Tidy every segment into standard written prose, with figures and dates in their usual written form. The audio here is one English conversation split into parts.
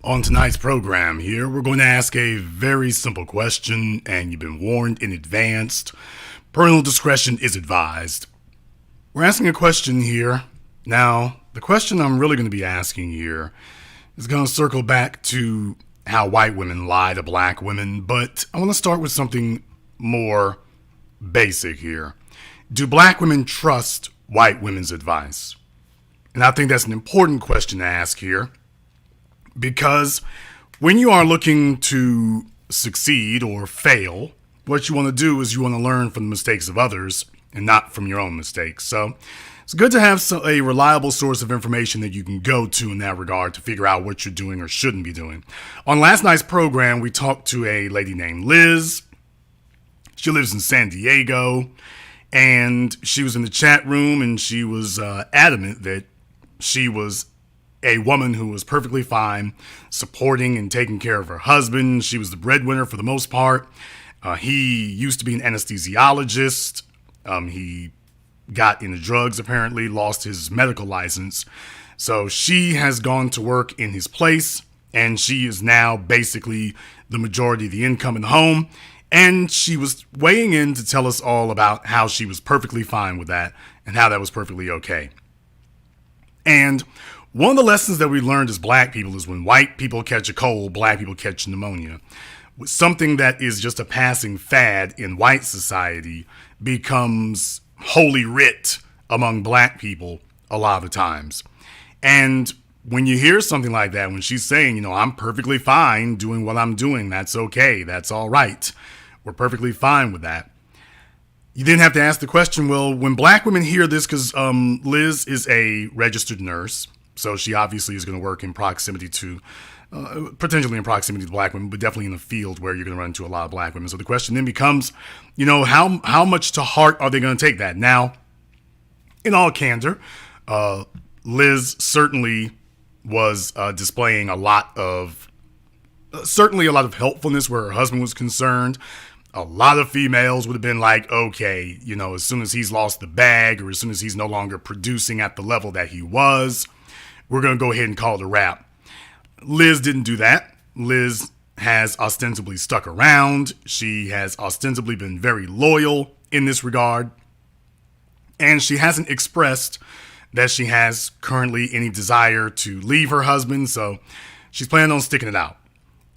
On tonight's program here, we're going to ask a very simple question, and you've been warned in advance. Parental discretion is advised. We're asking a question here. Now, the question I'm really going to be asking here is going to circle back to how white women lie to black women, but I want to start with something more basic here. Do black women trust white women's advice? And I think that's an important question to ask here. Because when you are looking to succeed or fail, what you want to do is you want to learn from the mistakes of others and not from your own mistakes. So it's good to have a reliable source of information that you can go to in that regard to figure out what you're doing or shouldn't be doing. On last night's program, we talked to a lady named Liz. She lives in San Diego, and she was in the chat room, and she was adamant that she was a woman who was perfectly fine supporting and taking care of her husband. She was the breadwinner for the most part. He used to be an anesthesiologist. He got into drugs, apparently, lost his medical license. So she has gone to work in his place, and she is now basically the majority of the income in the home. And she was weighing in to tell us all about how she was perfectly fine with that and how that was perfectly okay. And one of the lessons that we learned as black people is when white people catch a cold, black people catch pneumonia. Something that is just a passing fad in white society becomes holy writ among black people a lot of the times. And when you hear something like that, when she's saying, I'm perfectly fine doing what I'm doing, that's okay, that's all right, we're perfectly fine with that. You then have to ask the question, well, when black women hear this, because Liz is a registered nurse, so she obviously is going to work in proximity to, potentially in proximity to black women, but definitely in a field where you're going to run into a lot of black women. So the question then becomes, how much to heart are they going to take that? Now, in all candor, Liz certainly was displaying a lot of helpfulness where her husband was concerned. A lot of females would have been like, okay, as soon as he's lost the bag or as soon as he's no longer producing at the level that he was, we're going to go ahead and call it a wrap. Liz didn't do that. Liz has ostensibly stuck around. She has ostensibly been very loyal in this regard. And she hasn't expressed that she has currently any desire to leave her husband. So she's planning on sticking it out.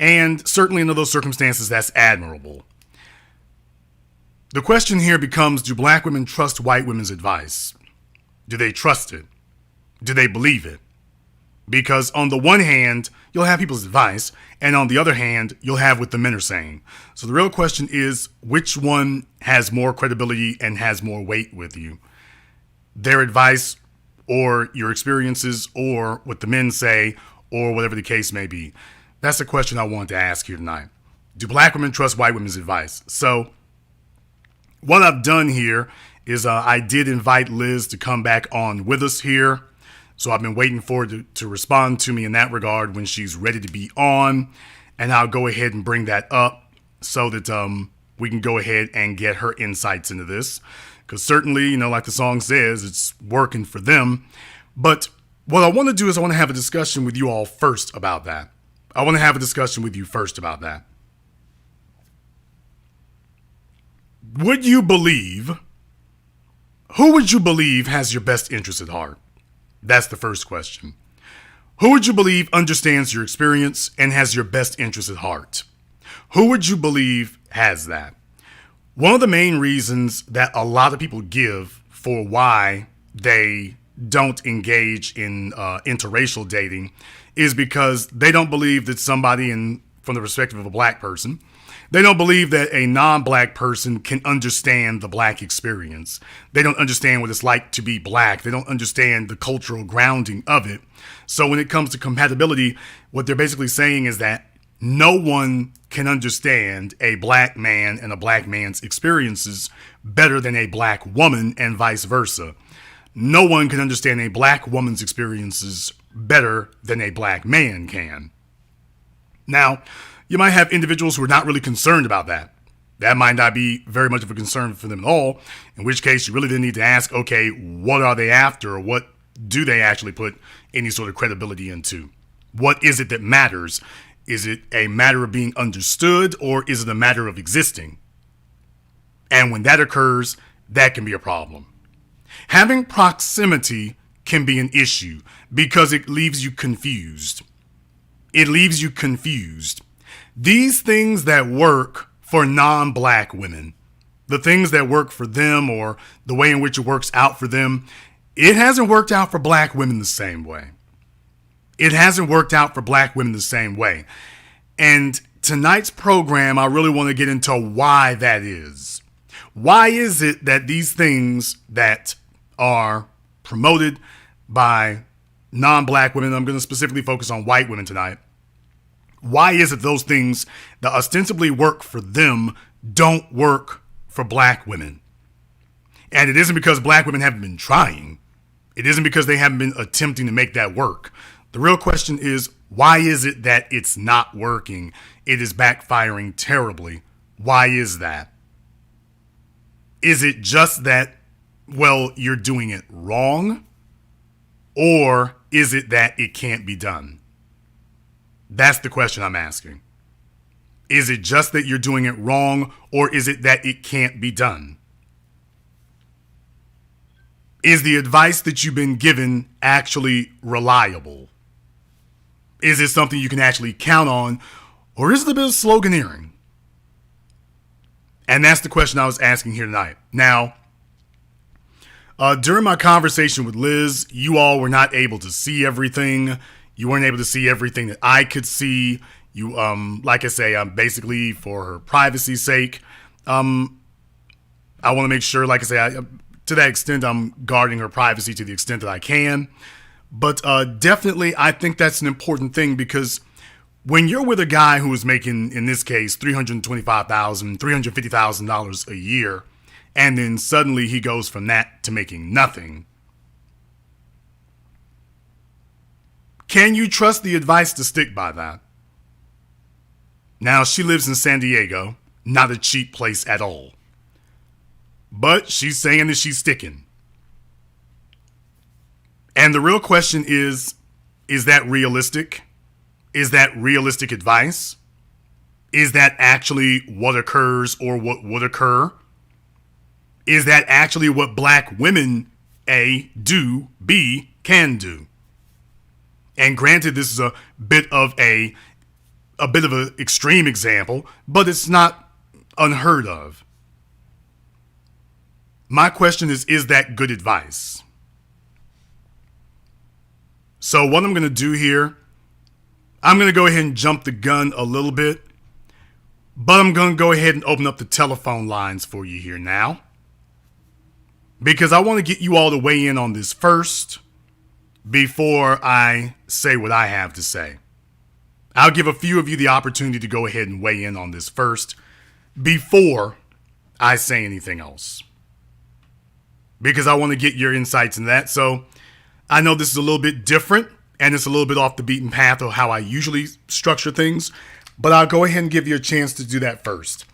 And certainly under those circumstances, that's admirable. The question here becomes, do black women trust white women's advice? Do they trust it? Do they believe it? Because on the one hand, you'll have people's advice, and on the other hand, you'll have what the men are saying. So the real question is, which one has more credibility and has more weight with you? Their advice, or your experiences, or what the men say, or whatever the case may be. That's the question I wanted to ask you tonight. Do black women trust white women's advice? So what I've done here is I did invite Liz to come back on with us here. So I've been waiting for her to respond to me in that regard when she's ready to be on. And I'll go ahead and bring that up so that we can go ahead and get her insights into this. Because certainly, like the song says, it's working for them. But what I want to do is I want to have a discussion with you all first about that. Who would you believe has your best interest at heart? That's the first question. Who would you believe understands your experience and has your best interest at heart? Who would you believe has that? One of the main reasons that a lot of people give for why they don't engage in interracial dating is because they don't believe that somebody, from the perspective of a black person, they don't believe that a non-black person can understand the black experience. They don't understand what it's like to be black. They don't understand the cultural grounding of it. So when it comes to compatibility, what they're basically saying is that no one can understand a black man and a black man's experiences better than a black woman and vice versa. No one can understand a black woman's experiences better than a black man can. Now, you might have individuals who are not really concerned about that. That might not be very much of a concern for them at all, in which case you really then need to ask, okay, what are they after, or what do they actually put any sort of credibility into? What is it that matters? Is it a matter of being understood, or is it a matter of existing? And when that occurs, that can be a problem. Having proximity can be an issue because it leaves you confused. It leaves you confused. These things that work for non-black women, the things that work for them or the way in which it works out for them, it hasn't worked out for black women the same way. It hasn't worked out for black women the same way. And tonight's program, I really want to get into why that is. Why is it that these things that are promoted by non-black women, I'm going to specifically focus on white women tonight, why is it those things that ostensibly work for them don't work for black women? And it isn't because black women haven't been trying. It isn't because they haven't been attempting to make that work. The real question is, why is it that it's not working? It is backfiring terribly. Why is that? Is it just that, well, you're doing it wrong? Or is it that it can't be done? That's the question I'm asking. Is it just that you're doing it wrong, or is it that it can't be done? Is the advice that you've been given actually reliable? Is it something you can actually count on, or is it a bit of sloganeering? And that's the question I was asking here tonight. Now, during my conversation with Liz, you all were not able to see everything. You weren't able to see everything that I could see. You, like I say, basically for her privacy's sake, I want to make sure, like I say, to that extent, I'm guarding her privacy to the extent that I can. But definitely, I think that's an important thing, because when you're with a guy who is making, in this case, $325,000, $350,000 a year, and then suddenly he goes from that to making nothing, can you trust the advice to stick by that? Now, she lives in San Diego, not a cheap place at all. But she's saying that she's sticking. And the real question is that realistic? Is that realistic advice? Is that actually what occurs or what would occur? Is that actually what black women, A, do, B, can do? And granted, this is a bit of an extreme example, but it's not unheard of. My question is that good advice? So what I'm going to do here, I'm going to go ahead and jump the gun a little bit, but I'm going to go ahead and open up the telephone lines for you here now, because I want to get you all to weigh in on this first before I say what I have to say. I'll give a few of you the opportunity to go ahead and weigh in on this first before I say anything else, because I want to get your insights in that. So I know this is a little bit different, and it's a little bit off the beaten path of how I usually structure things, but I'll go ahead and give you a chance to do that first.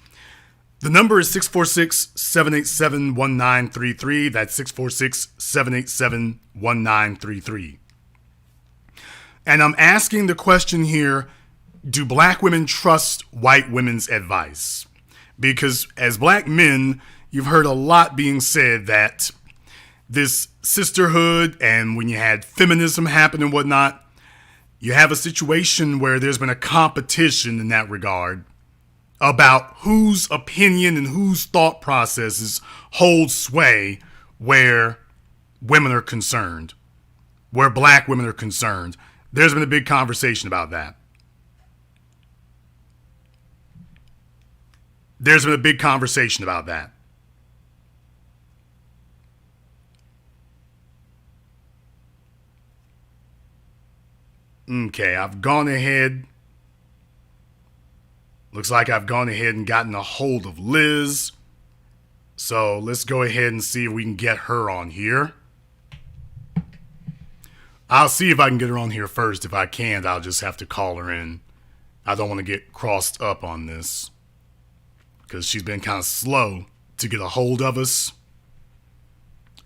The number is 646-787-1933. That's 646-787-1933. And I'm asking the question here, do black women trust white women's advice? Because as black men, you've heard a lot being said that this sisterhood, and when you had feminism happen and whatnot, you have a situation where there's been a competition in that regard about whose opinion and whose thought processes hold sway where women are concerned, where black women are concerned. There's been a big conversation about that. There's been a big conversation about that. Okay, I've gone ahead. Looks like I've gone ahead and gotten a hold of Liz. So let's go ahead and see if we can get her on here. I'll see if I can get her on here first. If I can't, I'll just have to call her in. I don't want to get crossed up on this, because she's been kind of slow to get a hold of us.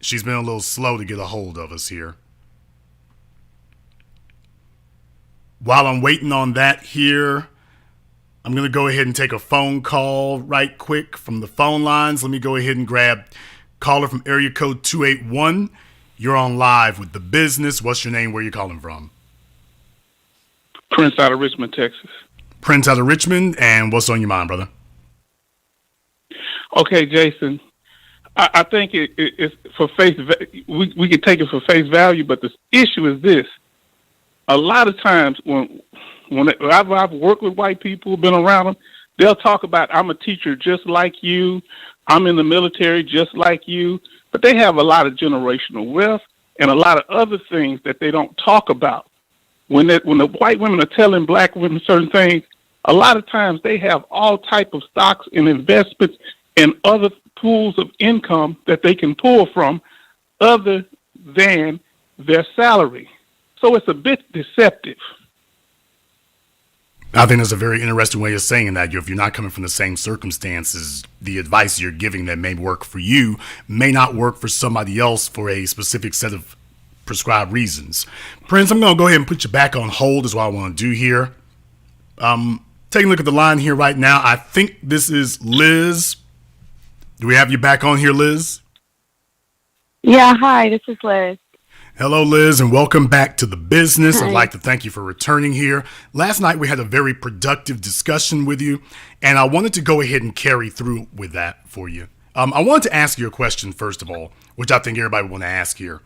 She's been a little slow to get a hold of us here. While I'm waiting on that here, I'm going to go ahead and take a phone call right quick from the phone lines. Let me go ahead and grab caller from area code 281. You're on live with The Business. What's your name? Where you calling from? Prince out of Richmond, Texas. Prince out of Richmond. And what's on your mind, brother? Okay, Jason. I think it's for we can take it for face value, but the issue is this. A lot of times when I've worked with white people, been around them, they'll talk about, I'm a teacher just like you, I'm in the military just like you, but they have a lot of generational wealth and a lot of other things that they don't talk about. When the white women are telling black women certain things, a lot of times they have all type of stocks and investments and other pools of income that they can pull from other than their salary. So it's a bit deceptive. I think that's a very interesting way of saying that. If you're not coming from the same circumstances, the advice you're giving that may work for you may not work for somebody else for a specific set of prescribed reasons. Prince, I'm going to go ahead and put you back on hold is what I want to do here. Taking a look at the line here right now. I think this is Liz. Do we have you back on here, Liz? Yeah, hi, this is Liz. Hello, Liz, and welcome back to The Business. Hi. I'd like to thank you for returning here. Last night, we had a very productive discussion with you, and I wanted to go ahead and carry through with that for you. I wanted to ask you a question, first of all, which I think everybody want to ask here.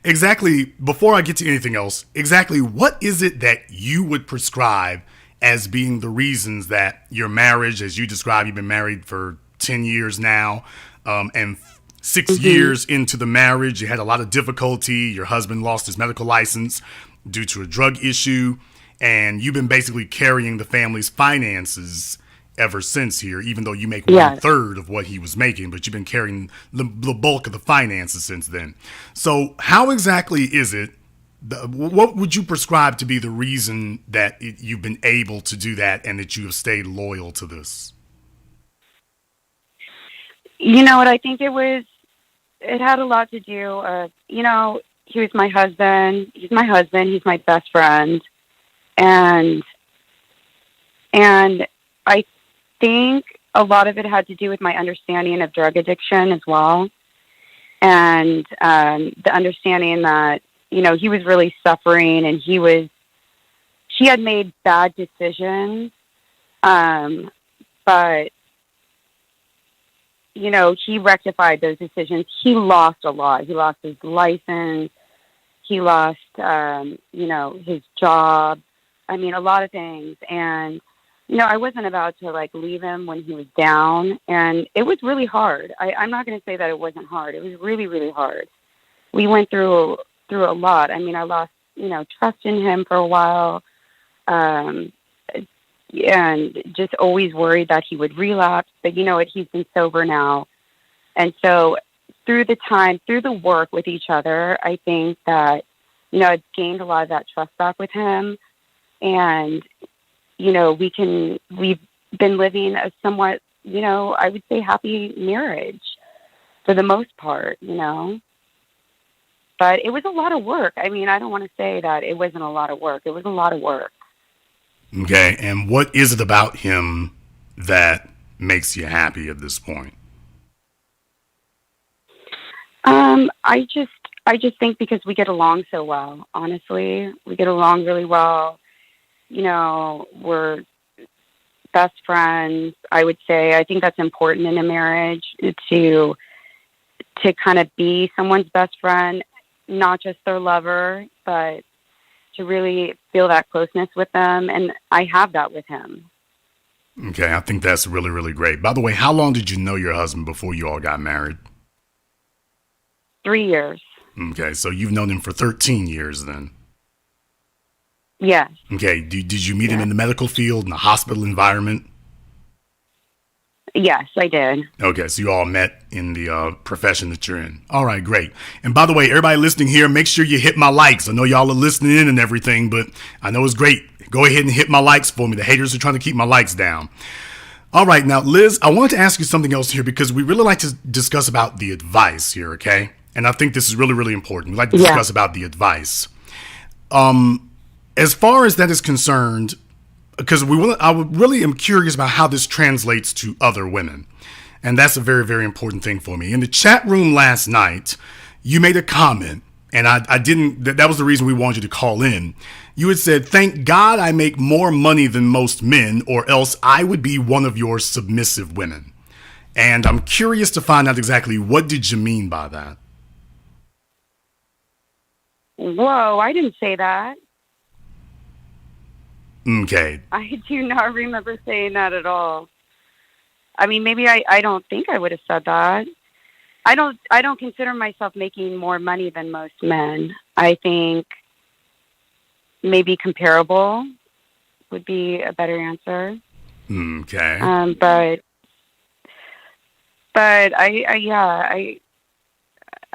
Exactly, before I get to anything else, exactly what is it that you would prescribe as being the reasons that your marriage, as you described, you've been married for 10 years now, and 6 years into the marriage, you had a lot of difficulty. Your husband lost his medical license due to a drug issue, and you've been basically carrying the family's finances ever since here, even though you make 1/3 of what he was making, but you've been carrying the bulk of the finances since then. So how exactly is it, what would you prescribe to be the reason that you've been able to do that and that you have stayed loyal to this? You know what, I think it had a lot to do, he was my husband, he's my best friend, and I think a lot of it had to do with my understanding of drug addiction as well, and the understanding that, he was really suffering, and he had made bad decisions, but he rectified those decisions. He lost a lot. He lost his license. He lost, his job. I mean, a lot of things. And, I wasn't about to leave him when he was down. And it was really hard. I'm not going to say that it wasn't hard. It was really, really hard. We went through a lot. I mean, I lost, trust in him for a while. And just always worried that he would relapse. But you know what? He's been sober now. And so through the work with each other, I think that, I've gained a lot of that trust back with him. And, we've been living a somewhat, I would say happy marriage for the most part, But it was a lot of work. I mean, I don't want to say that it wasn't a lot of work. It was a lot of work. Okay, and what is it about him that makes you happy at this point? I just think because we get along so well, honestly. We get along really well. We're best friends, I would say. I think that's important in a marriage, to kind of be someone's best friend, not just their lover, but to really feel that closeness with them, and I have that with him. Okay, I think that's really, really great. By the way, how long did you know your husband before you all got married? 3 years. Okay, so you've known him for 13 years then? Yes. Okay, did you meet him in the medical field, in the hospital environment? Yes, I did. Okay, so you all met in the profession that you're in. All right, great. And by the way, everybody listening here, make sure you hit my likes. I know y'all are listening in and everything, but I know it's great. Go ahead and hit my likes for me. The haters are trying to keep my likes down. All right, now, Liz, I wanted to ask you something else here because we really like to discuss about the advice here, okay? And I think this is really, really important. We like to discuss about the advice. As far as that is concerned, because I really am curious about how this translates to other women. And that's a very, very important thing for me. In the chat room last night, you made a comment, and I didn't, that was the reason we wanted you to call in. You had said, "Thank God I make more money than most men, or else I would be one of your submissive women." And I'm curious to find out exactly what did you mean by that? Whoa, I didn't say that. Okay. I do not remember saying that at all. I mean, maybe I don't think I would have said that. I don't consider myself making more money than most men. I think maybe comparable would be a better answer. Okay. But I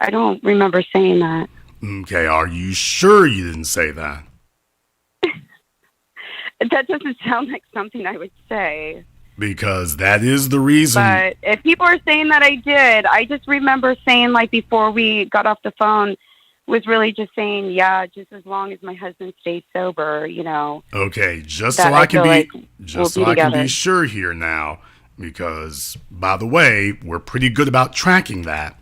don't remember saying that. Okay. Are you sure you didn't say that? That doesn't sound like something I would say. Because that is the reason. But if people are saying that I did, I just remember saying, like, before we got off the phone, was really just saying, yeah, just as long as my husband stays sober, you know. Okay, just so I can be sure here now, because by the way, we're pretty good about tracking that,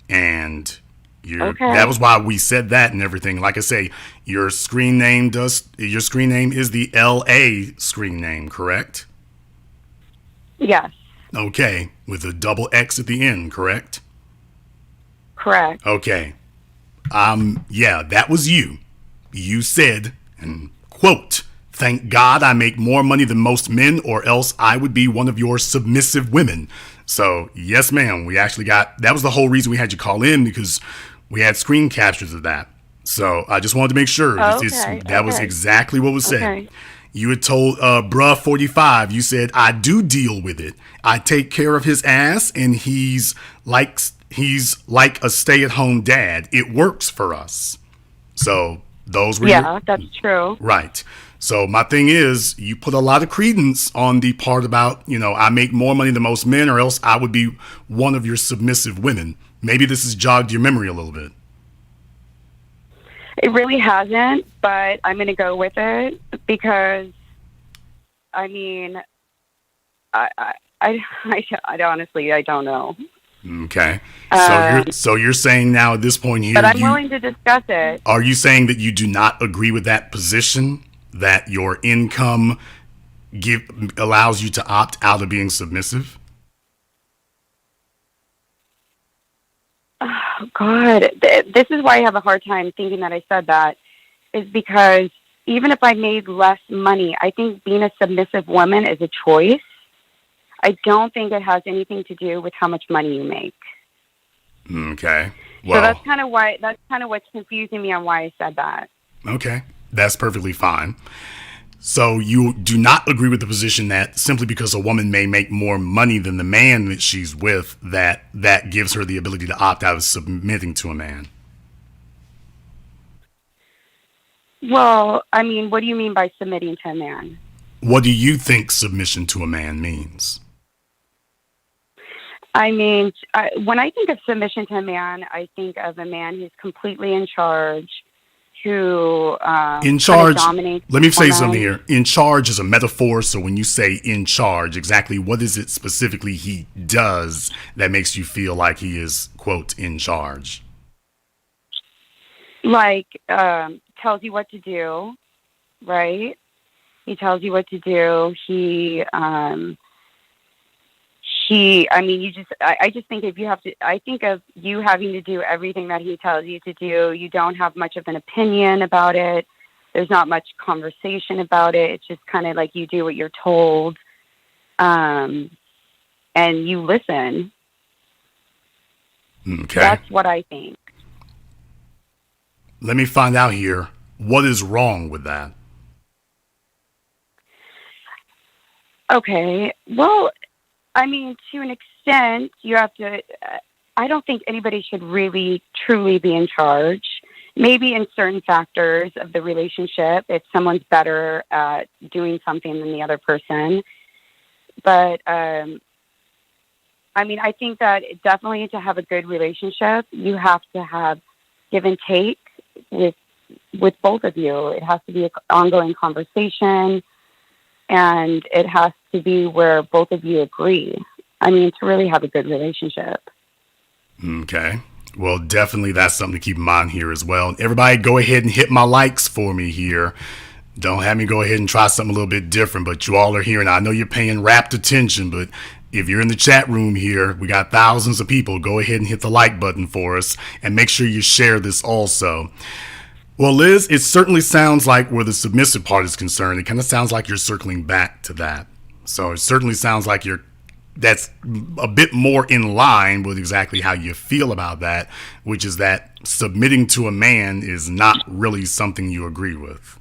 and that was why we said that and everything. Like I say, your screen name is the LA screen name, correct? Yes. Okay, with a double X at the end, correct? Correct. Okay. Yeah, that was you. You said, and quote, "Thank God I make more money than most men, or else I would be one of your submissive women." So, yes, ma'am, we actually that was the whole reason we had you call in, because we had screen captures of that. So, I just wanted to make sure that was exactly what was said. Okay. You had told Bruh 45, you said, "I do deal with it. I take care of his ass, and he's like a stay-at-home dad. It works for us." So those were that's true. Right. So my thing is, you put a lot of credence on the part about, I make more money than most men, or else I would be one of your submissive women. Maybe this has jogged your memory a little bit. It really hasn't, but I'm going to go with it because, I mean, I honestly, I don't know. Okay. So you're saying now at this point here, but I'm willing to discuss it. Are you saying that you do not agree with that position, that your income allows you to opt out of being submissive? Oh, God, this is why I have a hard time thinking that I said that, is because even if I made less money, I think being a submissive woman is a choice. I don't think it has anything to do with how much money you make. Okay. Well, so that's kind of what's confusing me on why I said that. Okay. That's perfectly fine. So you do not agree with the position that simply because a woman may make more money than the man that she's with, that gives her the ability to opt out of submitting to a man? Well, I mean, what do you mean by submitting to a man? What do you think submission to a man means? I mean, when I think of submission to a man, I think of a man who's completely in charge, who in charge. Dominates. Let me say something here. In charge is a metaphor. So when you say in charge, exactly what is it specifically he does that makes you feel like he is, quote, in charge? Like, tells you what to do, right? He tells you what to do. I just think I think of you having to do everything that he tells you to do. You don't have much of an opinion about it. There's not much conversation about it. It's just kind of like you do what you're told, and you listen. Okay. That's what I think. Let me find out here. What is wrong with that? Okay. Well, I mean, to an extent, you have to. I don't think anybody should really, truly be in charge. Maybe in certain factors of the relationship, if someone's better at doing something than the other person. But, I mean, I think that definitely to have a good relationship, you have to have give and take with with both of you. It has to be an ongoing conversation, and it has to be where both of you agree. I mean, to really have a good relationship. Okay. Well, definitely that's something to keep in mind here as well. Everybody go ahead and hit my likes for me here. Don't have me go ahead and try something a little bit different, but you all are here, and I know you're paying rapt attention, but if you're in the chat room here, we got thousands of people. Go ahead and hit the like button for us, and make sure you share this also. Well, Liz, it certainly sounds like where the submissive part is concerned, it kind of sounds like you're circling back to that. So it certainly sounds like that's a bit more in line with exactly how you feel about that, which is that submitting to a man is not really something you agree with.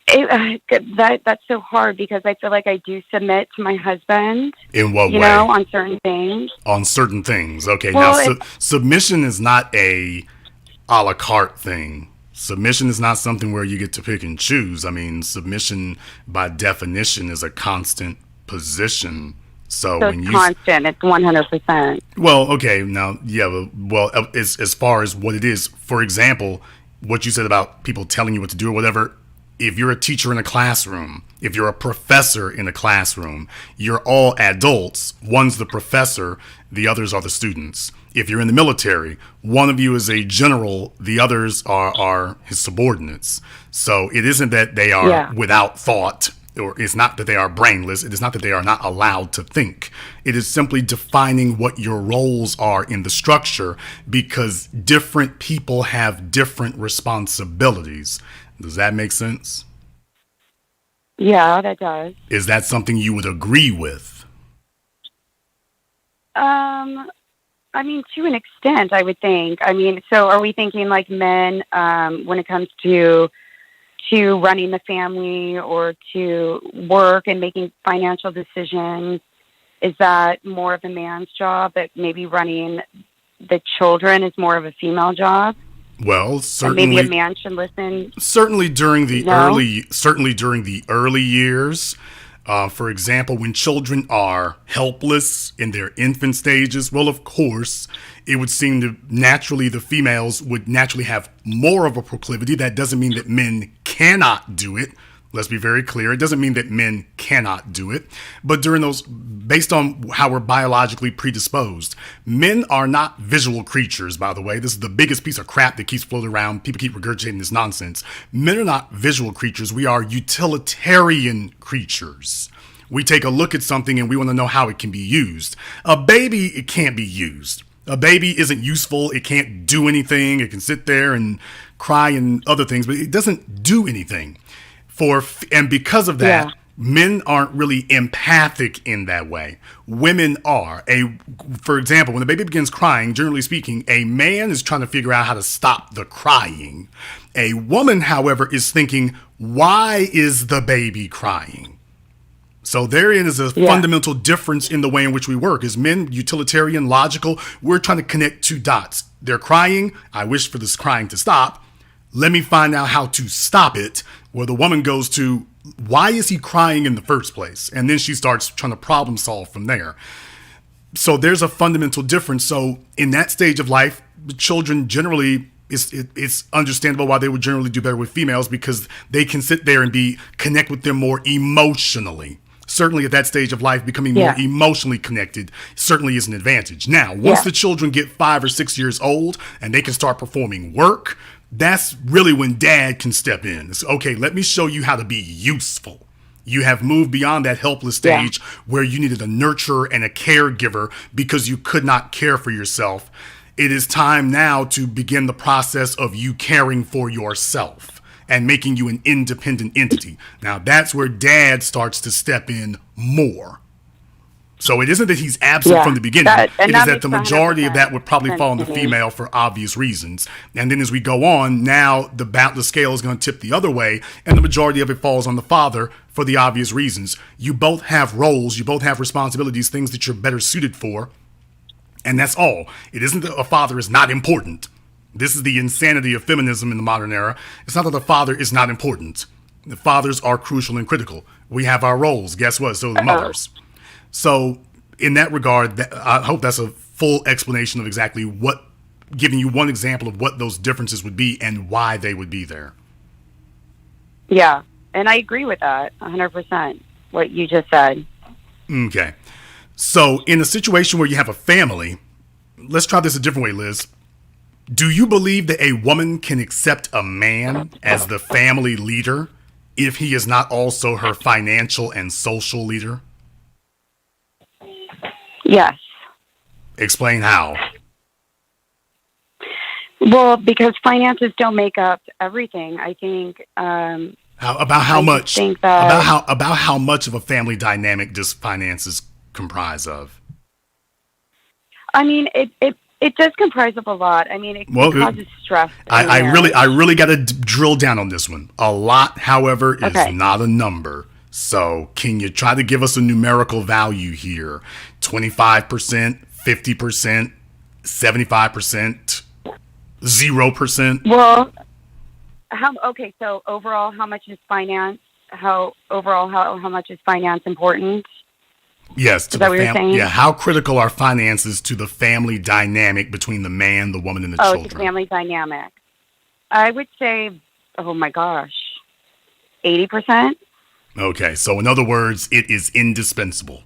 That's so hard because I feel like I do submit to my husband. In what way? You know, on certain things. On certain things. Okay. Well, now, submission is not a la carte thing. Submission is not something where you get to pick and choose. I mean, submission by definition is a constant position. So when it's constant, it's 100%. Well, okay, now, yeah, well, as far as what it is, for example, what you said about people telling you what to do or whatever, if you're a teacher in a classroom, if you're a professor in a classroom, you're all adults. One's the professor, the others are the students. If you're in the military, one of you is a general, the others are his subordinates. So it isn't that they are without thought, or it's not that they are brainless. It is not that they are not allowed to think. It is simply defining what your roles are in the structure, because different people have different responsibilities. Does that make sense? Yeah, that does. Is that something you would agree with? I mean, to an extent, I would think. I mean, so are we thinking like men when it comes to running the family or to work and making financial decisions? Is that more of a man's job, but maybe running the children is more of a female job? Well, certainly. And maybe a man should listen. Certainly during the early years. For example, when children are helpless in their infant stages, well, of course, it would seem to naturally the females would naturally have more of a proclivity. That doesn't mean that men cannot do it. Let's be very clear. It doesn't mean that men cannot do it. But during those, based on how we're biologically predisposed, men are not visual creatures, by the way. This is the biggest piece of crap that keeps floating around. People keep regurgitating this nonsense. Men are not visual creatures. We are utilitarian creatures. We take a look at something and we want to know how it can be used. A baby, it can't be used. A baby isn't useful. It can't do anything. It can sit there and cry and other things, but it doesn't do anything. And because of that, men aren't really empathic in that way. Women are. For example, when the baby begins crying, generally speaking, a man is trying to figure out how to stop the crying. A woman, however, is thinking, why is the baby crying? So therein is a fundamental difference in the way in which we work. As men, utilitarian, logical, we're trying to connect two dots. They're crying. I wish for this crying to stop. Let me find out how to stop it. Where the woman goes to, why is he crying in the first place? And then she starts trying to problem solve from there. So there's a fundamental difference. So in that stage of life, the children generally, it's understandable why they would generally do better with females, because they can sit there and connect with them more emotionally. Certainly at that stage of life, becoming more emotionally connected certainly is an advantage. Now, once the children get 5 or 6 years old and they can start performing work, that's really when dad can step in. It's, okay, let me show you how to be useful. You have moved beyond that helpless stage where you needed a nurturer and a caregiver because you could not care for yourself. It is time now to begin the process of you caring for yourself and making you an independent entity. Now, that's where dad starts to step in more. So it isn't that he's absent from the beginning. It is that the majority of that would probably fall on the female for obvious reasons. And then as we go on, now the scale is going to tip the other way, and the majority of it falls on the father for the obvious reasons. You both have roles, you both have responsibilities, things that you're better suited for, and that's all. It isn't that a father is not important. This is the insanity of feminism in the modern era. It's not that the father is not important. The fathers are crucial and critical. We have our roles. Guess what? So do the mothers. So in that regard, I hope that's a full explanation of exactly what giving you one example of what those differences would be and why they would be there. Yeah, and I agree with that 100%, what you just said. Okay. So in a situation where you have a family, let's try this a different way, Liz. Do you believe that a woman can accept a man as the family leader if he is not also her financial and social leader? Yes. Explain how. Well, because finances don't make up everything. I think. About how I much? think that, About how much of a family dynamic does finances comprise of? I mean, it does comprise of a lot. I mean, it causes stress. I really got to drill down on this one. A lot, however, is not a number. So can you try to give us a numerical value here? 25%, 50%, 75%, 0%? Well, so overall, how much is finance? How much is finance important? Yes. Is that what you're saying? Yeah. How critical are finances to the family dynamic between the man, the woman, and the children? Oh, the family dynamic. I would say, oh my gosh, 80%. Okay. So in other words, it is indispensable.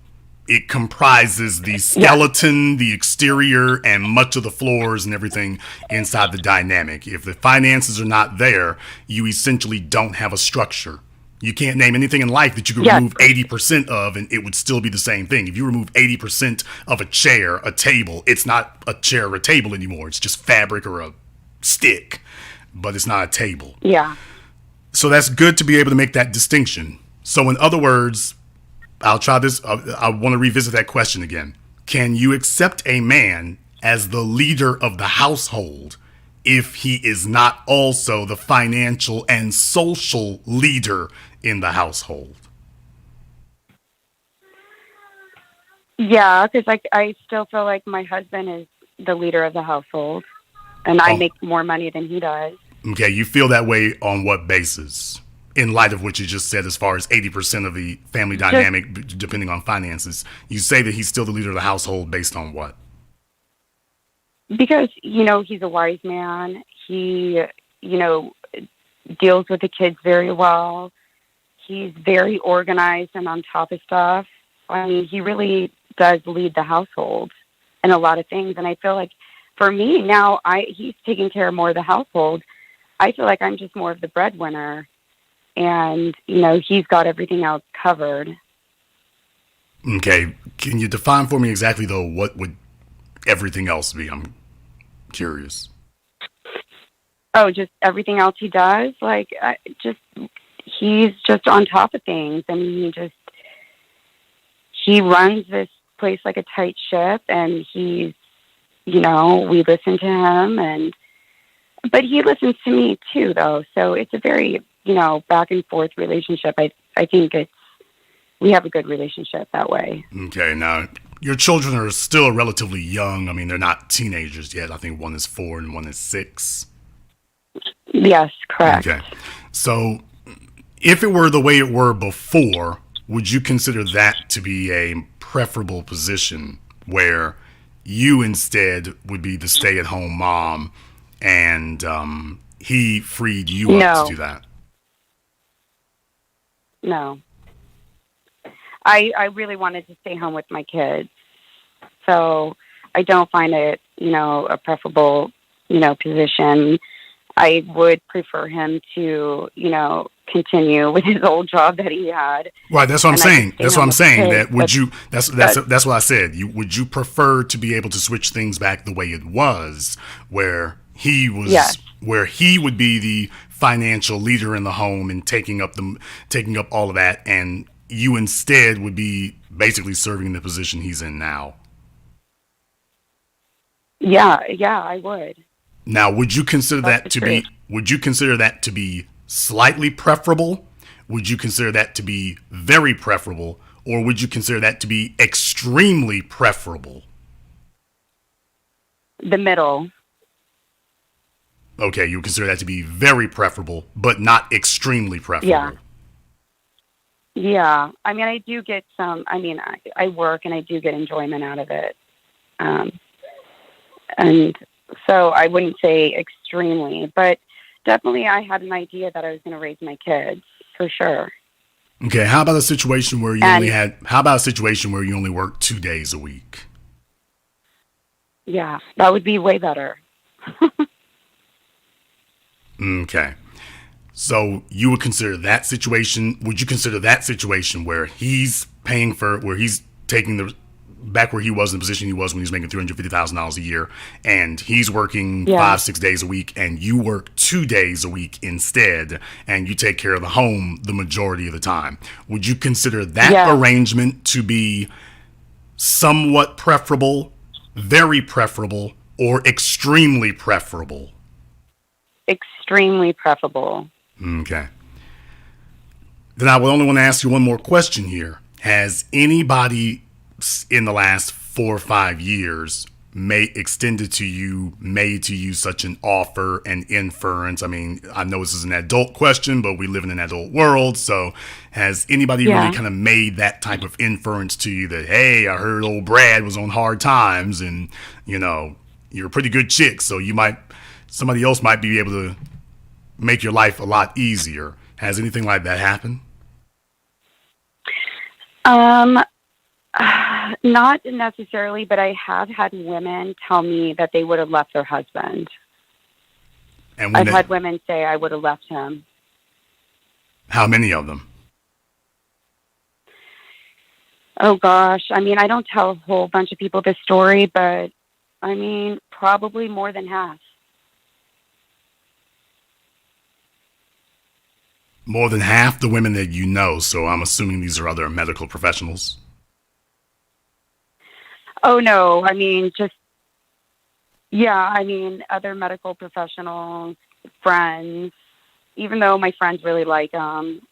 It comprises the skeleton, the exterior, and much of the floors and everything inside the dynamic. If the finances are not there, you essentially don't have a structure. You can't name anything in life that you could remove 80% of and it would still be the same thing. If you remove 80% of a chair, a table, it's not a chair or a table anymore. It's just fabric or a stick, but it's not a table. Yeah. So that's good to be able to make that distinction. So in other words, I'll try this. I want to revisit that question again. Can you accept a man as the leader of the household if he is not also the financial and social leader in the household? Yeah, because I still feel like my husband is the leader of the household, and I make more money than he does. Okay, you feel that way on what basis? In light of what you just said, as far as 80% of the family dynamic, depending on finances, you say that he's still the leader of the household based on what? Because, he's a wise man. He, deals with the kids very well. He's very organized and on top of stuff. I mean, he really does lead the household in a lot of things. And I feel like for me now, he's taking care of more of the household. I feel like I'm just more of the breadwinner. And, he's got everything else covered. Okay. Can you define for me exactly, though, what would everything else be? I'm curious. Oh, just everything else he does? He's just on top of things. I mean, he runs this place like a tight ship, and we listen to him, but he listens to me too, though. So it's a very, back and forth relationship. I think we have a good relationship that way. Okay. Now, your children are still relatively young. I mean, they're not teenagers yet. I think one is 4 and one is 6. Yes, correct. Okay. So if it were the way it were before, would you consider that to be a preferable position where you instead would be the stay-at-home mom and he freed you up to do that? No. I really wanted to stay home with my kids. So I don't find it, a preferable, position. I would prefer him to, continue with his old job that he had. Right, that's what I'm saying. That's what I'm saying. That would you? That's what I said. Would you prefer to be able to switch things back the way it was, where he was, where he would be the financial leader in the home and taking up all of that, and you instead would be basically serving the position he's in now? Yeah, I would. Now, would you consider that to be slightly preferable? Would you consider that to be very preferable? Or would you consider that to be extremely preferable? The middle. Okay, you would consider that to be very preferable, but not extremely preferable. Yeah. I mean, I do get I work and I do get enjoyment out of it. And So I wouldn't say extremely, but definitely I had an idea that I was going to raise my kids for sure. Okay, how about a situation where you only work 2 days a week? Yeah, that would be way better. Okay. So you would consider that situation, would you consider that situation where he's taking the, back where he was in the position he was when he was making $350,000 a year, and he's working 5-6 days a week, and you work 2 days a week instead, and you take care of the home the majority of the time. Would you consider that arrangement to be somewhat preferable, very preferable, or extremely preferable? Extremely preferable. Okay. Then I would only want to ask you one more question here. Has anybody in the last 4 or 5 years made to you such an offer and inference? I mean, I know this is an adult question, but we live in an adult world. So has anybody really kind of made that type of inference to you that, hey, I heard old Brad was on hard times and, you're a pretty good chick. So somebody else might be able to make your life a lot easier. Has anything like that happened? Not necessarily, but I have had women tell me that they would have left their husband. And I've had women say I would have left him. How many of them? Oh gosh. I mean, I don't tell a whole bunch of people this story, but I mean, probably more than half. More than half the women that you know, so I'm assuming these are other medical professionals. Oh, no. I mean, other medical professionals, friends, even though my friends really like them.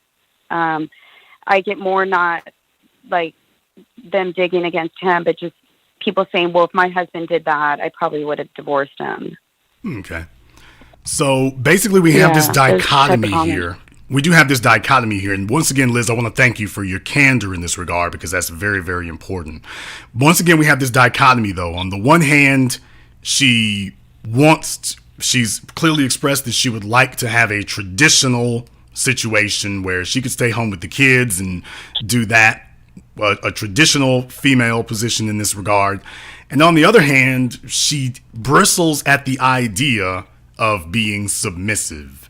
I get more not like them digging against him, but just people saying, well, if my husband did that, I probably would have divorced him. Okay. So basically we have this dichotomy here. We do have this dichotomy here. And once again, Liz, I want to thank you for your candor in this regard, because that's very, very important. Once again, we have this dichotomy, though. On the one hand, she's clearly expressed that she would like to have a traditional situation where she could stay home with the kids and do that, a traditional female position in this regard. And on the other hand, she bristles at the idea of being submissive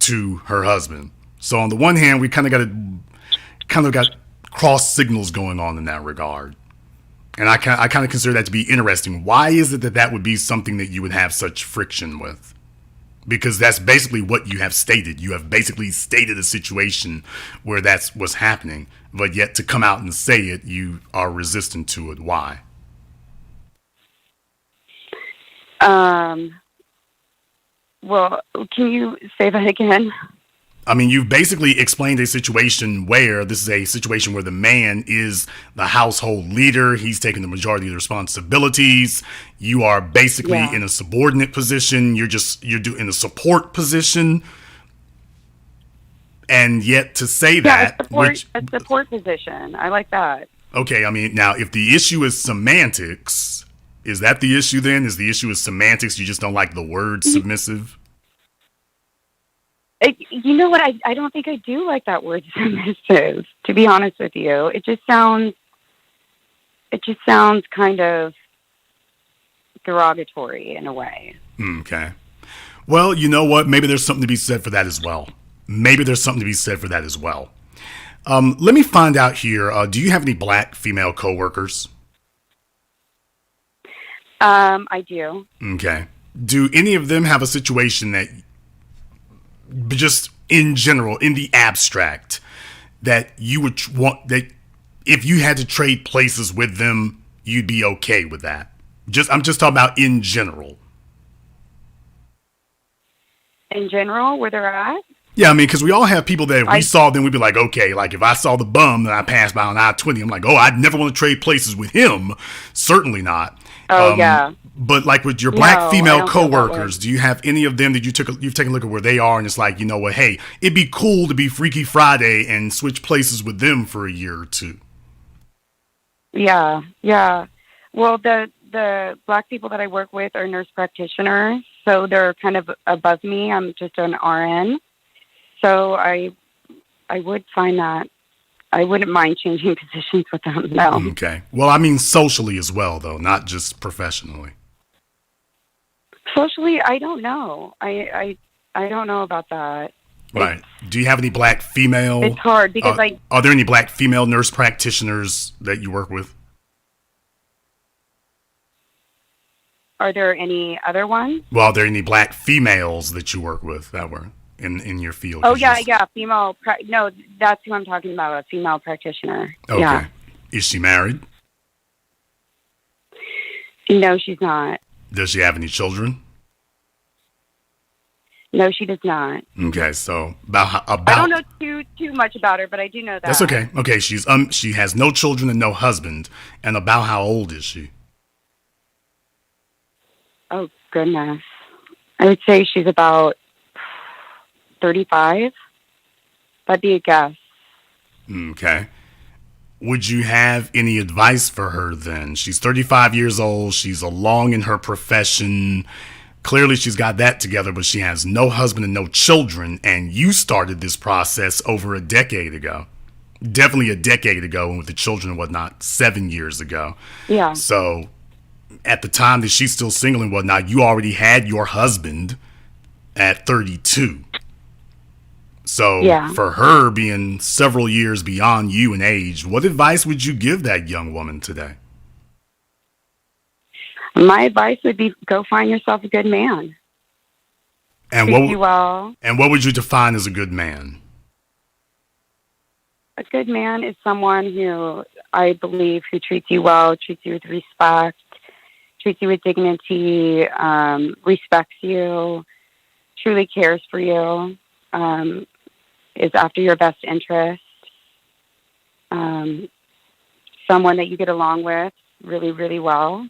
to her husband. So on the one hand, we kind of got cross signals going on in that regard. And I kind of consider that to be interesting. Why is it that would be something that you would have such friction with? Because that's basically what you have stated. You have basically stated a situation where that's what's happening, but yet to come out and say it, you are resistant to it. Why? Well, can you say that again? I mean, you've basically explained a situation where this is a situation where the man is the household leader. He's taking the majority of the responsibilities. You are basically in a subordinate position. You're in a support position. And yet to say that... a support position. I like that. Okay, I mean, now, if the issue is semantics... Is that the issue then? Is the issue is semantics? You just don't like the word submissive? You know what? I don't think I do like that word submissive, to be honest with you. It just sounds kind of derogatory in a way. Okay. Well, you know what? Maybe there's something to be said for that as well. Let me find out here. Do you have any black female coworkers? I do. Okay. Do any of them have a situation that, just in general, in the abstract, that you would want, that if you had to trade places with them, you'd be okay with that? I'm just talking about in general. In general, where they're at? Yeah, I mean, because we all have people that if we saw them, we'd be like, okay, like if I saw the bum that I passed by on I-20, I'm like, oh, I'd never want to trade places with him. Certainly not. Oh, yeah. But like with your black female coworkers, do you have any of them that you've taken a look at where they are and it's like, you know what, hey, it'd be cool to be Freaky Friday and switch places with them for a year or two? Yeah. Well, the the Black people that I work with are nurse practitioners, so they're kind of above me. I'm just an RN. So I would find that I wouldn't mind changing positions with them. No. Okay. Well, I mean socially as well, though, not just professionally. Socially, I don't know. I don't know about that. Right. Do you have any Black female? It's hard because are there any Black female nurse practitioners that you work with? Are there any other ones? Well, are there any Black females that you work with that were in your field? Oh, yeah, female. No, that's who I'm talking about, a female practitioner. Okay. Yeah. Is she married? No, she's not. Does she have any children? No, she does not. Okay, so about I don't know too much about her, but I do know that. That's okay. Okay, she has no children and no husband. And about how old is she? Oh, goodness. I would say she's about 35. That'd be a guess. Okay. Would you have any advice for her then? She's 35 years old. She's along in her profession. Clearly she's got that together, but she has no husband and no children. And you started this process over a decade ago. Definitely a decade ago, and with the children and whatnot, 7 years ago. Yeah. So at the time that she's still single and whatnot, you already had your husband at 32. So yeah. For her being several years beyond you in age, what advice would you give that young woman today? My advice would be go find yourself a good man. And treat you well. And what would you define as a good man? A good man is someone who, I believe, who treats you well, treats you with respect, treats you with dignity, respects you, truly cares for you, is after your best interest, someone that you get along with really, really well.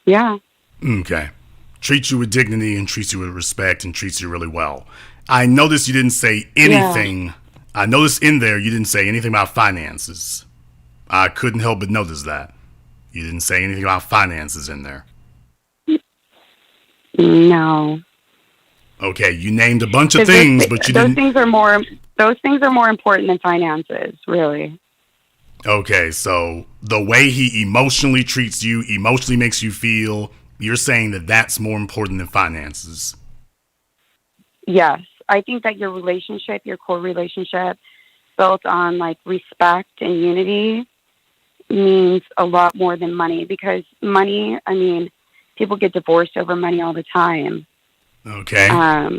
Yeah. Okay. Treats you with dignity and treats you with respect and treats you really well. I noticed you didn't say anything. Yeah. I noticed in there you didn't say anything about finances. I couldn't help but notice that. You didn't say anything about finances in there. No. Okay, you named a bunch of things, but you didn't. Those things are more important than finances, really. Okay, so the way he emotionally treats you, emotionally makes you feel, you're saying that that's more important than finances. Yes. I think that your relationship, your core relationship, built on like respect and unity means a lot more than money, because money, I mean, people get divorced over money all the time. Okay. I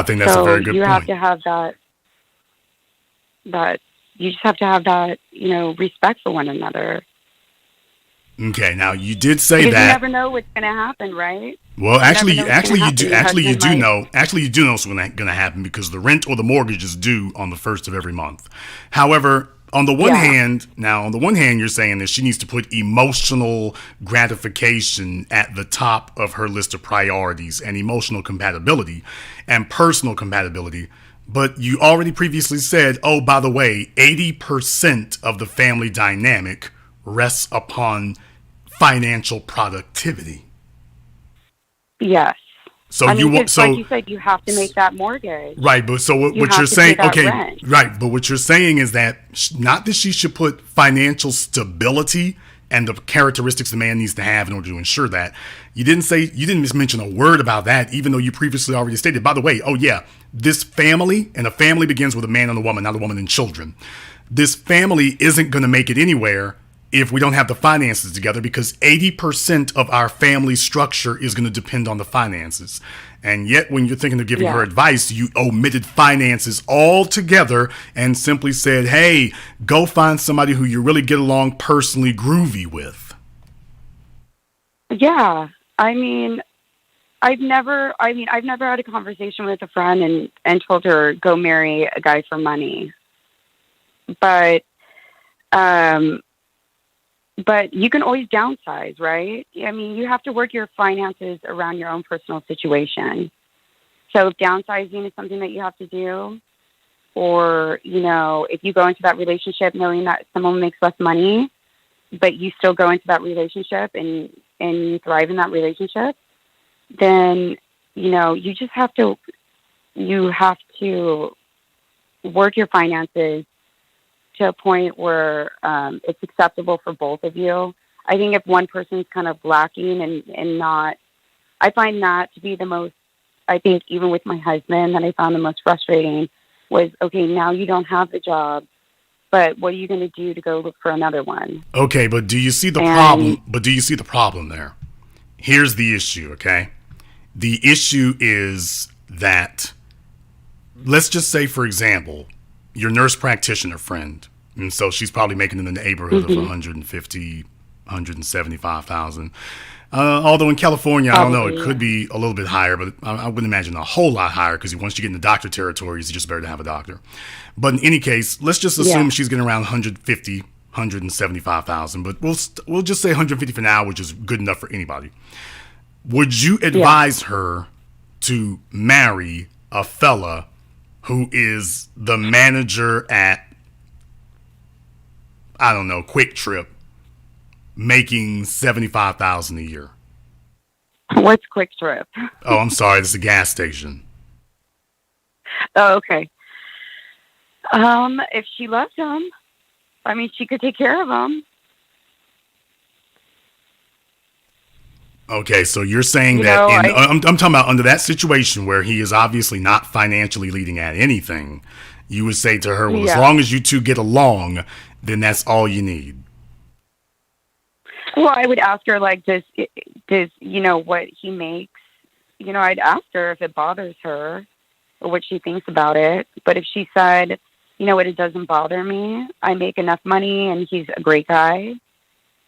think that's a very good point. You have to have that you just have to have that, respect for one another. Okay, now you did say because that. You never know what's going to happen, right? Well, actually, you do know what's going to happen, because the rent or the mortgage is due on the 1st of every month. However, on the one hand, you're saying that she needs to put emotional gratification at the top of her list of priorities, and emotional compatibility and personal compatibility. But you already previously said, oh, by the way, 80% of the family dynamic rests upon financial productivity. Yes. So like you said, you have to make that mortgage. Right, but so what you're saying, okay, right, but what you're saying is that not that she should put financial stability and the characteristics the man needs to have in order to ensure that. You didn't mention a word about that, even though you previously already stated, by the way, oh yeah, this family, and a family begins with a man and a woman, not a woman and children. This family isn't going to make it anywhere if we don't have the finances together, because 80% of our family structure is going to depend on the finances. And yet, when you're thinking of giving her advice, you omitted finances altogether and simply said, hey, go find somebody who you really get along personally groovy with. Yeah. I've never had a conversation with a friend and told her go marry a guy for money. But you can always downsize, right? I mean, you have to work your finances around your own personal situation. So if downsizing is something that you have to do, or, if you go into that relationship knowing that someone makes less money, but you still go into that relationship and you thrive in that relationship, then, you know, you have to work your finances to a point where it's acceptable for both of you. I think if one person's kind of lacking and not, I find that to be the most, I think even with my husband, that I found the most frustrating was, okay, now you don't have the job, but what are you going to do to go look for another one? Okay, but do you see the problem? But do you see the problem there? Here's the issue, okay? The issue is that, let's just say, for example, your nurse practitioner friend, and so she's probably making in the neighborhood of 150, 175,000. Although in California, I don't know, it could be a little bit higher, but I wouldn't imagine a whole lot higher, because once you get into doctor territory, it's just better to have a doctor. But in any case, let's just assume she's getting around 150, 175,000, but we'll just say 150 for now, which is good enough for anybody. Would you advise her to marry a fella who is the manager at, I don't know, Quick Trip, making $75,000 a year? What's Quick Trip? Oh, I'm sorry, this is a gas station. Oh, okay. If she loves him, I mean, she could take care of him. Okay, so you're saying I'm talking about under that situation where he is obviously not financially leading at anything, you would say to her, well, as long as you two get along, then that's all you need. Well, I would ask her, like, does you know what he makes? You know, I'd ask her if it bothers her or what she thinks about it. But if she said, you know what, it doesn't bother me, I make enough money and he's a great guy,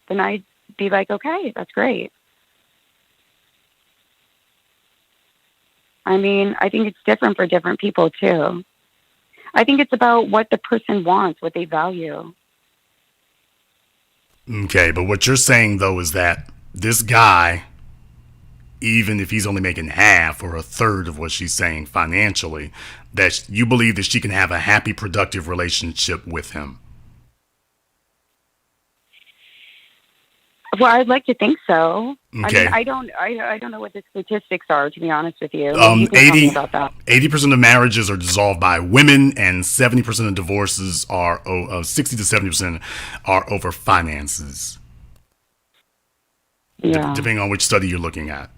then I'd be like, okay, that's great. I mean, I think it's different for different people too. I think it's about what the person wants, what they value. Okay, but what you're saying, though, is that this guy, even if he's only making half or a third of what she's saying financially, that you believe that she can have a happy, productive relationship with him. Well, I'd like to think so. Okay. I mean, I don't know what the statistics are, to be honest with you. 80% of marriages are dissolved by women, and 70% of divorces are 60 to 70% are over finances. Yeah. Depending on which study you're looking at.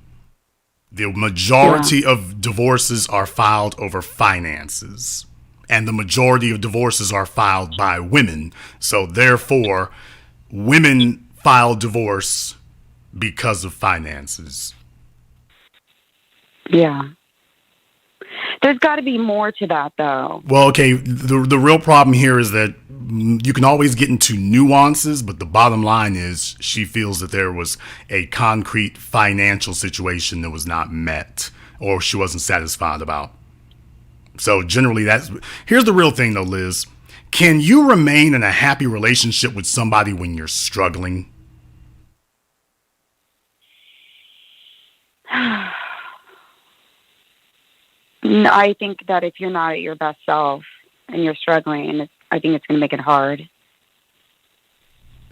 The majority of divorces are filed over finances, and the majority of divorces are filed by women. So therefore, women file divorce because of finances. Yeah. There's got to be more to that, though. Well, okay, the real problem here is that you can always get into nuances, but the bottom line is she feels that there was a concrete financial situation that was not met or she wasn't satisfied about. So generally, here's the real thing, though, Liz. Can you remain in a happy relationship with somebody when you're struggling? I think that if you're not at your best self and you're struggling, I think it's going to make it hard.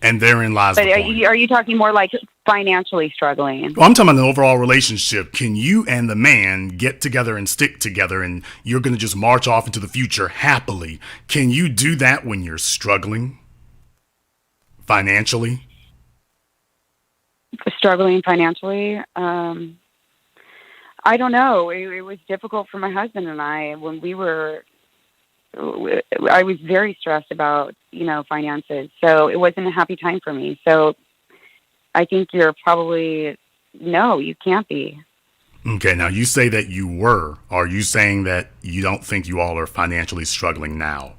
And therein lies the point. Are you talking more like financially struggling? Well, I'm talking about an overall relationship. Can you and the man get together and stick together and you're going to just march off into the future happily? Can you do that when you're struggling financially? Struggling financially? I don't know. It was difficult for my husband and I when I was very stressed about, finances. So it wasn't a happy time for me. So I think no, you can't be. Okay, now you say that you were. Are you saying that you don't think you all are financially struggling now?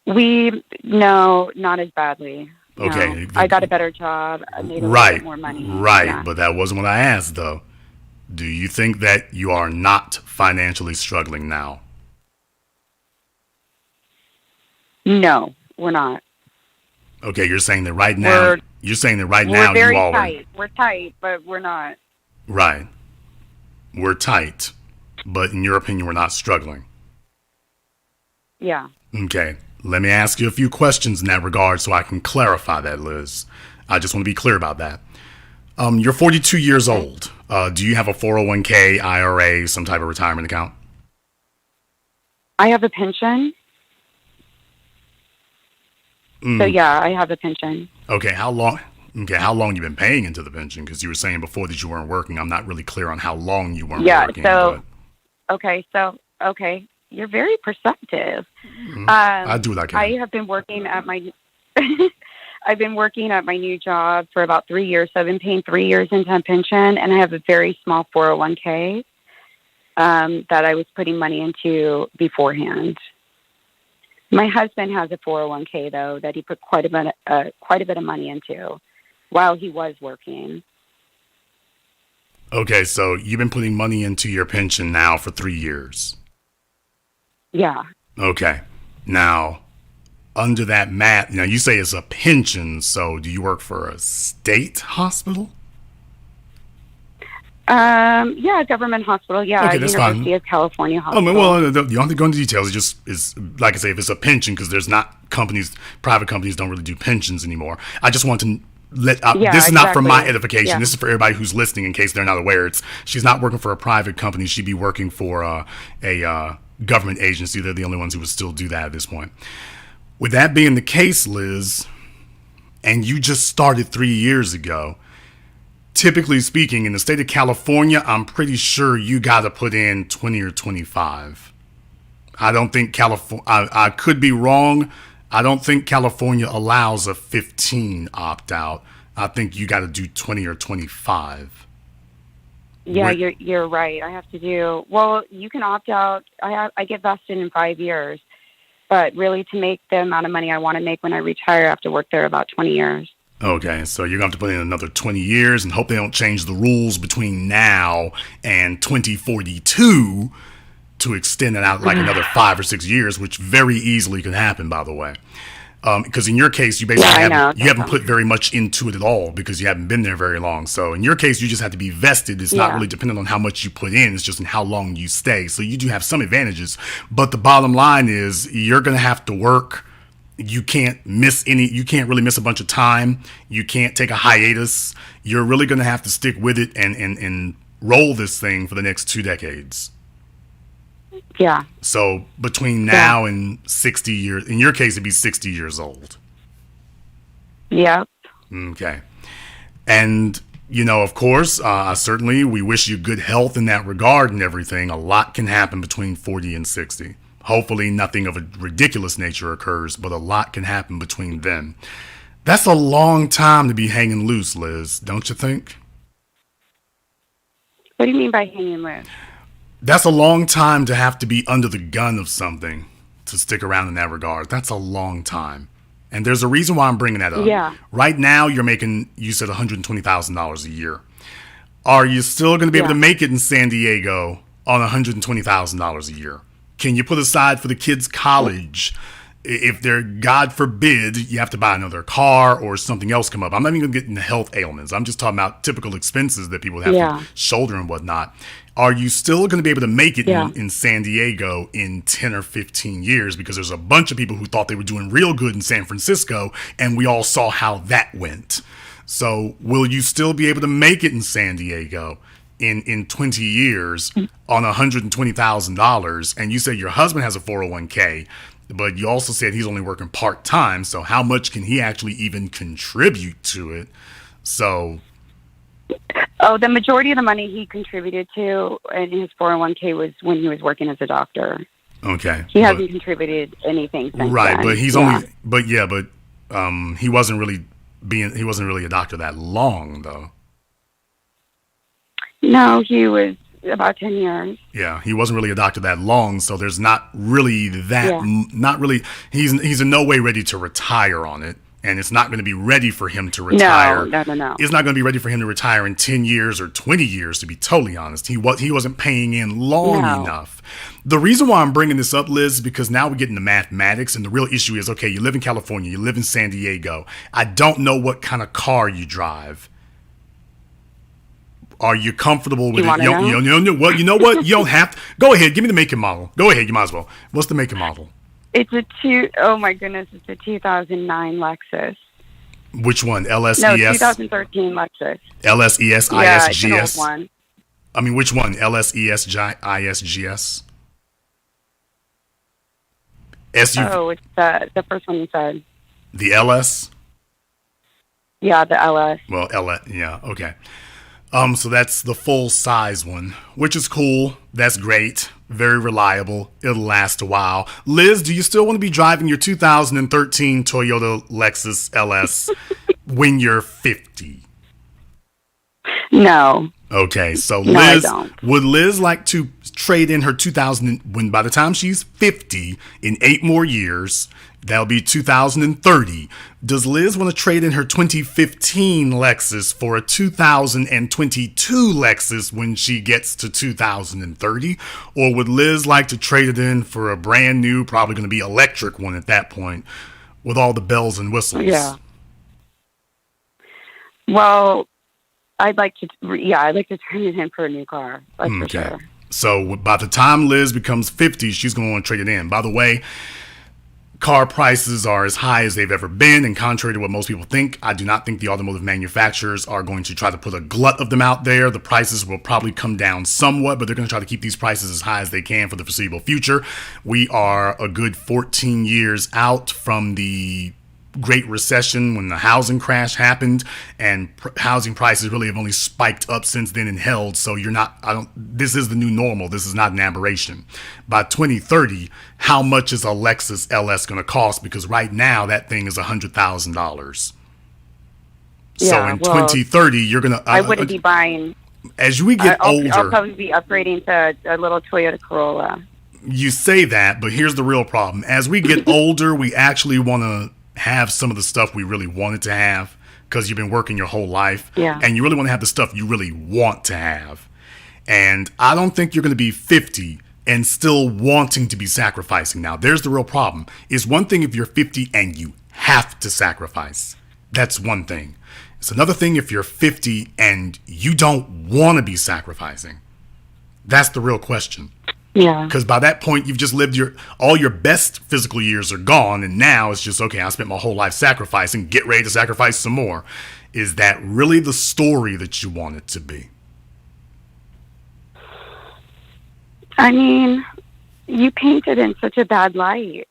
No, not as badly. Okay. No. I got a better job. I made a little bit more money. Right, yeah. But that wasn't what I asked, though. Do you think that you are not financially struggling now? No, we're not. Okay, you're saying that right now. We're very tight. We're tight, but we're not. Right. We're tight, but in your opinion, we're not struggling. Yeah. Okay. Let me ask you a few questions in that regard so I can clarify that, Liz. I just want to be clear about that. You're 42 years old. Do you have a 401k, IRA, some type of retirement account? I have a pension. So yeah, I have a pension. Okay, how long? Okay, how long you been paying into the pension? Because you were saying before that you weren't working. I'm not really clear on how long you weren't working. Okay, you're very perceptive. I do what I can. I have been working at my I've been working at my new job for about 3 years. So I've been paying 3 years into a pension, and I have a very small 401k that I was putting money into beforehand. My husband has a 401k though that he put quite a bit of money into while he was working. Okay, so you've been putting money into your pension now for 3 years. Yeah. Okay. Now, under that math, now you say it's a pension, so do you work for a state hospital? Yeah, government hospital. Yeah, okay, that's University fine. of California Hospital. Well, you don't have to go into details. It just is, like I say, if it's a pension, because there's not companies, private companies don't really do pensions anymore. I just want to this is not for my edification. Yeah. This is for everybody who's listening in case they're not aware. She's not working for a private company. She'd be working for a government agency. They're the only ones who would still do that at this point. With that being the case, Liz, and you just started 3 years ago, typically speaking, in the state of California, I'm pretty sure you got to put in 20 or 25. I don't think California, I could be wrong. I don't think California allows a 15 opt-out. I think you got to do 20 or 25. Yeah, you're right. I have to do, well, you can opt out. I get vested in 5 years, but really to make the amount of money I want to make when I retire, I have to work there about 20 years. Okay, so you're going to have to put in another 20 years and hope they don't change the rules between now and 2042 to extend it out like another 5 or 6 years, which very easily could happen, by the way. Because in your case, you basically haven't put very much into it at all because you haven't been there very long. So in your case, you just have to be vested. It's not really dependent on how much you put in. It's just in how long you stay. So you do have some advantages. But the bottom line is you're going to have to work. You can't really miss a bunch of time. You can't take a hiatus. You're really going to have to stick with it and roll this thing for the next 2 decades. Yeah. So between now and 60 years, in your case, it'd be 60 years old. Yep. Okay. And, of course, certainly we wish you good health in that regard and everything. A lot can happen between 40 and 60. Hopefully nothing of a ridiculous nature occurs, but a lot can happen between then. That's a long time to be hanging loose, Liz, don't you think? What do you mean by hanging loose? That's a long time to have to be under the gun of something to stick around in that regard. That's a long time. And there's a reason why I'm bringing that up. Yeah. Right now, you're making, you said $120,000 a year. Are you still going to be able to make it in San Diego on $120,000 a year? Can you put aside for the kids' college if they're, God forbid, you have to buy another car or something else come up? I'm not even going to get into health ailments. I'm just talking about typical expenses that people have to shoulder and whatnot. Are you still going to be able to make it in San Diego in 10 or 15 years? Because there's a bunch of people who thought they were doing real good in San Francisco, and we all saw how that went. So will you still be able to make it in San Diego in 20 years on $120,000? And you say your husband has a 401k, but you also said he's only working part-time. So how much can he actually even contribute to it? So... Oh, the majority of the money he contributed to in his 401k was when he was working as a doctor. Okay. He hasn't contributed anything since then. But he's he wasn't really a doctor that long though. No, he was about 10 years. Yeah, he wasn't really a doctor that long, so there's not really he's in no way ready to retire on it. And it's not going to be ready for him to retire. No. It's not going to be ready for him to retire in 10 years or 20 years, to be totally honest. He wasn't paying in long enough. The reason why I'm bringing this up, Liz, is because now we get into mathematics, and the real issue is, okay, you live in California, you live in San Diego. I don't know what kind of car you drive. Are you comfortable with it? You know what? You don't have to. Go ahead, give me the make and model. Go ahead, you might as well. What's the make and model? Oh my goodness, it's a 2009 Lexus. Which one? No, LSES? 2013 Lexus. LSES Yeah, it's an old ISGS? one. I mean, which one? LSES ISGS? SUV? Oh, it's the first one you said. The LS? Yeah, the LS. Well, LS, yeah, okay. So that's the full size one, which is cool. That's great. Very reliable. It'll last a while. Liz, do you still want to be driving your 2013 Toyota Lexus LS when you're 50? No. Okay, so No, I Liz, don't. would Liz like to trade in her 2000 when by the time she's 50 in 8 more years, that'll be 2030. Does Liz want to trade in her 2015 Lexus for a 2022 Lexus when she gets to 2030? Or would Liz like to trade it in for a brand new, probably going to be electric one at that point with all the bells and whistles? Yeah. Well, I'd like to turn it in for a new car. That's for sure. So by the time Liz becomes 50, she's going to want to trade it in. By the way, car prices are as high as they've ever been, and contrary to what most people think, I do not think the automotive manufacturers are going to try to put a glut of them out there. The prices will probably come down somewhat, but they're going to try to keep these prices as high as they can for the foreseeable future. We are a good 14 years out from the Great Recession when the housing crash happened, and housing prices really have only spiked up since then and held. So this is the new normal. This is not an aberration. By 2030, how much is a Lexus LS going to cost? Because right now that thing is $100,000. So in 2030, you're going to... I wouldn't be buying... As we get older... I'll probably be upgrading to a little Toyota Corolla. You say that, but here's the real problem. As we get older, we actually want to have some of the stuff we really wanted to have because you've been working your whole life. Yeah. And you really want to have the stuff you really want to have. And I don't think you're going to be 50 and still wanting to be sacrificing. Now, there's the real problem. It's one thing if you're 50 and you have to sacrifice. That's one thing. It's another thing if you're 50 and you don't want to be sacrificing. That's the real question. Yeah. Because by that point, you've just lived all your best physical years are gone. And now it's just, okay, I spent my whole life sacrificing. Get ready to sacrifice some more. Is that really the story that you want it to be? I mean, you painted in such a bad light.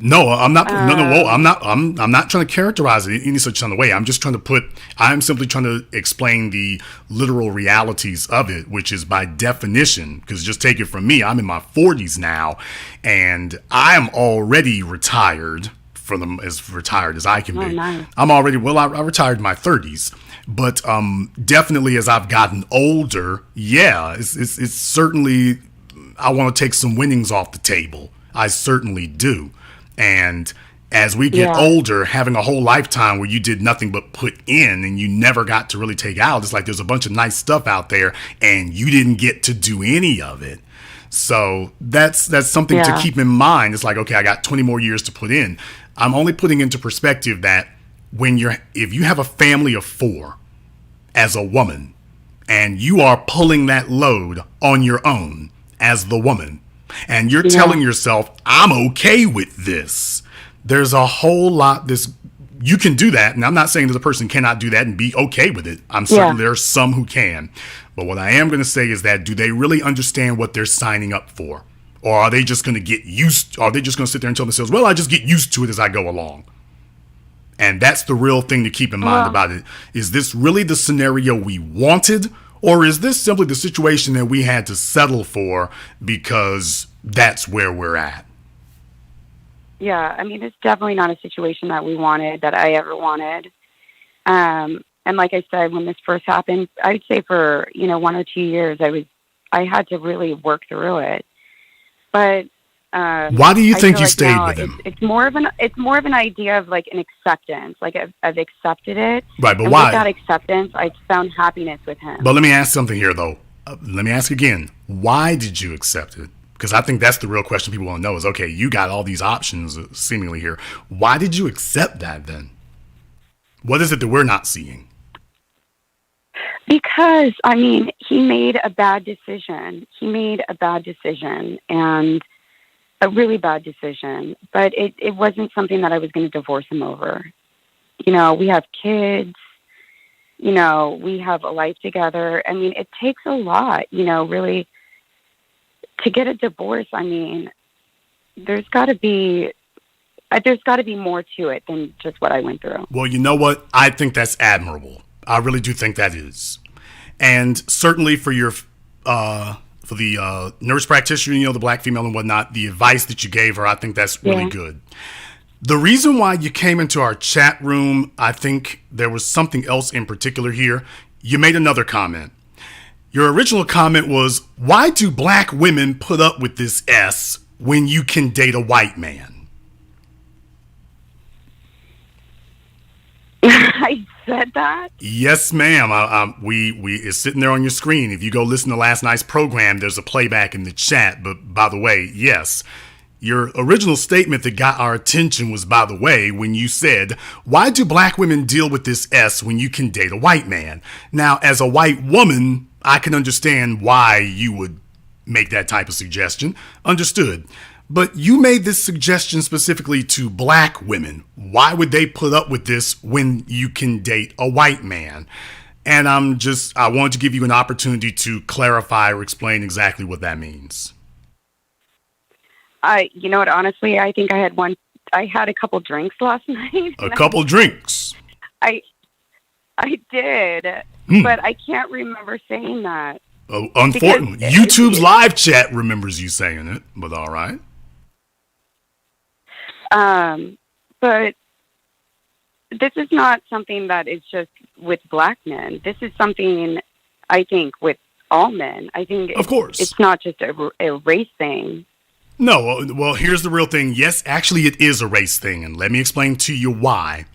No, I'm not. I'm not trying to characterize it in any such kind of way. I'm simply trying to explain the literal realities of it, which is by definition, because just take it from me, I'm in my 40s now, and I am already retired, as retired as I can be. Nice. I'm already, I retired in my 30s, but definitely as I've gotten older, yeah, it's certainly, I want to take some winnings off the table. I certainly do. And as we get older, having a whole lifetime where you did nothing but put in and you never got to really take out, it's like there's a bunch of nice stuff out there and you didn't get to do any of it. So that's something to keep in mind. It's like, okay, I got 20 more years to put in. I'm only putting into perspective that if you have a family of 4 as a woman and you are pulling that load on your own as the woman, and you're telling yourself, I'm okay with this. There's a whole lot you can do that. And I'm not saying that a person cannot do that and be okay with it. I'm certain there are some who can. But what I am going to say is that, do they really understand what they're signing up for? Or are they just going to are they just going to sit there and tell themselves, well, I just get used to it as I go along? And that's the real thing to keep in mind about it. Is this really the scenario we wanted? Or is this simply the situation that we had to settle for because that's where we're at? Yeah, I mean, it's definitely not a situation that we wanted, that I ever wanted. And like I said, when this first happened, I'd say for, 1 or 2 years, I had to really work through it. But why do you think you stayed with him? It's more of an idea of like an acceptance. Like I've accepted it. Right, but and why? With that acceptance, I found happiness with him. But let me ask something here, though. Let me ask again. Why did you accept it? Because I think that's the real question people want to know is, okay, you got all these options seemingly here. Why did you accept that then? What is it that we're not seeing? Because, I mean, he made a bad decision. And a really bad decision, but it wasn't something that I was going to divorce him over. You know, we have kids, you know, we have a life together. I mean, it takes a lot, you know, really to get a divorce. I mean, there's got to be more to it than just what I went through. Well, you know what? I think that's admirable. I really do think that is. And certainly for your, for the nurse practitioner, you know, the black female and whatnot, the advice that you gave her, I think that's really good. The reason why you came into our chat room, I think there was something else in particular here. You made another comment. Your original comment was, why do black women put up with this S when you can date a white man? I said that? Yes, ma'am. It's sitting there on your screen. If you go listen to last night's program, there's a playback in the chat. But by the way, yes, your original statement that got our attention was, by the way, when you said, why do black women deal with this S when you can date a white man? Now, as a white woman, I can understand why you would make that type of suggestion. Understood. But you made this suggestion specifically to black women. Why would they put up with this when you can date a white man? And I wanted to give you an opportunity to clarify or explain exactly what that means. You know what, honestly, I think I had a couple drinks last night. A couple drinks? I did, but I can't remember saying that. Oh, unfortunately, YouTube's live chat remembers you saying it, but all right. But this is not something that is just with black men. This is something, I think, with all men. I think, of course, it's not just a race thing. No, well, here's the real thing. Yes, actually, it is a race thing, and let me explain to you why.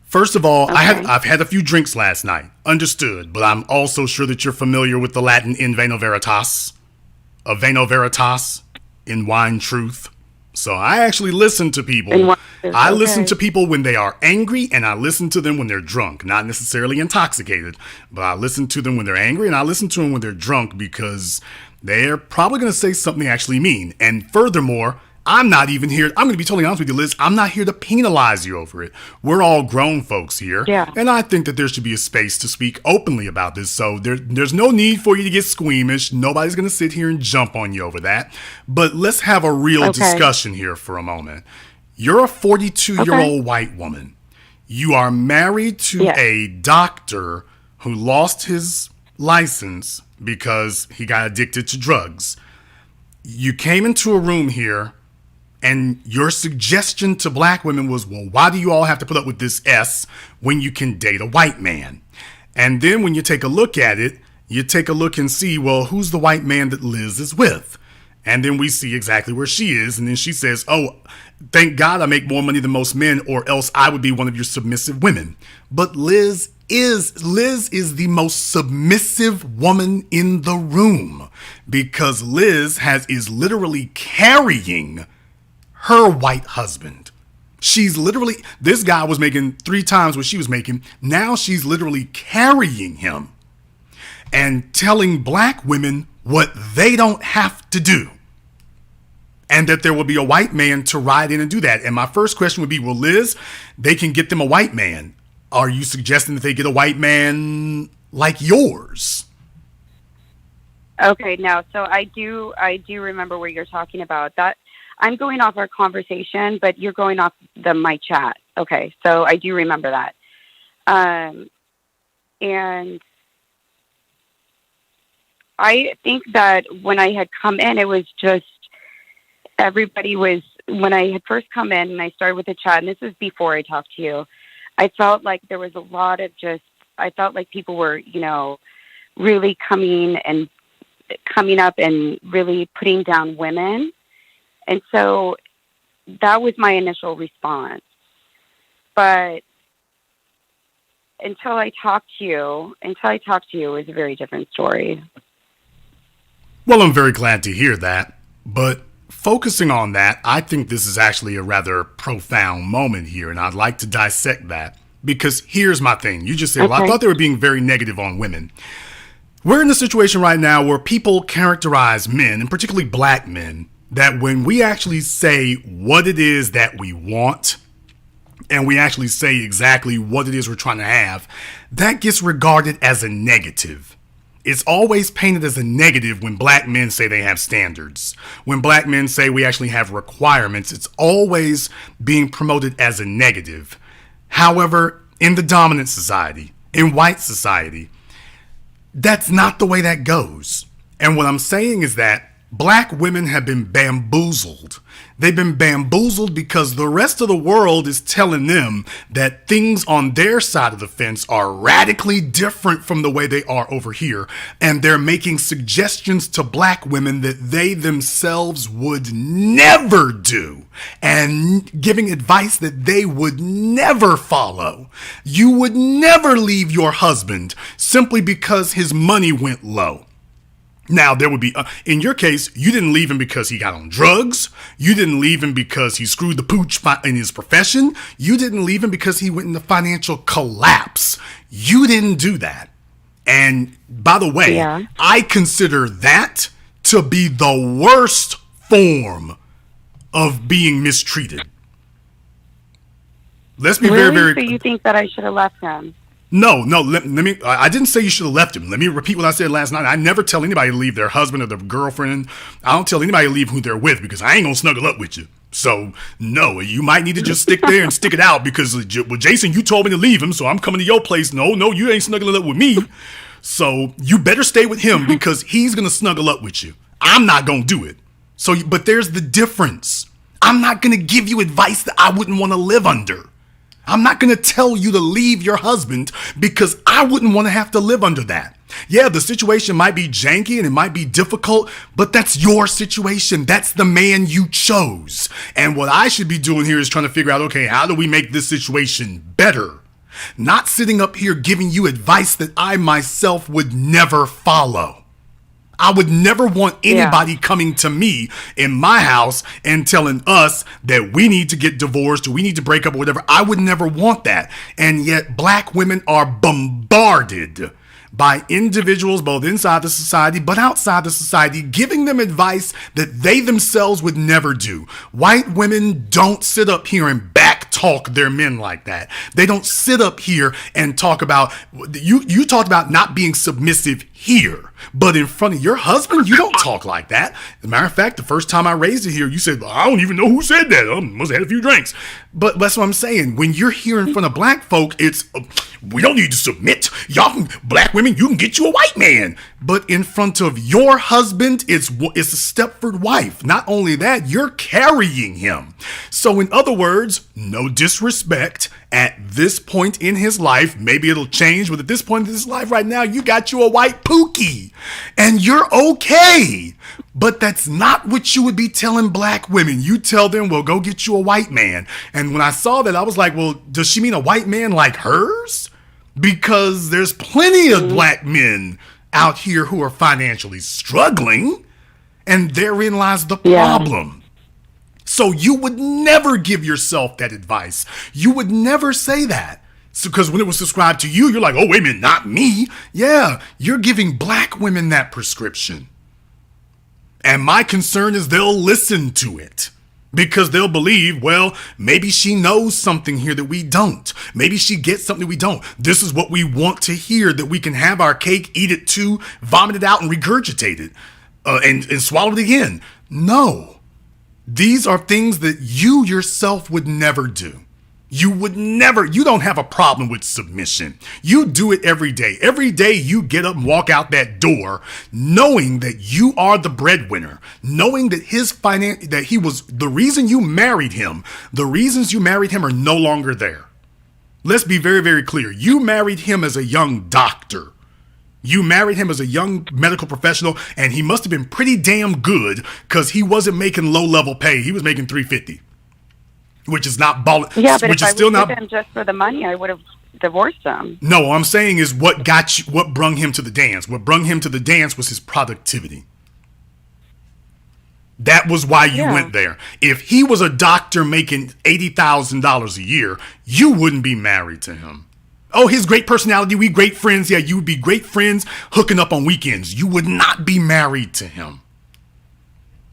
First of all, okay. I've had a few drinks last night. Understood, but I'm also sure that you're familiar with the Latin in vino veritas. A vino veritas, in wine truth. So I actually listen to people. I listen to people when they are angry, and I listen to them when they're drunk. Not necessarily intoxicated, but I listen to them when they're angry, and I listen to them when they're drunk because they're probably going to say something they actually mean. And furthermore, I'm not even here. I'm going to be totally honest with you, Liz. I'm not here to penalize you over it. We're all grown folks here. Yeah. And I think that there should be a space to speak openly about this. So there's no need for you to get squeamish. Nobody's going to sit here and jump on you over that. But let's have a real discussion here for a moment. You're a 42-year-old white woman. You are married to a doctor who lost his license because he got addicted to drugs. You came into a room here, and your suggestion to black women was, well, why do you all have to put up with this S when you can date a white man? And then when you take a look at it, you take a look and see, well, who's the white man that Liz is with? And then we see exactly where she is. And then she says, oh, thank God I make more money than most men, or else I would be one of your submissive women. But Liz is the most submissive woman in the room, because Liz is literally carrying her white husband. She's literally, this guy was making 3 times what she was making. Now she's literally carrying him and telling black women what they don't have to do. And that there will be a white man to ride in and do that. And my first question would be, well, Liz, they can get them a white man. Are you suggesting that they get a white man like yours? Okay, now, so I do remember what you're talking about. That I'm going off our conversation, but you're going off my chat. Okay, so I do remember that. And I think that when I had come in, it was just everybody was, when I had first come in and I started with the chat, and this was before I talked to you, I felt like there was a lot of I felt like people were, really coming up and really putting down women. And so that was my initial response. But until I talked to you, it was a very different story. Well, I'm very glad to hear that. But focusing on that, I think this is actually a rather profound moment here, and I'd like to dissect that. Because here's my thing. You just said, well, I thought they were being very negative on women. We're in a situation right now where people characterize men, and particularly black men, that when we actually say what it is that we want, and we actually say exactly what it is we're trying to have, that gets regarded as a negative. It's always painted as a negative when black men say they have standards. When black men say we actually have requirements, it's always being promoted as a negative. However, in the dominant society, in white society, that's not the way that goes. And what I'm saying is that black women have been bamboozled. They've been bamboozled because the rest of the world is telling them that things on their side of the fence are radically different from the way they are over here. And they're making suggestions to black women that they themselves would never do, and giving advice that they would never follow. You would never leave your husband simply because his money went low. Now, there would be, in your case, you didn't leave him because he got on drugs. You didn't leave him because he screwed the pooch in his profession. You didn't leave him because he went into financial collapse. You didn't do that. And by the way, I consider that to be the worst form of being mistreated. Let's be really? very. So you think that I should have left him? No, let me, I didn't say you should have left him. Let me repeat what I said last night. I never tell anybody to leave their husband or their girlfriend. I don't tell anybody to leave who they're with because I ain't gonna snuggle up with you. So, no, you might need to just stick there and stick it out because, well, Jason, you told me to leave him, so I'm coming to your place. No, you ain't snuggling up with me. So, you better stay with him because he's gonna snuggle up with you. I'm not gonna do it. So, but there's the difference. I'm not gonna give you advice that I wouldn't want to live under. I'm not going to tell you to leave your husband because I wouldn't want to have to live under that. Yeah, the situation might be janky and it might be difficult, but that's your situation. That's the man you chose. And what I should be doing here is trying to figure out, okay, how do we make this situation better? Not sitting up here giving you advice that I myself would never follow. I would never want anybody coming to me in my house and telling us that we need to get divorced or we need to break up or whatever. I would never want that. And yet black women are bombarded by individuals both inside the society but outside the society, giving them advice that they themselves would never do. White women don't sit up here and back talk their men like that. They don't sit up here and talk about, you talked about not being submissive here, but in front of your husband, you don't talk like that. As a matter of fact, the first time I raised it here, you said, well, I don't even know who said that. I must have had a few drinks. But that's what I'm saying. When you're here in front of black folk, it's, we don't need to submit. Y'all can, black women, you can get you a white man. But in front of your husband, it's a Stepford wife. Not only that, you're carrying him. So in other words, no disrespect. At this point in his life, maybe it'll change, but at this point in his life right now, you got you a white pookie and you're okay. But that's not what you would be telling black women. You tell them, well, go get you a white man. And when I saw that, I was like, well, does she mean a white man like hers? Because there's plenty of black men out here who are financially struggling, and therein lies the problem. So you would never give yourself that advice. You would never say that. So, because when it was subscribed to you, you're like, oh, wait a minute, not me. Yeah, you're giving black women that prescription. And my concern is they'll listen to it because they'll believe, well, maybe she knows something here that we don't. Maybe she gets something we don't. This is what we want to hear, that we can have our cake, eat it too, vomit it out and regurgitate it and swallow it again. No. These are things that you yourself would never do. You don't have a problem with submission. You do it every day. Every day you get up and walk out that door knowing that you are the breadwinner, knowing that that he was the reason you married him. The reasons you married him are no longer there. Let's be very, very clear. You married him as a young doctor. You married him as a young medical professional, and he must have been pretty damn good because he wasn't making low-level pay. He was making $350, which is not balling. Yeah, but if I was with him just for the money, I would have divorced him. No, what I'm saying is what brung him to the dance. What brung him to the dance was his productivity. That was why you went there. If he was a doctor making $80,000 a year, you wouldn't be married to him. Oh, his great personality, we great friends. Yeah, you would be great friends hooking up on weekends. You would not be married to him.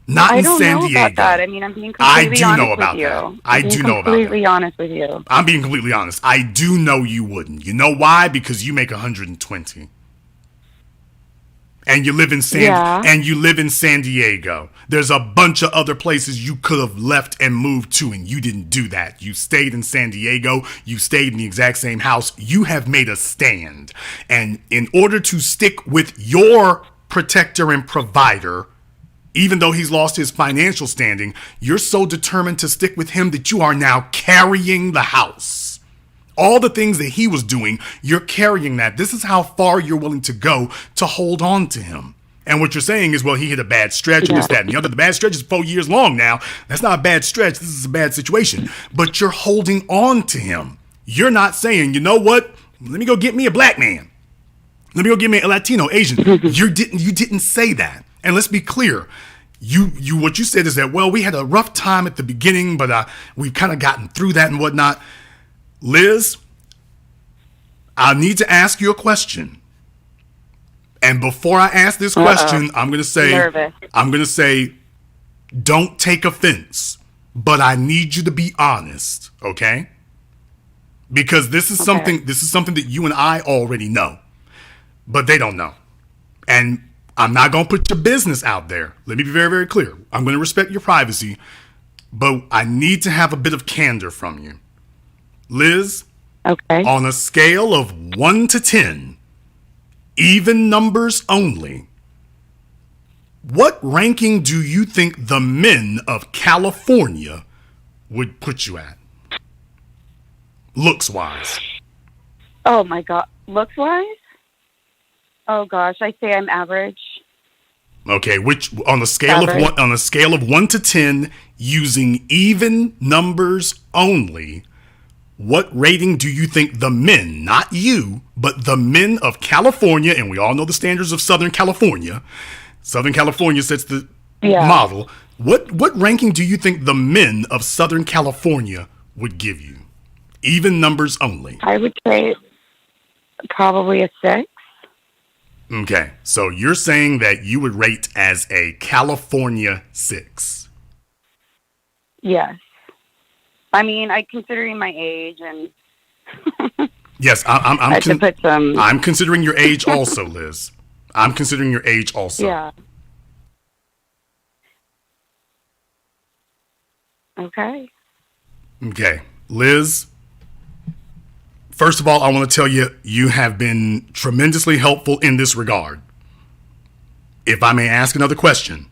Not I in don't San know Diego. about that. I mean, I'm being I completely do honest know about with you. that. I do know about that. Completely honest with you. I'm being completely honest. I do know you wouldn't. You know why? Because you make 120. And you live in San Diego. There's a bunch of other places you could have left and moved to, and you didn't do that. You stayed in San Diego. You stayed in the exact same house. You have made a stand. And in order to stick with your protector and provider, even though he's lost his financial standing, you're so determined to stick with him that you are now carrying the house. All the things that he was doing, you're carrying that. This is how far you're willing to go to hold on to him. And what you're saying is, well, he hit a bad stretch and this, that, and the other. The bad stretch is 4 years long now. That's not a bad stretch. This is a bad situation. But you're holding on to him. You're not saying, you know what? Let me go get me a black man. Let me go get me a Latino, Asian. You didn't say that. And let's be clear. What you said is that, well, we had a rough time at the beginning, but we've kind of gotten through that and whatnot. Liz, I need to ask you a question. And before I ask this question, I'm going to say, don't take offense, but I need you to be honest, okay? Because this is something that you and I already know, but they don't know. And I'm not going to put your business out there. Let me be very, very clear. I'm going to respect your privacy, but I need to have a bit of candor from you. Liz, on a scale of 1 to 10, even numbers only, what ranking do you think the men of California would put you at? Looks-wise. Oh, my God. Looks-wise? Oh, gosh. I say I'm average. Okay, which on a scale of 1 to 10, using even numbers only, what rating do you think the men, not you, but the men of California, and we all know the standards of Southern California. Southern California sets the model. What ranking do you think the men of Southern California would give you? Even numbers only. I would say probably a 6. Okay, so you're saying that you would rate as a California 6. Yes. I mean, considering my age and yes, I'm considering your age also, Liz. I'm considering your age also. Yeah. Okay. Okay, Liz. First of all, I want to tell you, you have been tremendously helpful in this regard. If I may ask another question,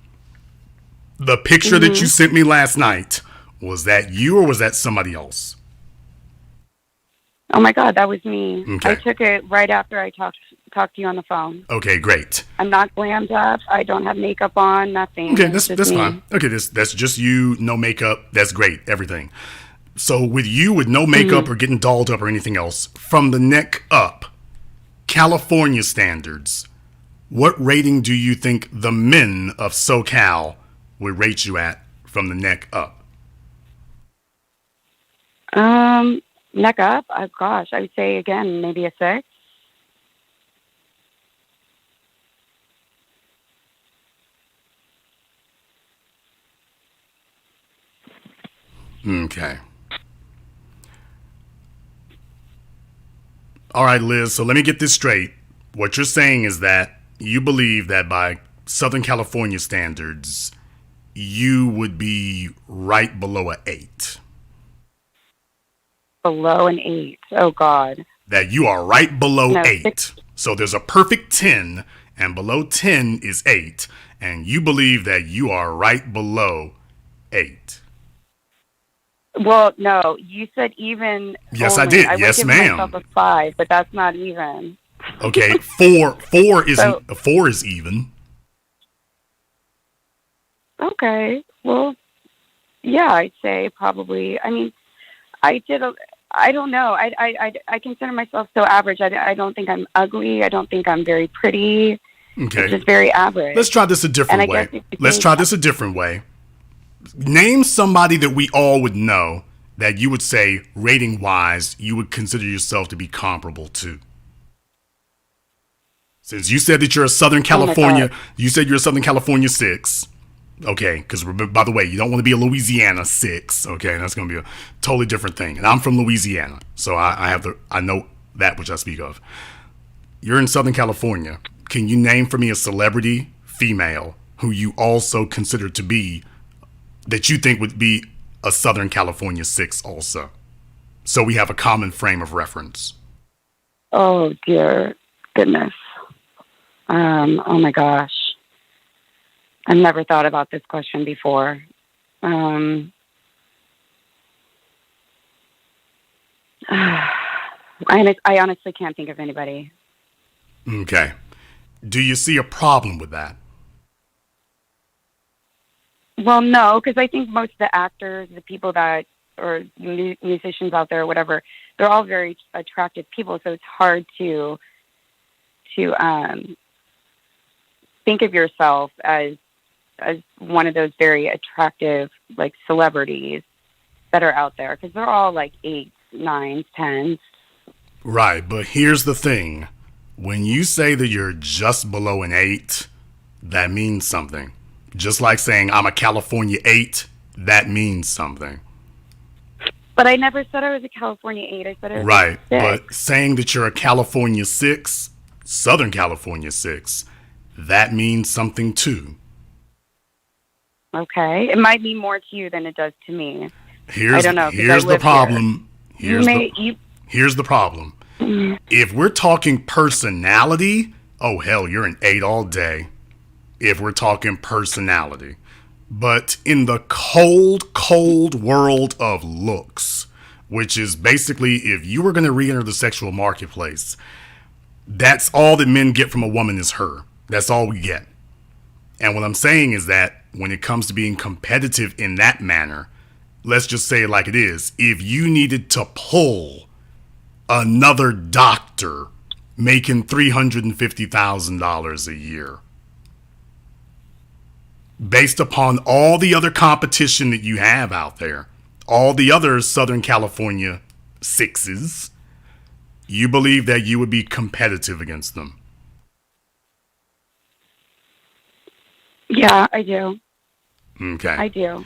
the picture that you sent me last night, was that you or was that somebody else? Oh my God, that was me. Okay. I took it right after I talked to you on the phone. Okay, great. I'm not glammed up. I don't have makeup on, nothing. Okay, that's fine. Okay, that's just you, no makeup. That's great, everything. So with you, with no makeup or getting dolled up or anything else, from the neck up, California standards, what rating do you think the men of SoCal would rate you at from the neck up? Neck up? Oh, gosh, I would say, again, maybe a 6. Okay. All right, Liz, so let me get this straight. What you're saying is that you believe that by Southern California standards, you would be right below an 8. Below an 8. Oh, God. That you are right below 8. 6. So there's a perfect 10, and below 10 is 8. And you believe that you are right below 8. Well, no, you said even. Yes, only. I did. I yes, would give ma'am. myself a 5, but that's not even. Okay, 4 isn't. 4 is even. Okay, well, yeah, I'd say probably. I mean, I don't know. I consider myself so average. I don't think I'm ugly. I don't think I'm very pretty. Okay. It's just very average. Let's try this a different way. Name somebody that we all would know that you would say, rating-wise, you would consider yourself to be comparable to. Since you said that you're a Southern California, you said you're a Southern California 6. Okay, because by the way, you don't want to be a Louisiana 6. Okay, that's going to be a totally different thing. And I'm from Louisiana, so I know that which I speak of. You're in Southern California. Can you name for me a celebrity female who you also consider to be, that you think would be a Southern California 6 also? So we have a common frame of reference. Oh, dear goodness. Oh, my gosh. I've never thought about this question before. I honestly can't think of anybody. Okay. Do you see a problem with that? Well, no, because I think most of the actors, the people that, or musicians out there, or whatever, they're all very attractive people. So it's hard to think of yourself as one of those very attractive, like, celebrities that are out there, because they're all like 8s, 9s, 10s. Right, but here's the thing. When you say that you're just below an 8, that means something. Just like saying I'm a California 8, that means something. But I never said I was a California 8. I said I was right, a 6. But saying that you're a California 6, Southern California 6, that means something too. Okay. It might mean more to you than it does to me. I don't know. Here's the problem. Here. Here's the problem. If we're talking personality, oh, hell, you're an 8 all day. If we're talking personality. But in the cold, cold world of looks, which is basically if you were going to re-enter the sexual marketplace, that's all that men get from a woman is her. That's all we get. And what I'm saying is that when it comes to being competitive in that manner, let's just say it like it is. If you needed to pull another doctor making $350,000 a year, based upon all the other competition that you have out there, all the other Southern California 6s, you believe that you would be competitive against them? Yeah, I do. Okay. I do.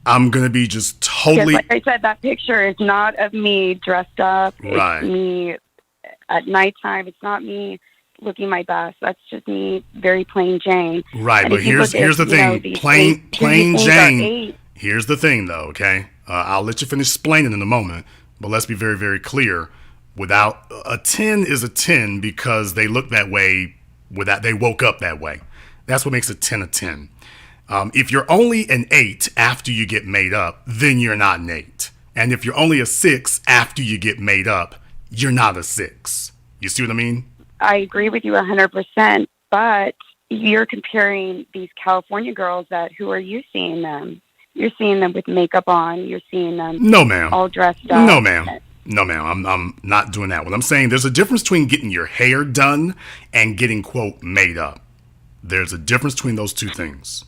I'm going to be just totally... Like I said, that picture is not of me dressed up. Right. It's me at nighttime. It's not me looking my best. That's just me, very plain Jane. Right, and but here's the thing. Plain Jane. Here's the thing, though, okay? I'll let you finish explaining in a moment, but let's be very, very clear. Without a 10 is a 10 because they look that way, they woke up that way. That's what makes a 10 a 10. If you're only an 8 after you get made up, then you're not an 8. And if you're only a 6 after you get made up, you're not a 6. You see what I mean? I agree with you 100%, but you're comparing these California girls who are you seeing them? You're seeing them with makeup on. You're seeing them all dressed up. No, ma'am. I'm not doing that. What I'm saying, there's a difference between getting your hair done and getting, quote, made up. There's a difference between those two things.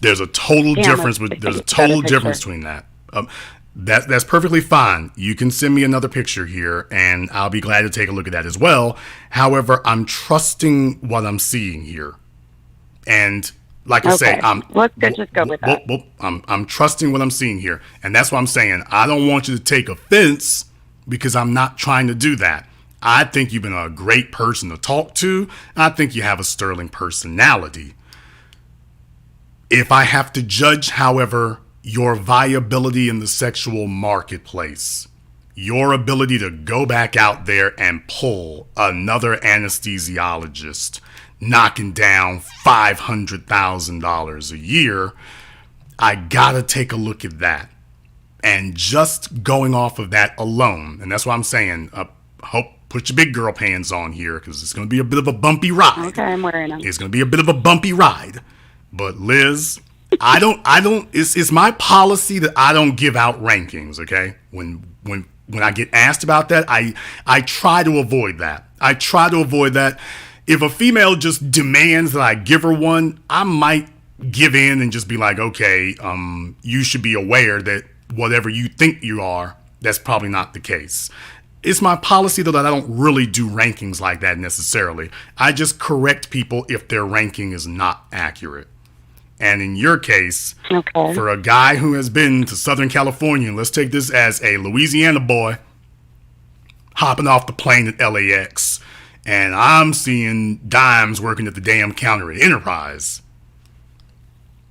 There's a total difference between that. That's perfectly fine. You can send me another picture here, and I'll be glad to take a look at that as well. However, I'm trusting what I'm seeing here, and like I say, let's just go with that. I'm trusting what I'm seeing here, and that's what I'm saying. I don't want you to take offense because I'm not trying to do that. I think you've been a great person to talk to. I think you have a sterling personality. If I have to judge, however, your viability in the sexual marketplace, your ability to go back out there and pull another anesthesiologist knocking down $500,000 a year, I gotta take a look at that. And just going off of that alone, and that's why I'm saying, put your big girl pants on here because it's going to be a bit of a bumpy ride. Okay, I'm wearing them. It's going to be a bit of a bumpy ride. But Liz, it's my policy that I don't give out rankings, okay? When I get asked about that, I try to avoid that. If a female just demands that I give her one, I might give in and just be like, okay, you should be aware that whatever you think you are, that's probably not the case. It's my policy, though, that I don't really do rankings like that necessarily. I just correct people if their ranking is not accurate. And in your case, Okay. for a guy who has been to Southern California, let's take this as a Louisiana boy hopping off the plane at LAX, and I'm seeing dimes working at the damn counter at Enterprise.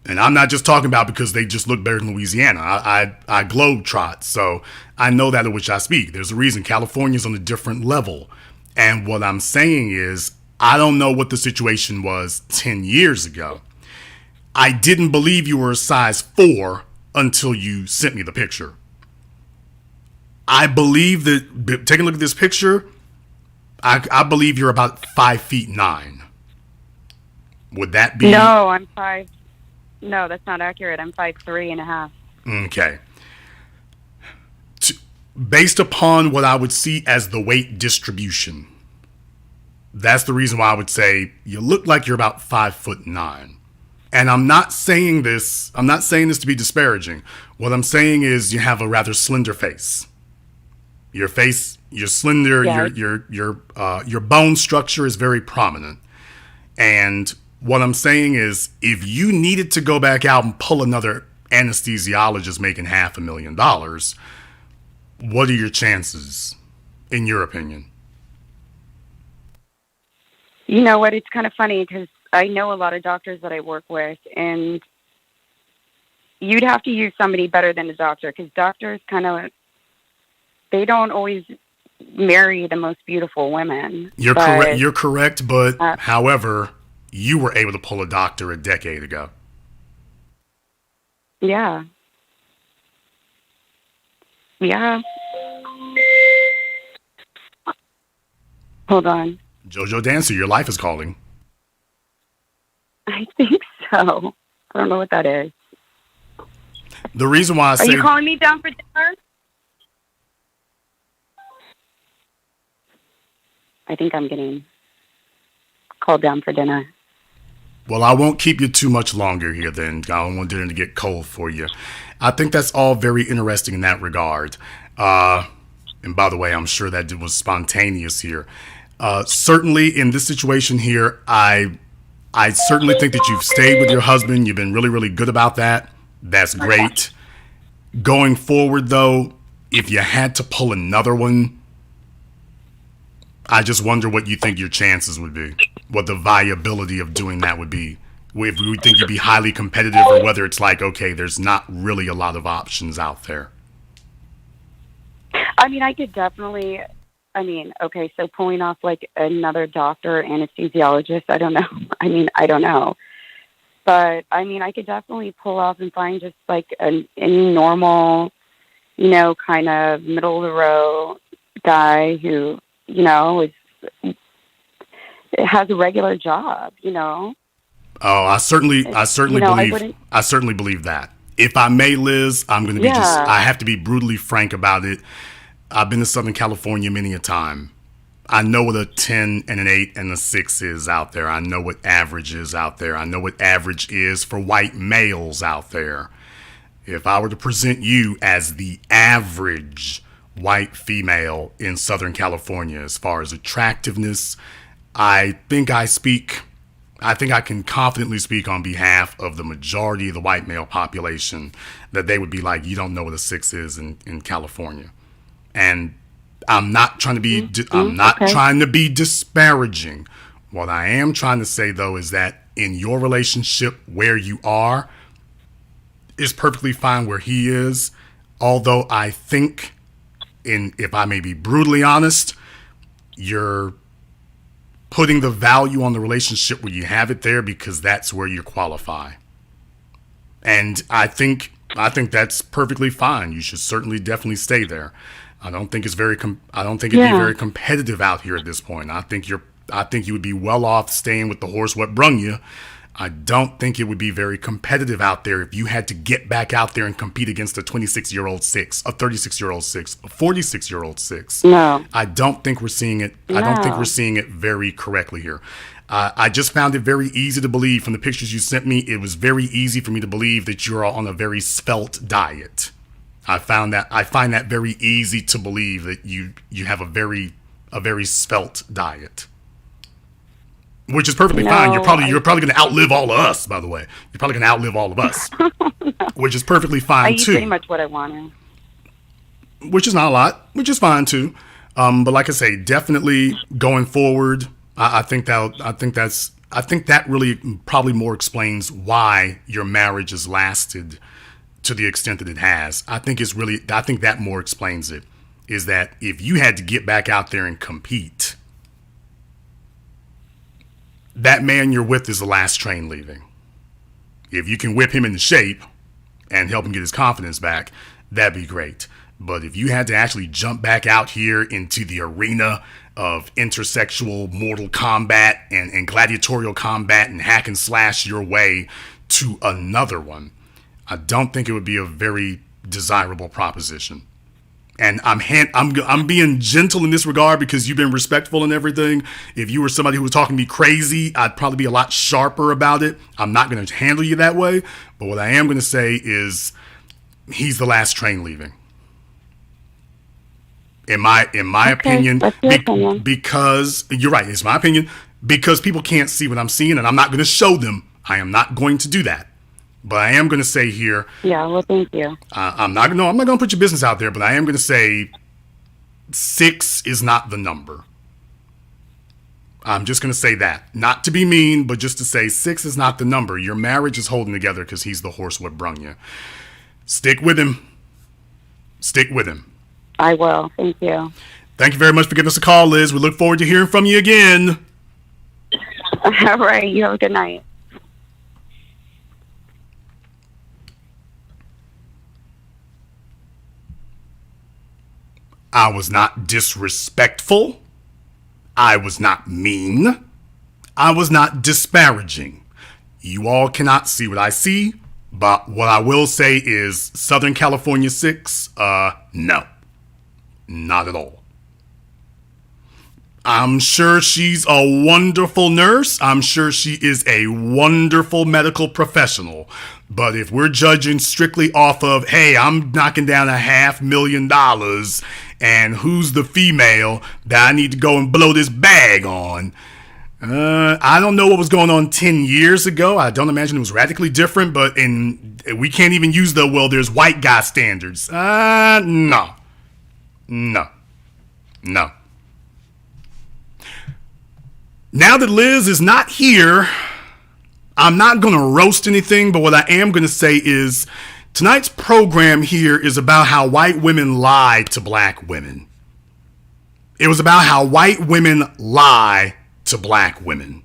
And I'm not just talking about because they just look better than Louisiana. I globetrot, so I know that of which I speak. There's a reason California's on a different level. And what I'm saying is, I don't know what the situation was 10 years ago. I didn't believe you were a size 4 until you sent me the picture. I believe that, taking a look at this picture, I believe you're about 5'9". Would that be? No, I'm 5. No, that's not accurate. I'm 5'3.5". Okay. Based upon what I would see as the weight distribution, that's the reason why I would say you look like you're about 5'9". And I'm not saying this to be disparaging. What I'm saying is you have a rather slender face. Your face, you're slender, Yes. your bone structure is very prominent. And what I'm saying is, if you needed to go back out and pull another anesthesiologist making $500,000, what are your chances, in your opinion? You know what? It's kind of funny because I know a lot of doctors that I work with, and you'd have to use somebody better than a doctor, because doctors they don't always marry the most beautiful women. You're correct. You're correct, but however, you were able to pull a doctor a decade ago. Yeah. Yeah. Hold on. JoJo Dancer, your life is calling. I think so. I don't know what that is. The reason why I say... Are you calling me down for dinner? I think I'm getting called down for dinner. Well, I won't keep you too much longer here then. I don't want dinner to get cold for you. I think that's all very interesting in that regard. And by the way, I'm sure that it was spontaneous here. Certainly in this situation here, I certainly think that you've stayed with your husband. You've been really, really good about that. That's great. Going forward, though, if you had to pull another one, I just wonder what you think your chances would be, what the viability of doing that would be. If we think you'd be highly competitive, or whether it's like, okay, there's not really a lot of options out there. I mean, I could definitely, okay, so pulling off like another doctor, anesthesiologist, I don't know. I don't know. But, I could definitely pull off and find just like any normal, kind of middle of the road guy who, has a regular job, Oh, I certainly believe that. If I may, Liz, I'm going to be I have to be brutally frank about it. I've been to Southern California many a time. I know what a 10 and an 8 and a 6 is out there. I know what average is out there. I know what average is for white males out there. If I were to present you as the average white female in Southern California as far as attractiveness, I think I can confidently speak on behalf of the majority of the white male population that they would be like, you don't know what a 6 is in California. And I'm not trying to be trying to be disparaging. What I am trying to say, though, is that in your relationship where you are is perfectly fine where he is. Although I think, if I may be brutally honest, you're putting the value on the relationship where you have it there because that's where you qualify. And I think that's perfectly fine. You should definitely stay there. I don't think it'd be very competitive out here at this point. I think you would be well off staying with the horse what brung you. I don't think it would be very competitive out there if you had to get back out there and compete against a 26-year-old 6, a 36-year-old 6, a 46-year-old 6. No. I don't think we're seeing it. No. I don't think we're seeing it very correctly here. I just found it very easy to believe from the pictures you sent me. It was very easy for me to believe that you're on a very svelte diet. I find that very easy to believe that you have a very svelte diet, which is perfectly fine. You're No, probably going to outlive all of us. By the way, you're probably going to outlive all of us, which is perfectly I fine eat too. pretty much what I want to. Which is not a lot, which is fine too. But like I say, definitely going forward, I think that really probably more explains why your marriage has lasted to the extent that it has. I think that more explains it. Is that if you had to get back out there and compete, that man you're with is the last train leaving. If you can whip him into shape and help him get his confidence back, that'd be great. But if you had to actually jump back out here into the arena of intersexual Mortal Kombat and gladiatorial combat and hack and slash your way to another one, I don't think it would be a very desirable proposition. And I'm being gentle in this regard because you've been respectful and everything. If you were somebody who was talking to me crazy, I'd probably be a lot sharper about it. I'm not going to handle you that way. But what I am going to say is he's the last train leaving. In my opinion, because you're right, it's my opinion, because people can't see what I'm seeing and I'm not going to show them. I am not going to do that. But I am going to say here. Yeah, well, thank you. I'm not going to put your business out there, but I am going to say 6 is not the number. I'm just going to say that. Not to be mean, but just to say 6 is not the number. Your marriage is holding together because he's the horse what brung you. Stick with him. Stick with him. I will. Thank you. Thank you very much for giving us a call, Liz. We look forward to hearing from you again. All right. You have a good night. I was not disrespectful. I was not mean. I was not disparaging. You all cannot see what I see, but what I will say is Southern California 6, no. Not at all. I'm sure she's a wonderful nurse. I'm sure she is a wonderful medical professional. But if we're judging strictly off of, hey, I'm knocking down $500,000 and who's the female that I need to go and blow this bag on, I don't know what was going on 10 years ago. I don't imagine it was radically different, but we can't even use there's white guy standards. No. Now that Liz is not here, I'm not going to roast anything, but what I am going to say is tonight's program here is about how white women lie to black women. It was about how white women lie to black women.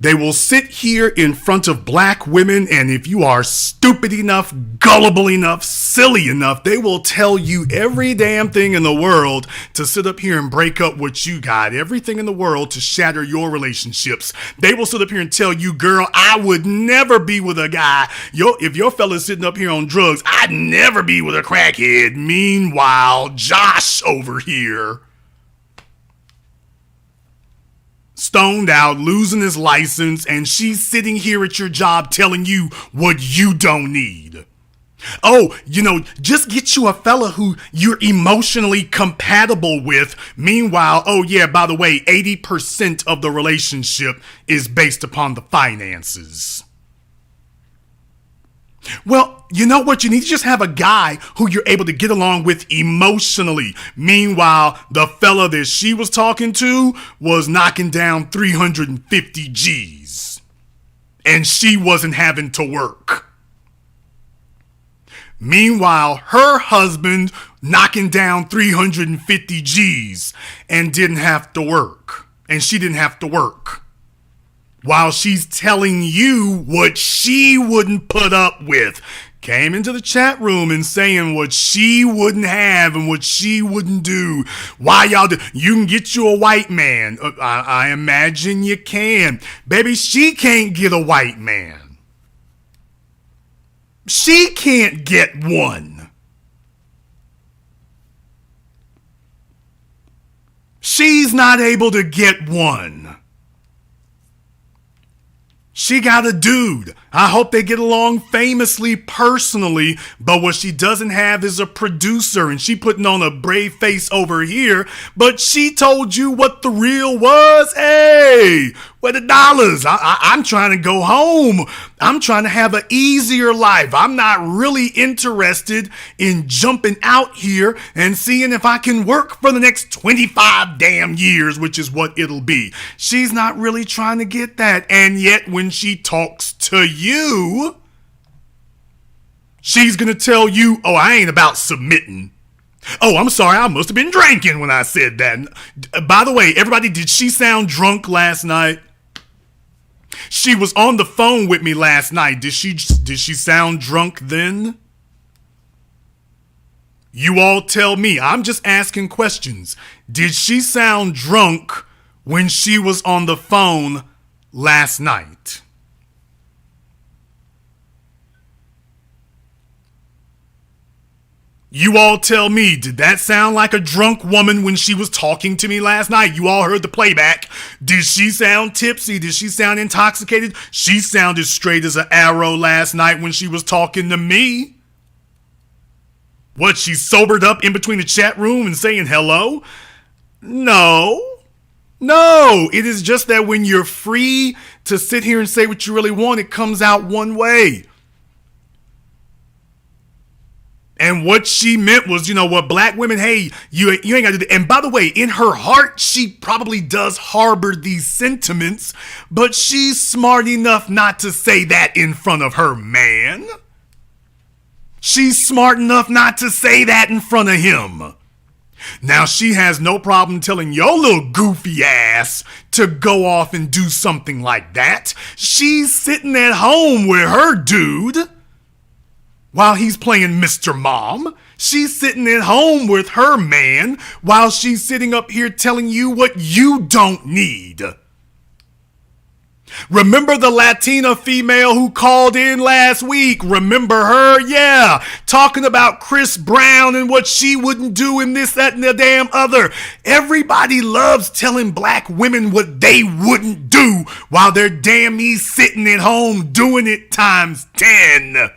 They will sit here in front of black women, and if you are stupid enough, gullible enough, silly enough, they will tell you every damn thing in the world to sit up here and break up what you got, everything in the world to shatter your relationships. They will sit up here and tell you, girl, I would never be with a guy. If your fella's sitting up here on drugs, I'd never be with a crackhead. Meanwhile, Josh over here, stoned out, losing his license, and she's sitting here at your job telling you what you don't need. Oh, just get you a fella who you're emotionally compatible with. Meanwhile, oh yeah, by the way, 80% of the relationship is based upon the finances. Well, you know what? You need to just have a guy who you're able to get along with emotionally. Meanwhile, the fella that she was talking to was knocking down 350 G's. And she wasn't having to work. Meanwhile, her husband knocking down 350 G's and didn't have to work. And she didn't have to work. While she's telling you what she wouldn't put up with. Came into the chat room and saying what she wouldn't have and what she wouldn't do. Why y'all do? You can get you a white man. I imagine you can. Baby, she can't get a white man. She can't get one. She's not able to get one. She got a dude. I hope they get along famously, personally, but what she doesn't have is a producer, and she putting on a brave face over here, but she told you what the real was. Hey, where the dollars? I'm trying to go home. I'm trying to have an easier life. I'm not really interested in jumping out here and seeing if I can work for the next 25 damn years, which is what it'll be. She's not really trying to get that, and yet when she talks to you, she's gonna tell you, oh, I ain't about submitting. Oh, I'm sorry, I must have been drinking when I said that. By the way, everybody, did she sound drunk last night? She was on the phone with me last night. Did she sound drunk then? You all tell me. I'm just asking questions. Did she sound drunk when she was on the phone last night? You all tell me, did that sound like a drunk woman when she was talking to me last night? You all heard the playback. Did she sound tipsy? Did she sound intoxicated? She sounded straight as an arrow last night when she was talking to me. What, she sobered up in between the chat room and saying hello? No, it is just that when you're free to sit here and say what you really want, it comes out one way. And what she meant was, you know what, black women, hey, you ain't got to do that. And by the way, in her heart, she probably does harbor these sentiments, but she's smart enough not to say that in front of her man. She's smart enough not to say that in front of him. Now, she has no problem telling your little goofy ass to go off and do something like that. She's sitting at home with her dude while he's playing Mr. Mom. She's sitting at home with her man while she's sitting up here telling you what you don't need. Remember the Latina female who called in last week? Remember her? Yeah. Talking about Chris Brown and what she wouldn't do and this, that, and the damn other. Everybody loves telling black women what they wouldn't do while they're damn sitting at home doing it times 10.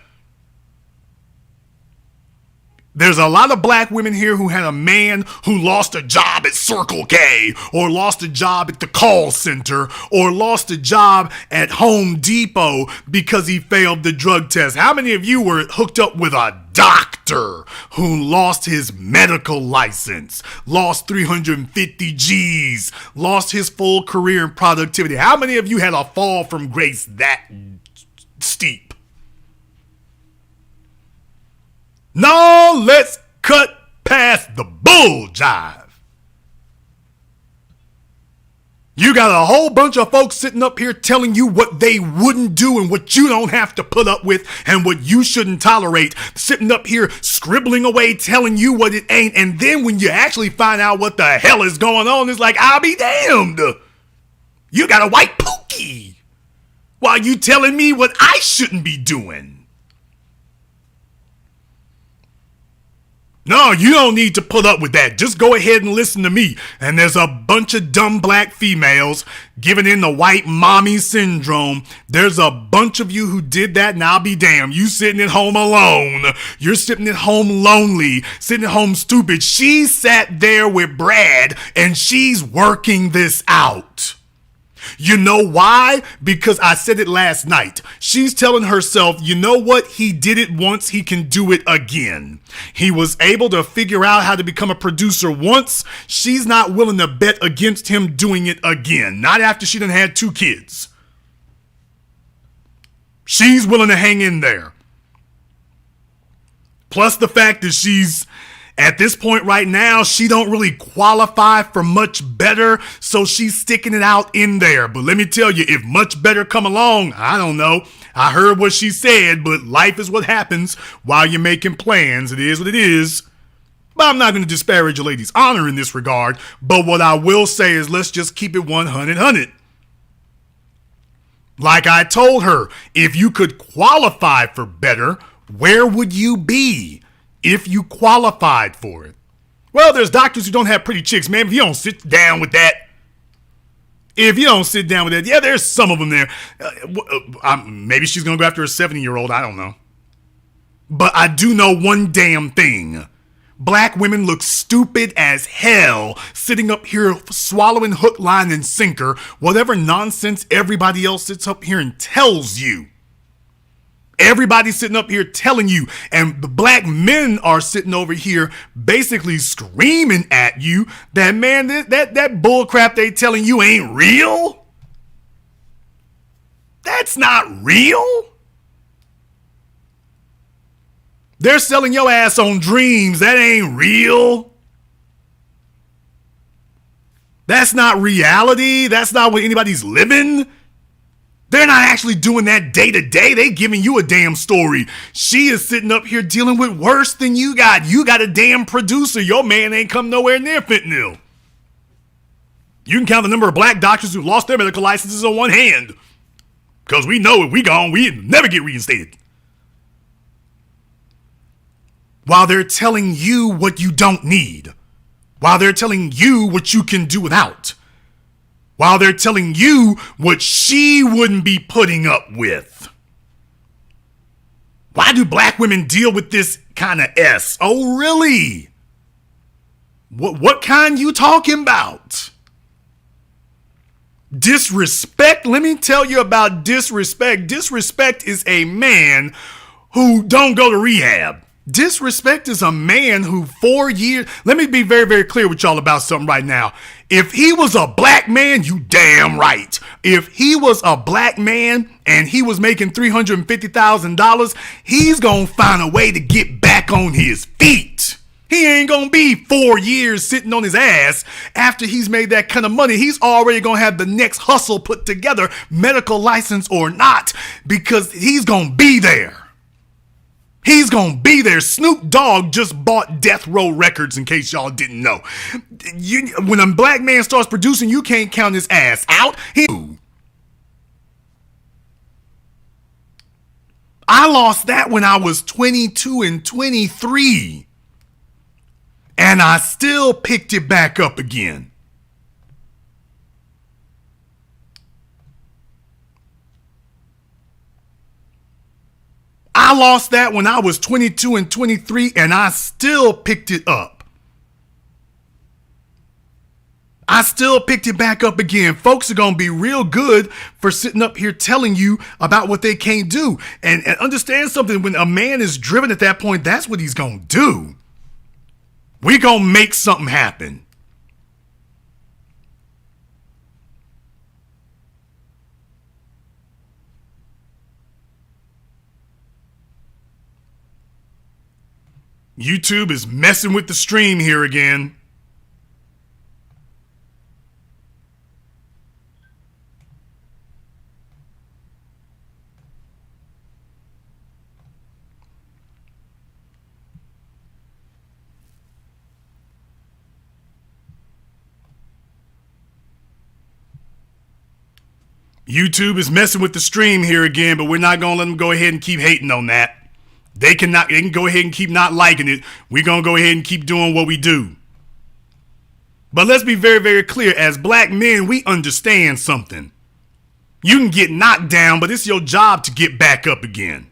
There's a lot of black women here who had a man who lost a job at Circle K, or lost a job at the call center, or lost a job at Home Depot because he failed the drug test. How many of you were hooked up with a doctor who lost his medical license, lost 350 G's, lost his full career and productivity? How many of you had a fall from grace that steep? No, let's cut past the bull jive. You got a whole bunch of folks sitting up here telling you what they wouldn't do and what you don't have to put up with and what you shouldn't tolerate. Sitting up here scribbling away telling you what it ain't. And then when you actually find out what the hell is going on, it's like, I'll be damned. You got a white pookie while you telling me what I shouldn't be doing. No, you don't need to put up with that. Just go ahead and listen to me. And there's a bunch of dumb black females giving in the white mommy syndrome. There's a bunch of you who did that, and I'll be damned. You sitting at home alone. You're sitting at home lonely, sitting at home stupid. She sat there with Brad, and she's working this out. You know why? Because I said it last night. She's telling herself, you know what? He did it once, he can do it again. He was able to figure out how to become a producer once. She's not willing to bet against him doing it again. Not after she done had 2 kids. She's willing to hang in there. Plus the fact that she's at this point right now, she don't really qualify for much better, so she's sticking it out in there. But let me tell you, if much better come along, I don't know. I heard what she said, but life is what happens while you're making plans. It is what it is. But I'm not going to disparage a lady's honor in this regard. But what I will say is let's just keep it 100. Like I told her, if you could qualify for better, where would you be? If you qualified for it. Well, there's doctors who don't have pretty chicks, man. If you don't sit down with that, If you don't sit down with that, yeah, there's some of them there. Maybe she's going to go after a 70-year-old. I don't know. But I do know one damn thing. Black women look stupid as hell sitting up here swallowing hook, line, and sinker whatever nonsense everybody else sits up here and tells you. Everybody's sitting up here telling you, and the black men are sitting over here basically screaming at you that, man, that bull crap they telling you ain't real. That's not real. They're selling your ass on dreams. That ain't real. That's not reality. That's not what anybody's living. They're not actually doing that day to day. They giving you a damn story. She is sitting up here dealing with worse than you got. You got a damn producer. Your man ain't come nowhere near fentanyl. You can count the number of black doctors who lost their medical licenses on one hand. Because we know if we gone, we never get reinstated. While they're telling you what you don't need. While they're telling you what you can do without. While they're telling you what she wouldn't be putting up with. Why do black women deal with this kind of S? Oh, really? What kind you talking about? Disrespect? Let me tell you about disrespect. Disrespect is a man who don't go to rehab. Disrespect is a man who 4 years... Let me be very, very clear with y'all about something right now. If he was a black man, you damn right. If he was a black man and he was making $350,000, he's going to find a way to get back on his feet. He ain't going to be 4 years sitting on his ass after he's made that kind of money. He's already going to have the next hustle put together, medical license or not, because he's going to be there. He's going to be there. Snoop Dogg just bought Death Row Records, in case y'all didn't know. When a black man starts producing, you can't count his ass out. I lost that when I was 22 and 23. And I still picked it back up again. I lost that when I was 22 and 23, and I still picked it up. I still picked it back up again. Folks are going to be real good for sitting up here telling you about what they can't do. And understand something, when a man is driven at that point, that's what he's going to do. We're going to make something happen. YouTube is messing with the stream here again. YouTube is messing with the stream here again, but we're not going to let them go ahead and keep hating on that. They can go ahead and keep not liking it. We're going to go ahead and keep doing what we do. But let's be very, very clear. As black men, we understand something. You can get knocked down, but it's your job to get back up again.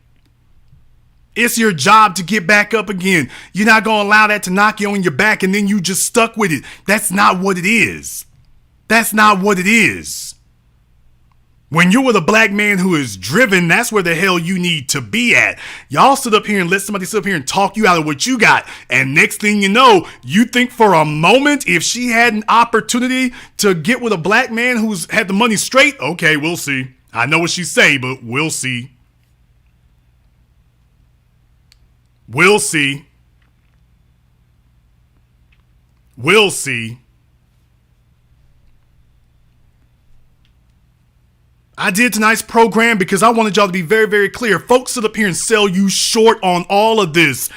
It's your job to get back up again. You're not going to allow that to knock you on your back and then you just stuck with it. That's not what it is. That's not what it is. When you're with a black man who is driven, that's where the hell you need to be at. Y'all sit up here and let somebody sit up here and talk you out of what you got. And next thing you know, you think for a moment, if she had an opportunity to get with a black man who's had the money straight, okay, we'll see. I know what she say, but we'll see. We'll see. We'll see. I did tonight's program because I wanted y'all to be very, very clear. Folks sit up here and sell you short on all of this.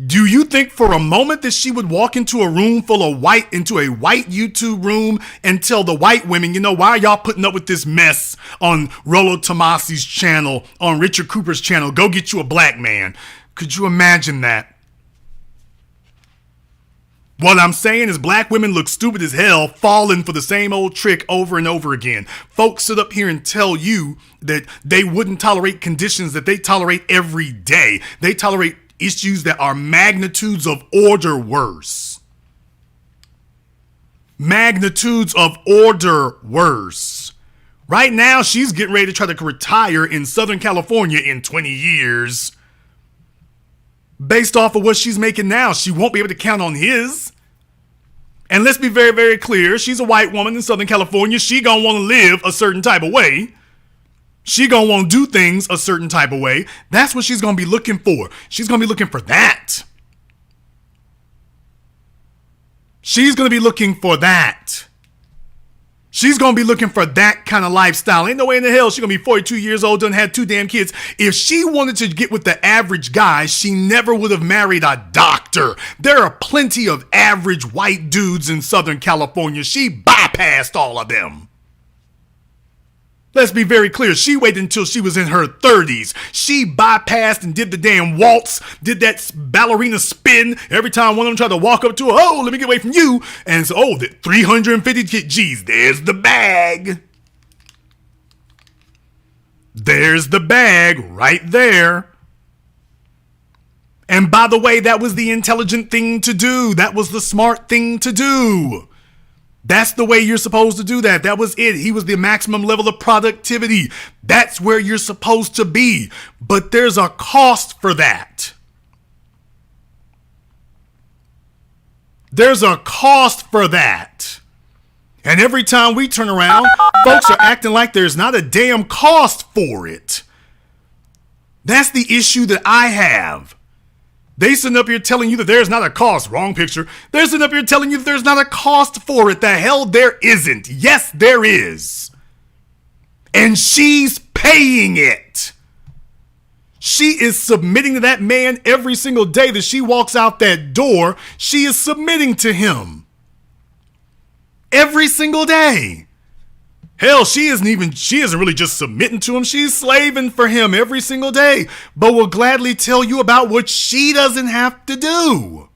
Do you think for a moment that she would walk into a room full of into a white YouTube room and tell the white women, you know, why are y'all putting up with this mess on Rollo Tomasi's channel, on Richard Cooper's channel? Go get you a black man. Could you imagine that? What I'm saying is black women look stupid as hell falling for the same old trick over and over again. Folks sit up here and tell you that they wouldn't tolerate conditions that they tolerate every day. They tolerate issues that are magnitudes of order worse. Magnitudes of order worse. Right now, she's getting ready to try to retire in Southern California in 20 years. Based off of what she's making now, she won't be able to count on his. And let's be very, very clear. She's a white woman in Southern California. She gonna want to live a certain type of way. She gonna want to do things a certain type of way. That's what she's gonna be looking for. She's gonna be looking for that. She's gonna be looking for that. She's going to be looking for that kind of lifestyle. Ain't no way in the hell she's going to be 42 years old, done had 2 damn kids. If she wanted to get with the average guy, she never would have married a doctor. There are plenty of average white dudes in Southern California. She bypassed all of them. Let's be very clear. She waited until she was in her 30s. She bypassed and did the damn waltz, did that ballerina spin. Every time one of them tried to walk up to her, oh, let me get away from you. And so, oh, the 350 G's, there's the bag. There's the bag right there. And by the way, that was the intelligent thing to do. That was the smart thing to do. That's the way you're supposed to do that. That was it. He was the maximum level of productivity. That's where you're supposed to be. But there's a cost for that. There's a cost for that. And every time we turn around, folks are acting like there's not a damn cost for it. That's the issue that I have. They sitting up here telling you that there's not a cost. Wrong picture. They're sitting up here telling you that there's not a cost for it. The hell there isn't. Yes, there is. And she's paying it. She is submitting to that man every single day that she walks out that door. She is submitting to him. Every single day. Hell, she isn't really just submitting to him. She's slaving for him every single day, but will gladly tell you about what she doesn't have to do.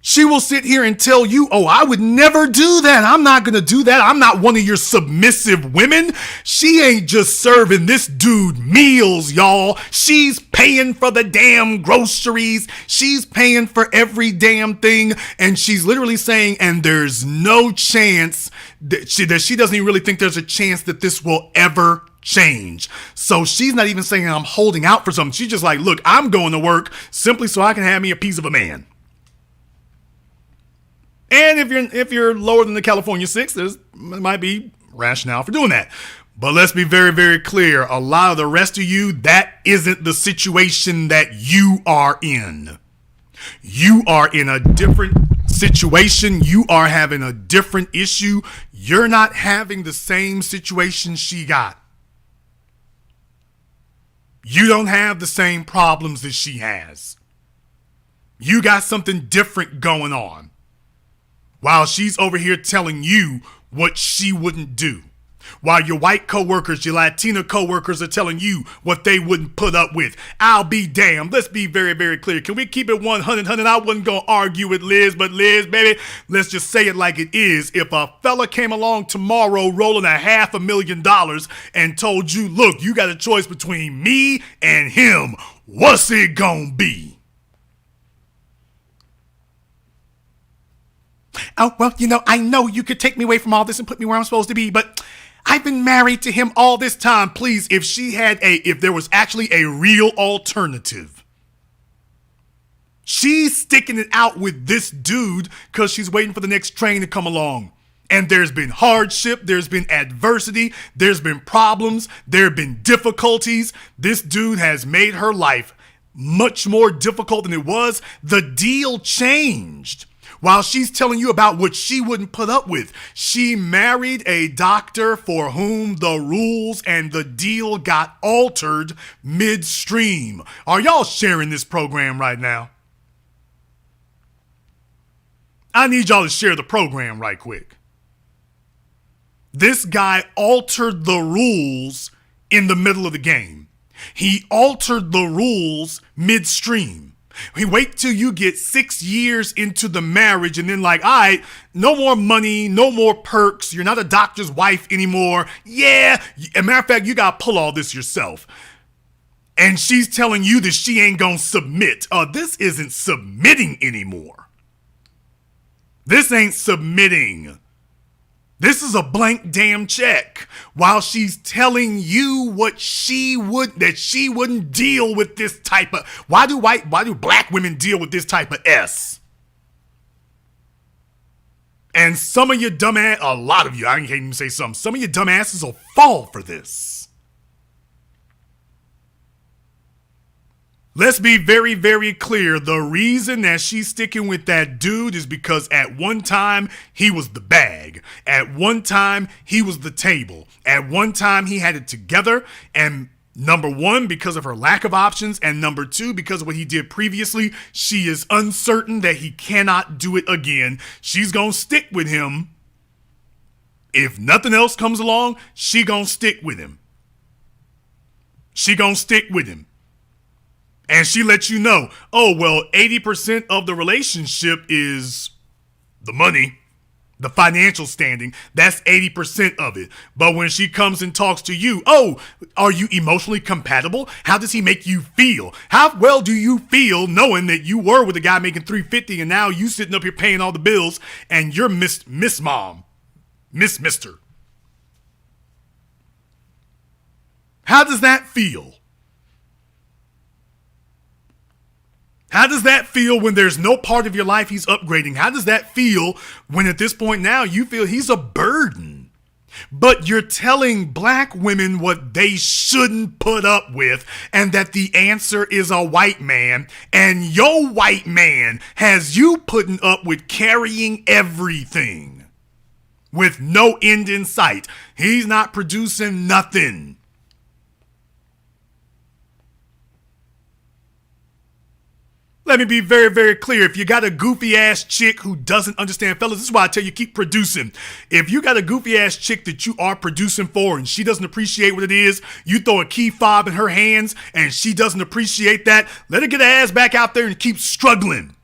She will sit here and tell you, oh, I would never do that. I'm not going to do that. I'm not one of your submissive women. She ain't just serving this dude meals, y'all. She's paying for the damn groceries. She's paying for every damn thing. And she's literally saying, and there's no chance that she doesn't even really think there's a chance that this will ever change. So she's not even saying I'm holding out for something. She's just like, look, I'm going to work simply so I can have me a piece of a man. And if you're lower than the California 6, there might be rationale for doing that. But let's be very, very clear. A lot of the rest of you, that isn't the situation that you are in. You are in a different situation. You are having a different issue. You're not having the same situation she got. You don't have the same problems that she has. You got something different going on. While she's over here telling you what she wouldn't do. While your white coworkers, your Latina coworkers are telling you what they wouldn't put up with. I'll be damned. Let's be very, very clear. Can we keep it 100? I wasn't going to argue with Liz, but Liz, baby, let's just say it like it is. If a fella came along tomorrow rolling $500,000 and told you, look, you got a choice between me and him, what's it gonna be? Oh, well, I know you could take me away from all this and put me where I'm supposed to be, but I've been married to him all this time. Please, if there was actually a real alternative. She's sticking it out with this dude because she's waiting for the next train to come along. And there's been hardship, there's been adversity, there's been problems, there have been difficulties. This dude has made her life much more difficult than it was. The deal changed. While she's telling you about what she wouldn't put up with, she married a doctor for whom the rules and the deal got altered midstream. Are y'all sharing this program right now? I need y'all to share the program right quick. This guy altered the rules in the middle of the game. He altered the rules midstream. We wait till you get 6 years into the marriage and then like, all right, no more money, no more perks. You're not a doctor's wife anymore. Yeah. As a matter of fact, you got to pull all this yourself. And she's telling you that she ain't going to submit. This isn't submitting anymore. This ain't submitting. This is a blank damn check while she's telling you that she wouldn't deal with this type of, why do black women deal with this type of S? And some of you dumbass, a lot of you, I can't even say some of you dumbasses will fall for this. Let's be very, very clear. The reason that she's sticking with that dude is because at one time he was the bag. At one time he was the table. At one time he had it together. And number one, because of her lack of options. And number two, because of what he did previously, she is uncertain that he cannot do it again. She's going to stick with him. If nothing else comes along, she going to stick with him. She going to stick with him. And she lets you know, 80% of the relationship is the money, the financial standing. That's 80% of it. But when she comes and talks to you, are you emotionally compatible? How does he make you feel? How well do you feel knowing that you were with a guy making $350 and now you sitting up here paying all the bills and you're Miss Mom, Mister? How does that feel? How does that feel when there's no part of your life he's upgrading? How does that feel when at this point now you feel he's a burden? But you're telling black women what they shouldn't put up with and that the answer is a white man. And your white man has you putting up with carrying everything with no end in sight. He's not producing nothing. Let me be very, very clear. If you got a goofy ass chick who doesn't understand, fellas, this is why I tell you keep producing. If you got a goofy ass chick that you are producing for and she doesn't appreciate what it is, you throw a key fob in her hands and she doesn't appreciate that, let her get her ass back out there and keep struggling.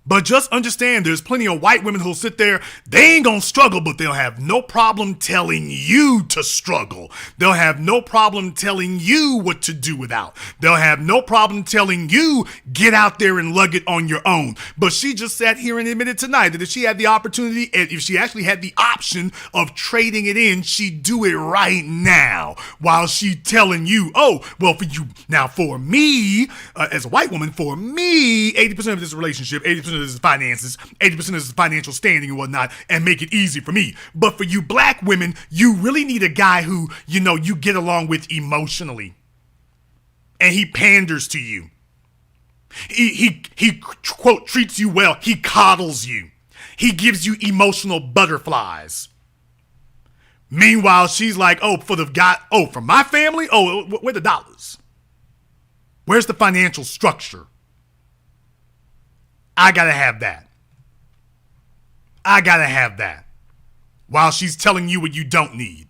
But just understand there's plenty of white women who'll sit there, they ain't gonna struggle, but they'll have no problem telling you to struggle. They'll have no problem telling you what to do without. They'll have no problem telling you get out there and lug it on your own. But she just sat here and admitted tonight that if she had the opportunity, and if she actually had the option of trading it in, she'd do it right now while she telling you, for you. Now for me, as a white woman, for me, 80% of this relationship, 80% of this is finances, 80% of this is financial standing and whatnot, and make it easy for me. But for you black women, you really need a guy who, you get along with emotionally. And he panders to you. He quote, treats you well. He coddles you. He gives you emotional butterflies. Meanwhile, she's like, for my family? Where the dollars? Where's the financial structure? I gotta have that. I gotta have that. While she's telling you what you don't need.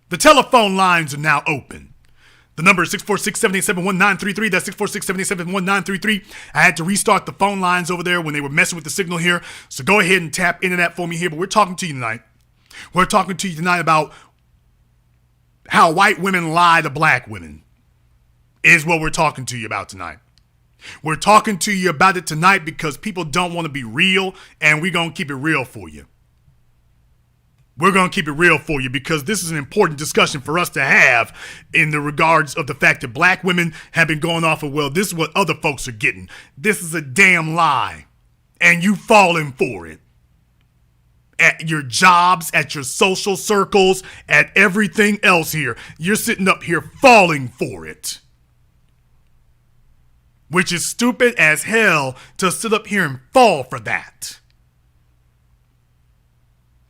The telephone lines are now open. The number is 646-787-1933. That's 646-787-1933. I had to restart the phone lines over there when they were messing with the signal here. So go ahead and tap into that for me here. But we're talking to you tonight. We're talking to you tonight about how white women lie to black women. Is what we're talking to you about tonight. We're talking to you about it tonight because people don't want to be real, and we're going to keep it real for you. We're going to keep it real for you because this is an important discussion for us to have in the regards of the fact that black women have been going off of, this is what other folks are getting. This is a damn lie, and you falling for it. At your jobs, at your social circles, at everything else here, you're sitting up here falling for it. Which is stupid as hell to sit up here and fall for that.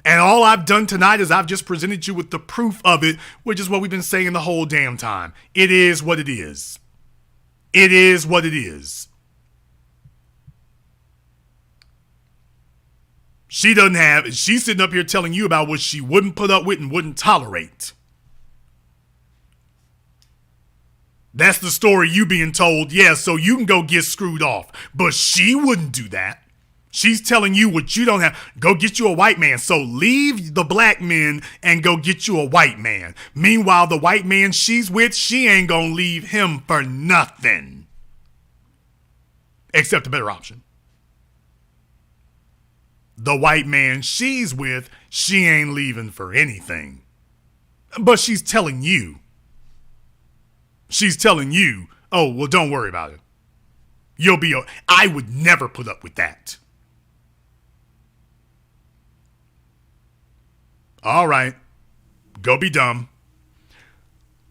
And all I've done tonight is I've just presented you with the proof of it, which is what we've been saying the whole damn time. It is what it is. It is what it is. She's sitting up here telling you about what she wouldn't put up with and wouldn't tolerate. That's the story you being told, yeah, so you can go get screwed off. But she wouldn't do that. She's telling you what you don't have. Go get you a white man. So leave the black men and go get you a white man. Meanwhile, the white man she's with, she ain't gonna leave him for nothing. Except a better option. The white man she's with, she ain't leaving for anything. But she's telling you. She's telling you, oh, well, don't worry about it. You'll be, I would never put up with that. All right. Go be dumb.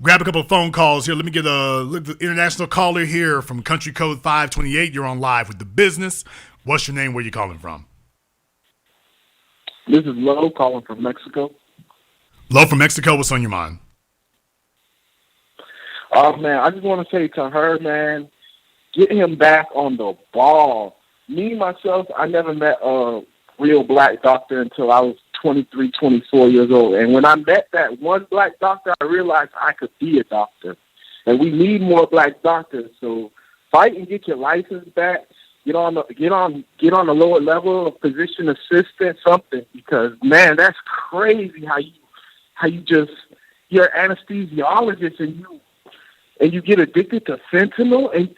Grab a couple of phone calls here. Let me get the international caller here from country code 528. You're on live with The Business. What's your name? Where you calling from? This is Lo calling from Mexico. Lo from Mexico. What's on your mind? Oh, man, I just want to say to her, man, get him back on the ball. Me, myself, I never met a real black doctor until I was 23, 24 years old. And when I met that one black doctor, I realized I could be a doctor. And we need more black doctors. So fight and get your license back. Get on the lower level of physician assistant, something, because man, that's crazy how you're an anesthesiologist and you get addicted to fentanyl, and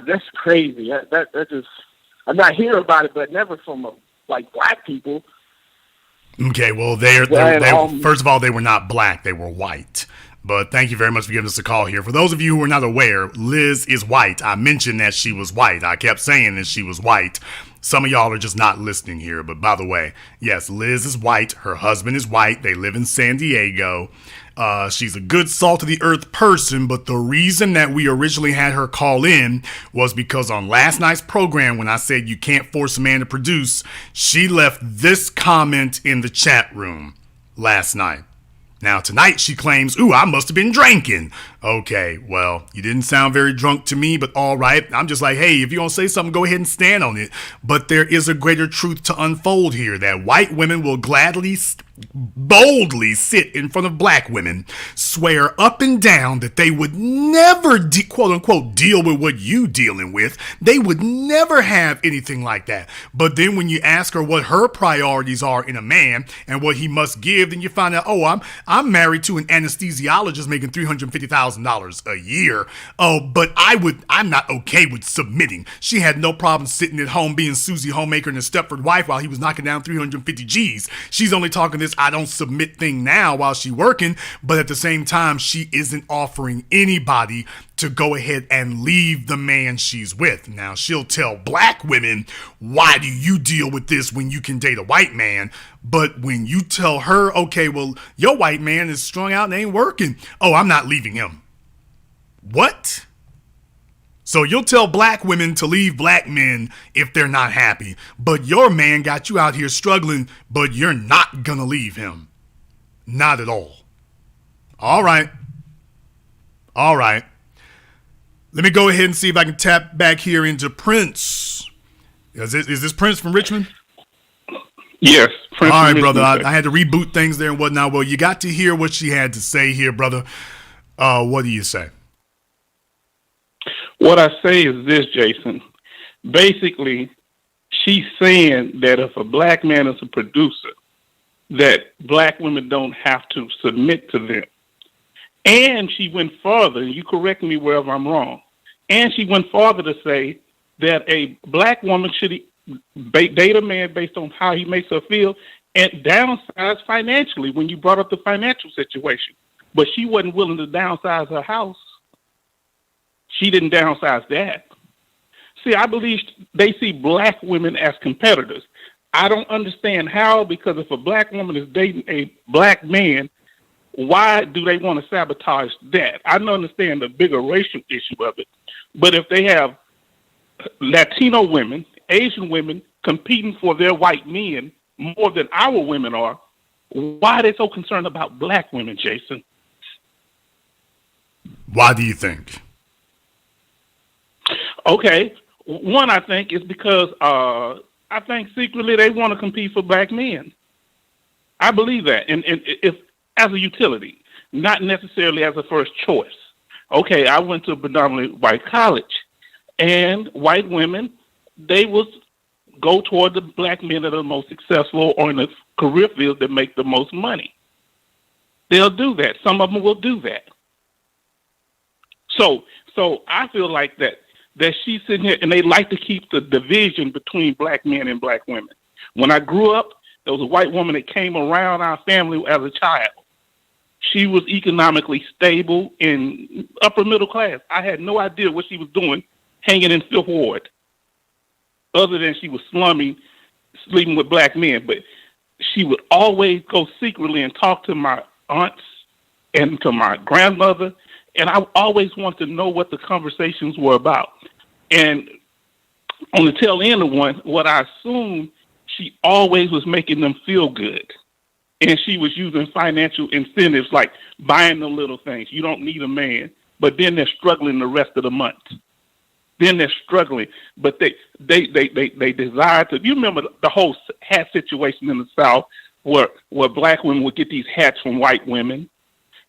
that's crazy. That just, I'm not hearing about it, but never from like black people. Okay, well, first of all, they were not black; they were white. But thank you very much for giving us a call here. For those of you who are not aware, Liz is white. I mentioned that she was white. I kept saying that she was white. Some of y'all are just not listening here. But by the way, yes, Liz is white. Her husband is white. They live in San Diego. She's a good salt of the earth person, but the reason that we originally had her call in was because on last night's program, when I said you can't force a man to produce, she left this comment in the chat room last night. Now, tonight she claims, ooh, I must have been drinking. Okay, well, you didn't sound very drunk to me, but all right. I'm just like, hey, if you're going to say something, go ahead and stand on it. But there is a greater truth to unfold here, that white women will gladly, boldly sit in front of black women, swear up and down that they would never, quote unquote, deal with what you dealing with. They would never have anything like that. But then when you ask her what her priorities are in a man and what he must give, then you find out, oh, I'm married to an anesthesiologist making $350,000 a year. Oh, but I'm not okay with submitting. She had no problem sitting at home being Susie Homemaker and a Stepford wife while he was knocking down 350 G's. She's only talking this I don't submit thing now while she's working, but at the same time, she isn't offering anybody to go ahead and leave the man she's with. Now, she'll tell black women, why do you deal with this when you can date a white man? But when you tell her, okay, well, your white man is strung out and ain't working. Oh, I'm not leaving him. What? So you'll tell black women to leave black men if they're not happy, but your man got you out here struggling, but you're not gonna leave him. Not at all. All right. Let me go ahead and see if I can tap back here into Prince. Is this Prince from Richmond? Yes. Prince. All right, brother. I had to reboot things there and whatnot. Well, you got to hear what she had to say here, brother. What do you say? What I say is this, Jason. Basically, she's saying that if a black man is a producer, that black women don't have to submit to them. And she went further, and you correct me wherever I'm wrong, and she went farther to say that a black woman should date a man based on how he makes her feel and downsize financially when you brought up the financial situation. But she wasn't willing to downsize her house. She didn't downsize that. See, I believe they see black women as competitors. I don't understand how, because if a black woman is dating a black man, why do they want to sabotage that? I don't understand the bigger racial issue of it. But if they have Latino women, Asian women competing for their white men more than our women are, why are they so concerned about black women, Jason? Why do you think? Okay. One, I think, is because I think secretly they want to compete for black men. I believe that. And if as a utility, not necessarily as a first choice. Okay, I went to a predominantly white college, and white women, they will go toward the black men that are the most successful or in the career fields that make the most money. They'll do that. Some of them will do that. So I feel like that she's sitting here, and they like to keep the division between black men and black women. When I grew up, there was a white woman that came around our family as a child. She was economically stable in upper middle class. I had no idea what she was doing hanging in Fifth Ward, other than she was slumming, sleeping with black men. But she would always go secretly and talk to my aunts and to my grandmother, and I always wanted to know what the conversations were about. And on the tail end of one, what I assumed, she always was making them feel good. And she was using financial incentives like buying the little things. You don't need a man. But then they're struggling the rest of the month. Then they're struggling. But they desire to. You remember the whole hat situation in the South where black women would get these hats from white women.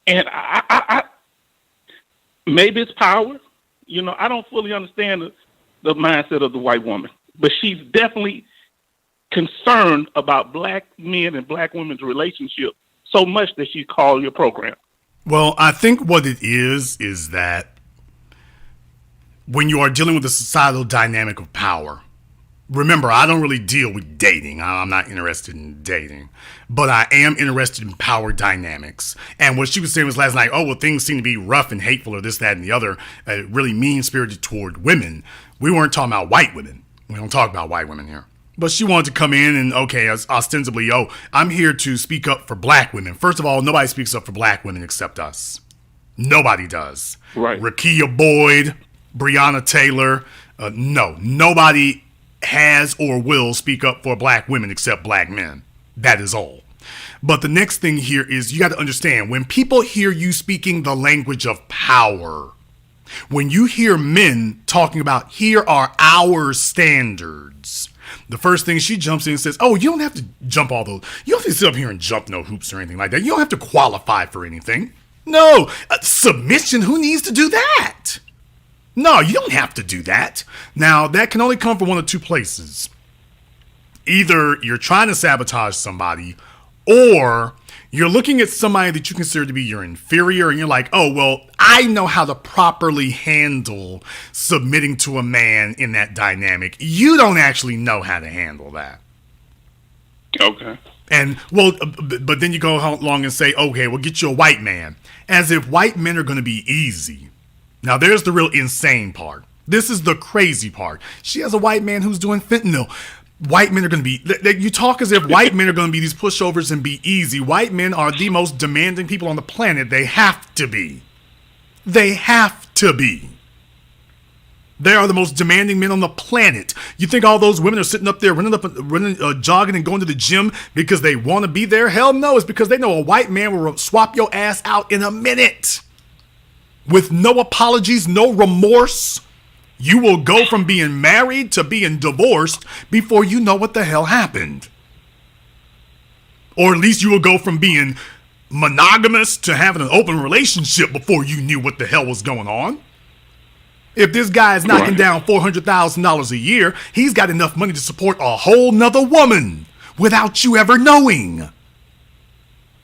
And I maybe it's power. You know, I don't fully understand the mindset of the white woman. But she's definitely concerned about black men and black women's relationship so much that she called your program. Well, I think what it is that when you are dealing with the societal dynamic of power, remember, I don't really deal with dating. I'm not interested in dating, but I am interested in power dynamics. And what she was saying was last night, oh, well, things seem to be rough and hateful or this, that, and the other, really mean-spirited toward women. We weren't talking about white women. We don't talk about white women here. But she wanted to come in and, okay, ostensibly, oh, I'm here to speak up for black women. First of all, nobody speaks up for black women except us. Nobody does. Right. Rakia Boyd, Breonna Taylor, no. Nobody has or will speak up for black women except black men. That is all. But the next thing here is you got to understand, when people hear you speaking the language of power, when you hear men talking about here are our standards, the first thing she jumps in and says, oh, you don't have to jump all those. You don't have to sit up here and jump no hoops or anything like that. You don't have to qualify for anything. No, submission, who needs to do that? No, you don't have to do that. Now, that can only come from one of two places. Either you're trying to sabotage somebody, or you're looking at somebody that you consider to be your inferior, and you're like, oh, well, I know how to properly handle submitting to a man in that dynamic. You don't actually know how to handle that. Okay. And, well, but then you go along and say, okay, we'll get you a white man. As if white men are going to be easy. Now, there's the real insane part. This is the crazy part. She has a white man who's doing fentanyl. White men are going to be, you talk as if white men are going to be these pushovers and be easy. White men are the most demanding people on the planet. They have to be. They have to be. They are the most demanding men on the planet. You think all those women are sitting up there running, jogging and going to the gym because they want to be there? Hell no, it's because they know a white man will swap your ass out in a minute. With no apologies, no remorse. You will go from being married to being divorced before you know what the hell happened. Or at least you will go from being monogamous to having an open relationship before you knew what the hell was going on. If this guy is knocking down $400,000 a year, he's got enough money to support a whole nother woman without you ever knowing.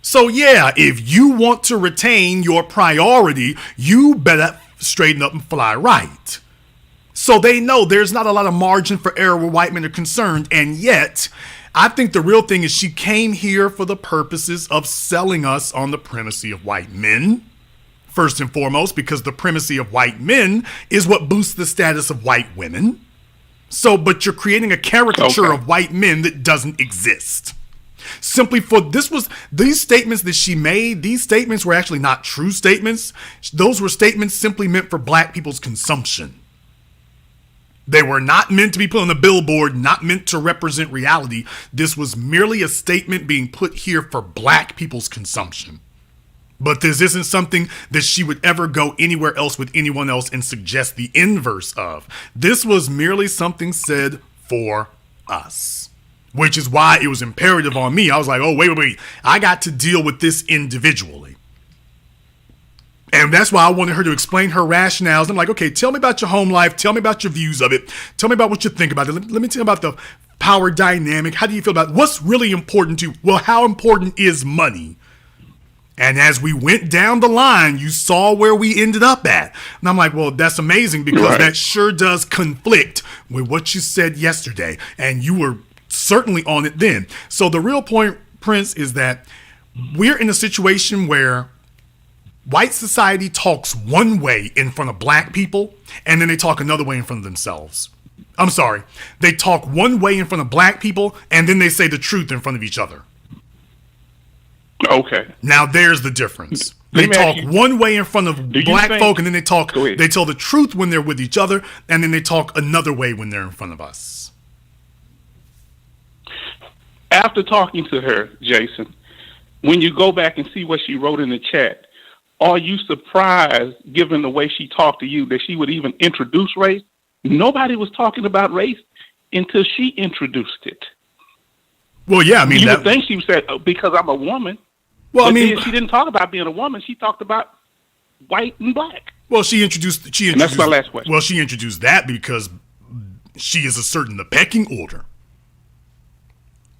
So yeah, if you want to retain your priority, you better straighten up and fly right. So they know there's not a lot of margin for error where white men are concerned. And yet, I think the real thing is she came here for the purposes of selling us on the primacy of white men. First and foremost, because the primacy of white men is what boosts the status of white women. So, but you're creating a caricature of white men that doesn't exist. Simply for these statements that she made, these statements were actually not true statements. Those were statements simply meant for black people's consumption. They were not meant to be put on the billboard, not meant to represent reality. This was merely a statement being put here for black people's consumption. But this isn't something that she would ever go anywhere else with anyone else and suggest the inverse of. This was merely something said for us, which is why it was imperative on me. I was like, oh, wait. I got to deal with this individually. And that's why I wanted her to explain her rationales. I'm like, okay, tell me about your home life. Tell me about your views of it. Tell me about what you think about it. Let me tell you about the power dynamic. How do you feel about it? What's really important to you? Well, how important is money? And as we went down the line, you saw where we ended up at. And I'm like, well, that's amazing because that sure does conflict with what you said yesterday. And you were certainly on it then. So the real point, Prince, is that we're in a situation where white society talks one way in front of black people, and then they talk another way in front of themselves. I'm sorry. They talk one way in front of black people, and then they say the truth in front of each other. Okay. Now there's the difference. They talk one way in front of black folk, and then they tell the truth when they're with each other, and then they talk another way when they're in front of us. After talking to her, Jason, when you go back and see what she wrote in the chat, are you surprised, given the way she talked to you, that she would even introduce race? Nobody was talking about race until she introduced it. Well, yeah, I mean, you would think she said, because I'm a woman. Well, I mean, she didn't talk about being a woman. She talked about white and black. Well, she introduced. And that's my last question. Well, she introduced that because she is asserting the pecking order.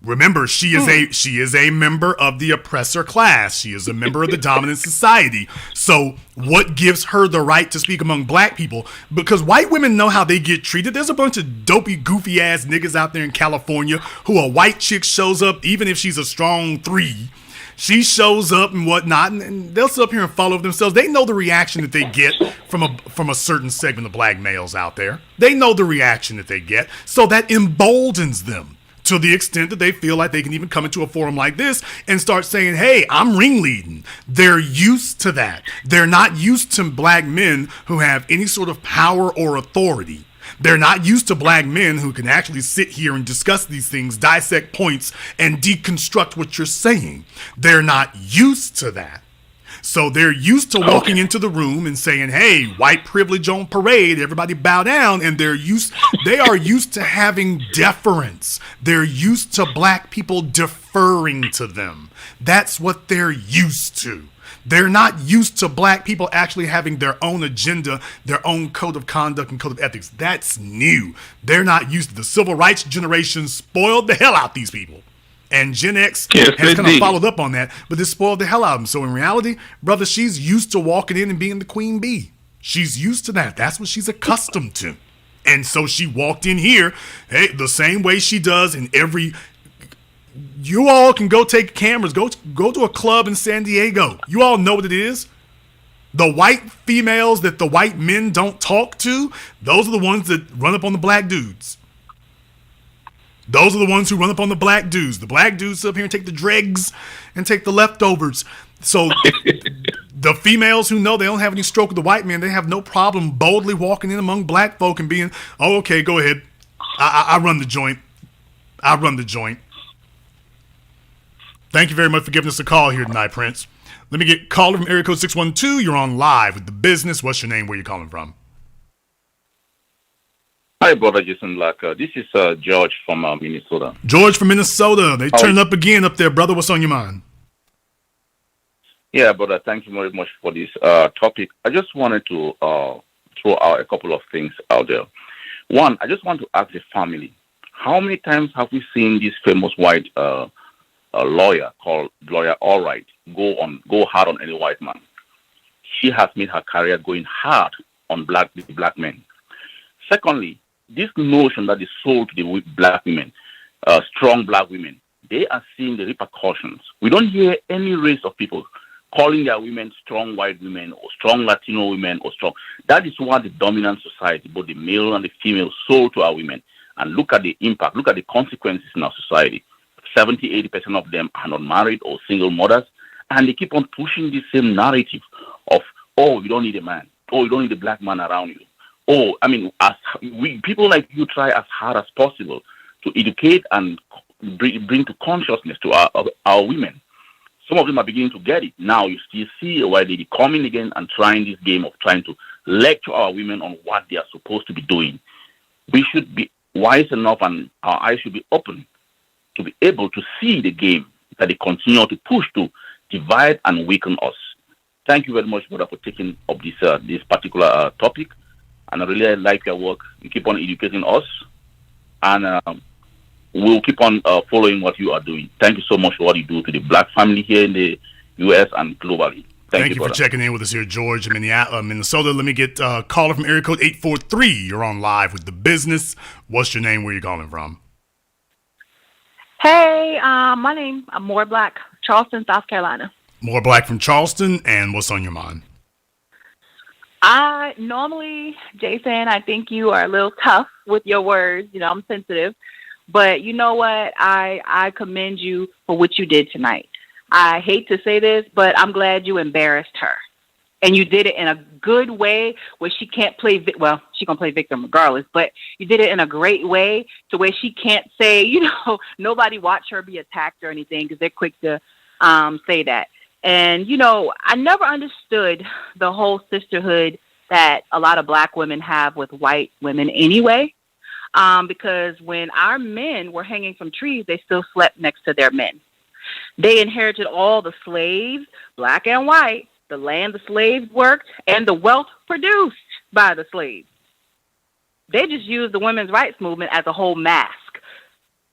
Remember, she is a member of the oppressor class. She is a member of the dominant society. So what gives her the right to speak among black people? Because white women know how they get treated. There's a bunch of dopey, goofy ass niggas out there in California who a white chick shows up, even if she's a strong 3. She shows up and whatnot, and they'll sit up here and follow themselves. They know the reaction that they get from a certain segment of black males out there. They know the reaction that they get, so that emboldens them to the extent that they feel like they can even come into a forum like this and start saying, hey, I'm ringleading. They're used to that. They're not used to black men who have any sort of power or authority. They're not used to black men who can actually sit here and discuss these things, dissect points, and deconstruct what you're saying. They're not used to that. So they're used to walking into the room and saying, hey, white privilege on parade, everybody bow down. And they are used to having deference. They're used to black people deferring to them. That's what they're used to. They're not used to black people actually having their own agenda, their own code of conduct and code of ethics. That's new. They're not used to the civil rights generation spoiled the hell out these people. And Gen X has kind of followed up on that, but this spoiled the hell out of them. So in reality, brother, she's used to walking in and being the queen bee. She's used to that. That's what she's accustomed to. And so she walked in here, hey, the same way she does in every... You all can go take cameras, go to a club in San Diego. You all know what it is. The white females that the white men don't talk to, those are the ones that run up on the black dudes. Those are the ones who run up on the black dudes. The black dudes sit up here and take the dregs and take the leftovers. So the females who know they don't have any stroke with the white men, they have no problem boldly walking in among black folk and being, oh, okay, go ahead. I run the joint. I run the joint. Thank you very much for giving us a call here tonight, Prince. Let me get caller from area code 612. You're on live with The Business. What's your name? Where you calling from? Hi, brother Jason Black. This is George from Minnesota. George from Minnesota. They turn up again up there, brother. What's on your mind? Yeah, brother. Thank you very much for this topic. I just wanted to throw out a couple of things out there. One, I just want to ask the family, how many times have we seen this famous white lawyer called Lawyer Allright go hard on any white man? She has made her career going hard on black men. Secondly, this notion that is sold to the black women, strong black women, they are seeing the repercussions. We don't hear any race of people calling their women strong white women or strong Latino women or strong. That is what the dominant society, both the male and the female, sold to our women. And look at the impact, look at the consequences in our society. 70-80% of them are not married or single mothers, and they keep on pushing the same narrative of, oh, you don't need a man, oh, you don't need a black man around you. Oh, I mean, people like you try as hard as possible to educate and bring to consciousness to our women. Some of them are beginning to get it. Now you still see a white lady coming again and trying this game of trying to lecture our women on what they are supposed to be doing. We should be wise enough and our eyes should be open to be able to see the game that they continue to push to divide and weaken us. Thank you very much, brother, for taking up this particular topic. And I really like your work. You keep on educating us, and we'll keep on following what you are doing. Thank you so much for what you do to the black family here in the U.S. and globally. Thank you for checking in with us here, George, in Minnesota. Let me get a caller from area code 843. You're on live with The Business. What's your name? Where you calling from? Hey, my name, I'm More Black, Charleston, South Carolina. More Black from Charleston, and what's on your mind? Jason, I think you are a little tough with your words. You know, I'm sensitive. But you know what? I commend you for what you did tonight. I hate to say this, but I'm glad you embarrassed her. And you did it in a good way where she can't play, she's going to play victim regardless, but you did it in a great way to where she can't say, nobody watch her be attacked or anything because they're quick to say that. And, I never understood the whole sisterhood that a lot of black women have with white women anyway, because when our men were hanging from trees, they still slept next to their men. They inherited all the slaves, black and white, the land the slaves worked, and the wealth produced by the slaves. They just used the women's rights movement as a whole mask.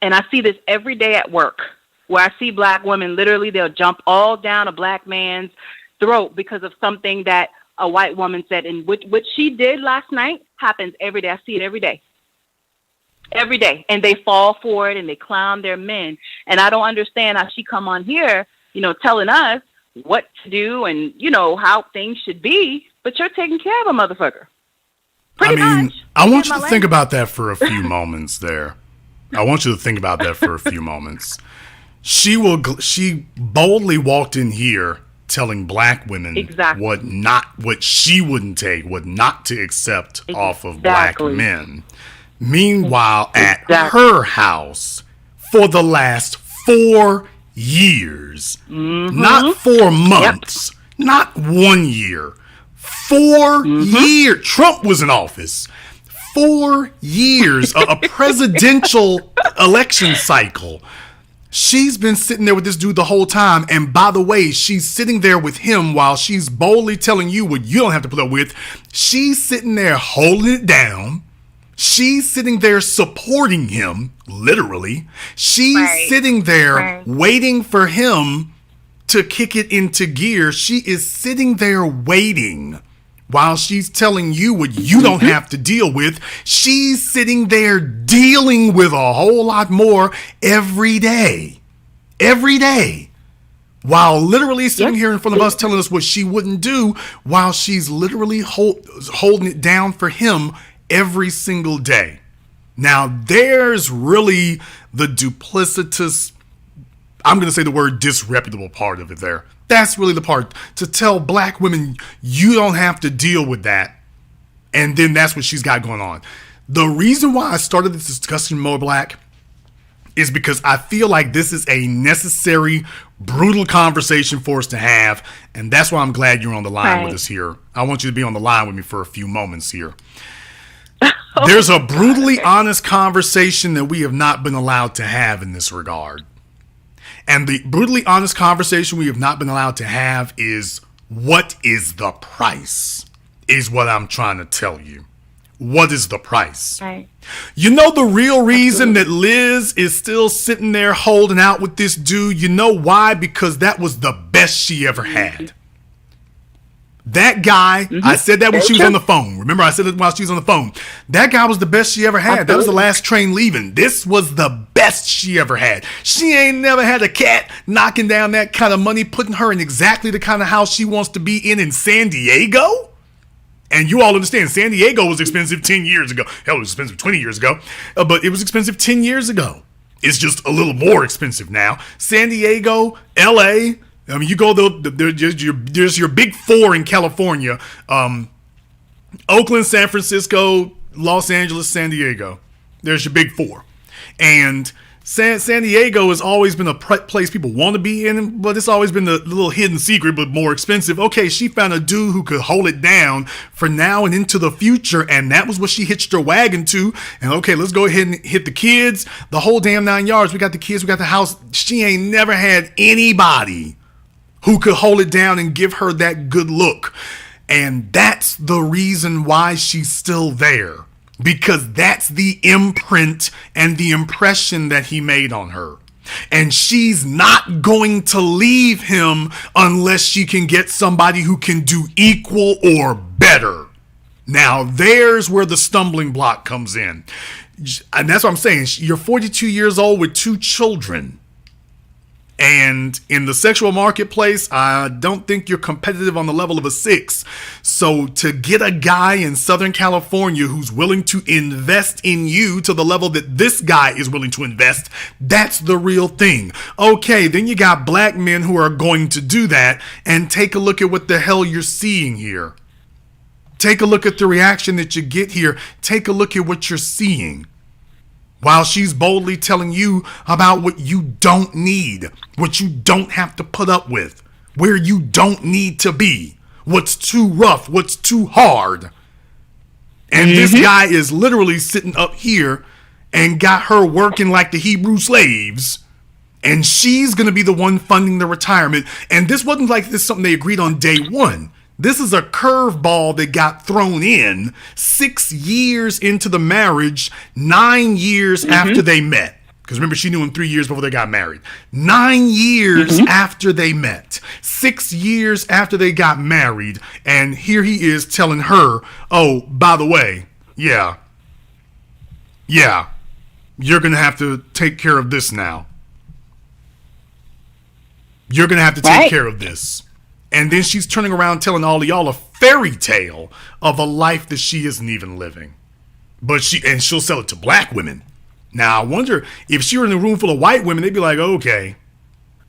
And I see this every day at work, where I see black women, literally, they'll jump all down a black man's throat because of something that a white woman said. And what she did last night happens every day. I see it every day. Every day. And they fall for it and they clown their men. And I don't understand how she come on here, telling us what to do and, how things should be, but you're taking care of a motherfucker. Pretty much. I want you to think about that for a few moments there. I want you to think about that for a few moments. She boldly walked in here telling black women what she wouldn't take, what not to accept off of black men. Meanwhile, at her house for the last 4 years, not 4 months, not 1 year, 4 years. Trump was in office. 4 years, a presidential election cycle. She's been sitting there with this dude the whole time. And by the way, she's sitting there with him while she's boldly telling you what you don't have to put up with. She's sitting there holding it down. She's sitting there supporting him, literally. She's sitting there waiting for him to kick it into gear. She is sitting there waiting while she's telling you what you don't have to deal with. She's sitting there dealing with a whole lot more every day. Every day. While literally sitting here in front of us telling us what she wouldn't do, while she's literally holding it down for him every single day. Now, there's really the duplicitous, I'm going to say the word disreputable part of it there. That's really the part, to tell black women, you don't have to deal with that. And then that's what she's got going on. The reason why I started this discussion, Mo Black, is because I feel like this is a necessary, brutal conversation for us to have. And that's why I'm glad you're on the line with us here. I want you to be on the line with me for a few moments here. There's a brutally honest conversation that we have not been allowed to have in this regard. And the brutally honest conversation we have not been allowed to have is, what is the price? Is what I'm trying to tell you. What is the price? Right. You know the real reason that Liz is still sitting there holding out with this dude? You know why? Because that was the best she ever had. That guy, I said that when she was on the phone. Remember, I said it while she was on the phone. That guy was the best she ever had. That was the last train leaving. This was the best she ever had. She ain't never had a cat knocking down that kind of money, putting her in exactly the kind of house she wants to be in San Diego. And you all understand, San Diego was expensive 10 years ago. Hell, it was expensive 20 years ago. But it was expensive 10 years ago. It's just a little more expensive now. San Diego, L.A., I mean, you go there's your big four in California: Oakland, San Francisco, Los Angeles, San Diego. There's your big four, and San Diego has always been a place people want to be in, but it's always been the little hidden secret, but more expensive. Okay, she found a dude who could hold it down for now and into the future, and that was what she hitched her wagon to. And okay, let's go ahead and hit the kids, the whole damn 9 yards. We got the kids, we got the house. She ain't never had anybody who could hold it down and give her that good look. And that's the reason why she's still there, because that's the imprint and the impression that he made on her. And she's not going to leave him unless she can get somebody who can do equal or better. Now, there's where the stumbling block comes in. And that's what I'm saying. You're 42 years old with 2 children. And in the sexual marketplace, I don't think you're competitive on the level of a 6. So to get a guy in Southern California who's willing to invest in you to the level that this guy is willing to invest, that's the real thing. Okay, then you got black men who are going to do that, and take a look at what the hell you're seeing here. Take a look at the reaction that you get here. Take a look at what you're seeing. While she's boldly telling you about what you don't need, what you don't have to put up with, where you don't need to be, what's too rough, what's too hard. And this guy is literally sitting up here and got her working like the Hebrew slaves. And she's going to be the one funding the retirement. And this wasn't like this something they agreed on day one. This is a curveball that got thrown in 6 years into the marriage, 9 years after they met. Because remember, she knew him 3 years before they got married. 9 years after they met. 6 years after they got married. And here he is telling her, oh, by the way, yeah, you're going to have to take care of this now. You're going to have to take care of this. And then she's turning around telling all of y'all a fairy tale of a life that she isn't even living. But she'll sell it to black women. Now, I wonder if she were in a room full of white women, they'd be like, okay.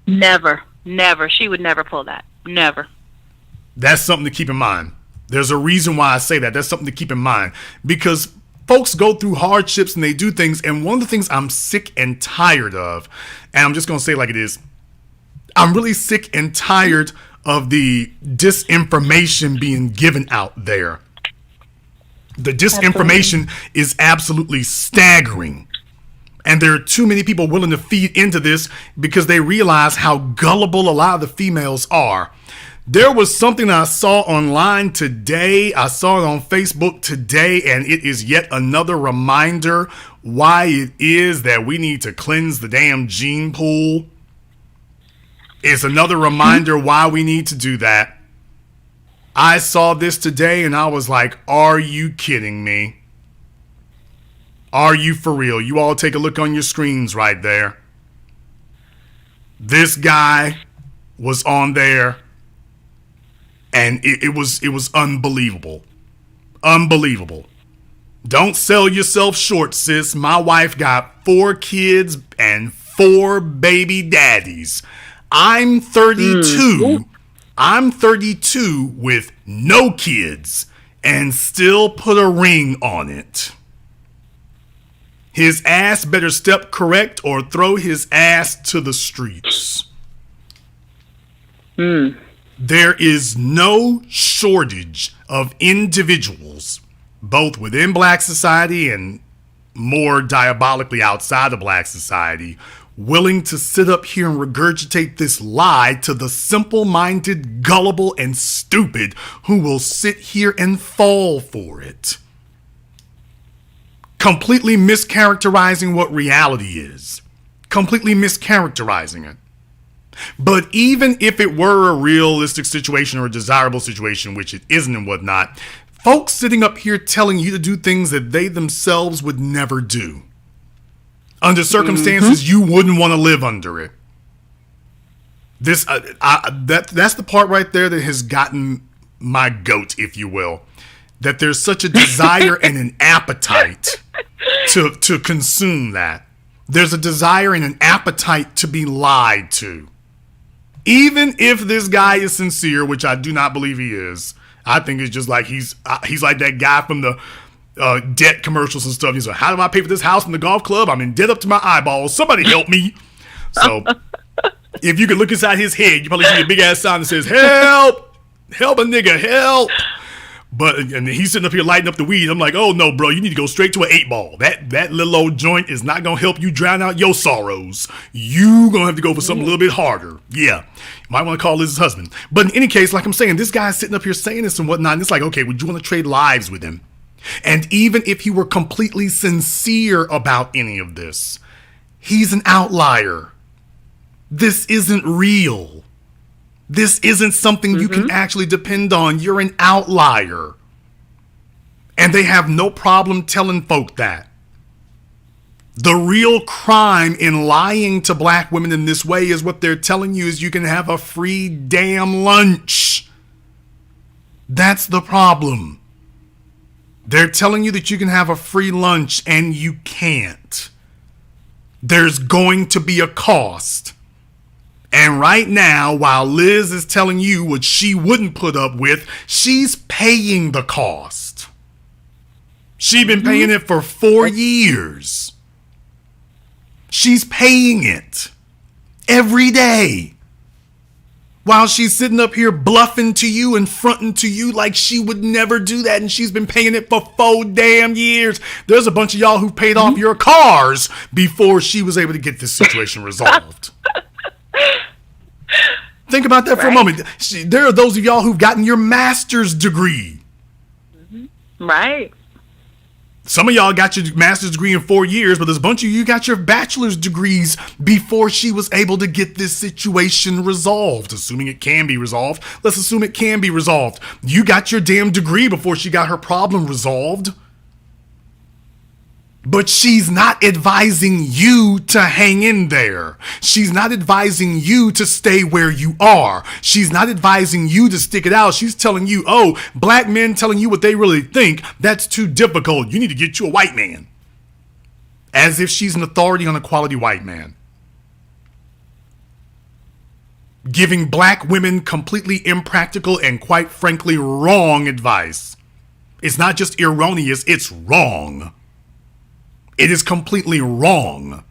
Never. She would never pull that. Never. That's something to keep in mind. There's a reason why I say that. That's something to keep in mind. Because folks go through hardships and they do things. And one of the things I'm sick and tired of, and I'm just going to say it like it is, I'm really sick and tired of the disinformation being given out there. The disinformation is absolutely staggering. And there are too many people willing to feed into this because they realize how gullible a lot of the females are. There was something I saw online today. I saw it on Facebook today, and it is yet another reminder why it is that we need to cleanse the damn gene pool. It's another reminder why we need to do that. I saw this today and I was like, are you kidding me? Are you for real? You all take a look on your screens right there. This guy was on there and it was unbelievable. Unbelievable. Don't sell yourself short, sis. My wife got 4 kids and 4 baby daddies. I'm 32. I'm 32 with no kids and still put a ring on it. His ass better step correct or throw his ass to the streets. There is no shortage of individuals, both within black society and more diabolically outside of black society, willing to sit up here and regurgitate this lie to the simple-minded, gullible, and stupid who will sit here and fall for it. Completely mischaracterizing what reality is. Completely mischaracterizing it. But even if it were a realistic situation or a desirable situation, which it isn't and whatnot, folks sitting up here telling you to do things that they themselves would never do. Under circumstances you wouldn't want to live under it. This that's the part right there that has gotten my goat, if you will. That there's such a desire and an appetite to consume that. There's a desire and an appetite to be lied to. Even if this guy is sincere, which I do not believe he is. I think it's just like he's like that guy from the debt commercials and stuff. He's like, how do I pay for this house from the golf club? I'm in debt up to my eyeballs. Somebody help me. So if you could look inside his head, you probably see a big ass sign that says, help, help a nigga, help. But and he's sitting up here lighting up the weed. I'm like, oh no, bro, you need to go straight to an 8-ball. That little old joint is not gonna help you drown out your sorrows. You gonna have to go for something a little bit harder. Yeah, you might want to call his husband. But in any case, like I'm saying, this guy's sitting up here saying this and whatnot. And it's like, okay, would you want to trade lives with him? And even if he were completely sincere about any of this, he's an outlier. This isn't real. This isn't something you can actually depend on. You're an outlier. And they have no problem telling folk that. The real crime in lying to black women in this way is what they're telling you is you can have a free damn lunch. That's the problem. They're telling you that you can have a free lunch and you can't. There's going to be a cost. And right now, while Liz is telling you what she wouldn't put up with, she's paying the cost. She's been paying it for 4 years. She's paying it every day. While she's sitting up here bluffing to you and fronting to you like she would never do that, and she's been paying it for 4 damn years. There's a bunch of y'all who paid off your cars before she was able to get this situation resolved. Think about that for a moment. There are those of y'all who've gotten your master's degree. Right. Some of y'all got your master's degree in 4 years, but there's a bunch of you got your bachelor's degrees before she was able to get this situation resolved. Assuming it can be resolved. Let's assume it can be resolved. You got your damn degree before she got her problem resolved. But she's not advising you to hang in there. She's not advising you to stay where you are. She's not advising you to stick it out. She's telling you, oh, black men telling you what they really think, that's too difficult. You need to get you a white man. As if she's an authority on a quality white man. Giving black women completely impractical and quite frankly wrong advice. It's not just erroneous, it's wrong. It is completely wrong.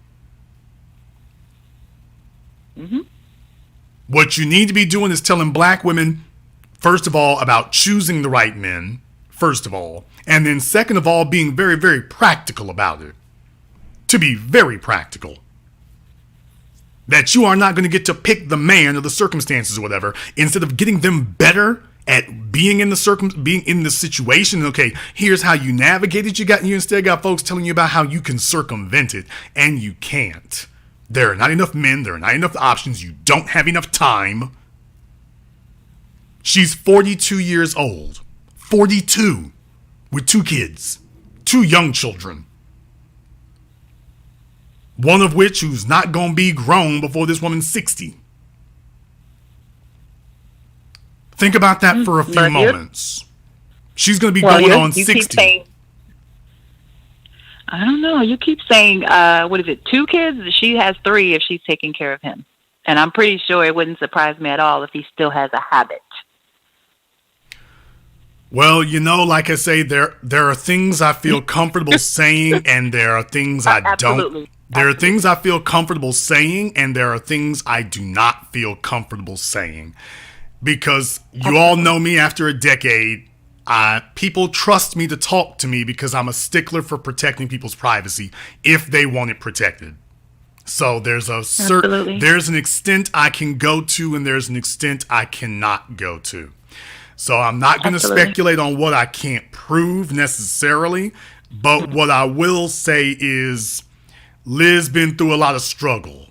What you need to be doing is telling black women, first of all, about choosing the right men, first of all, and then second of all, being very, very practical about it. To be very practical. That you are not going to get to pick the man or the circumstances or whatever, instead of getting them better at being in the situation. Okay, here's how you navigate it. You instead got folks telling you about how you can circumvent it, and you can't. There are not enough men. There are not enough options. You don't have enough time. She's 42 years old. 42. With 2 kids. 2 young children. One of which who's not going to be grown before this woman's 60. Think about that for a few moments. She's going to be going on 60. I don't know. You keep saying, 2 kids? She has 3 if she's taking care of him. And I'm pretty sure it wouldn't surprise me at all if he still has a habit. Well, like I say, there are things I feel comfortable saying, and there are things I don't. Absolutely. There are things I feel comfortable saying, and there are things I do not feel comfortable saying. Because you all know me after a decade. People trust me to talk to me because I'm a stickler for protecting people's privacy if they want it protected. So there's an extent I can go to, and there's an extent I cannot go to. So I'm not going to speculate on what I can't prove necessarily, but what I will say is Liz been through a lot of struggle.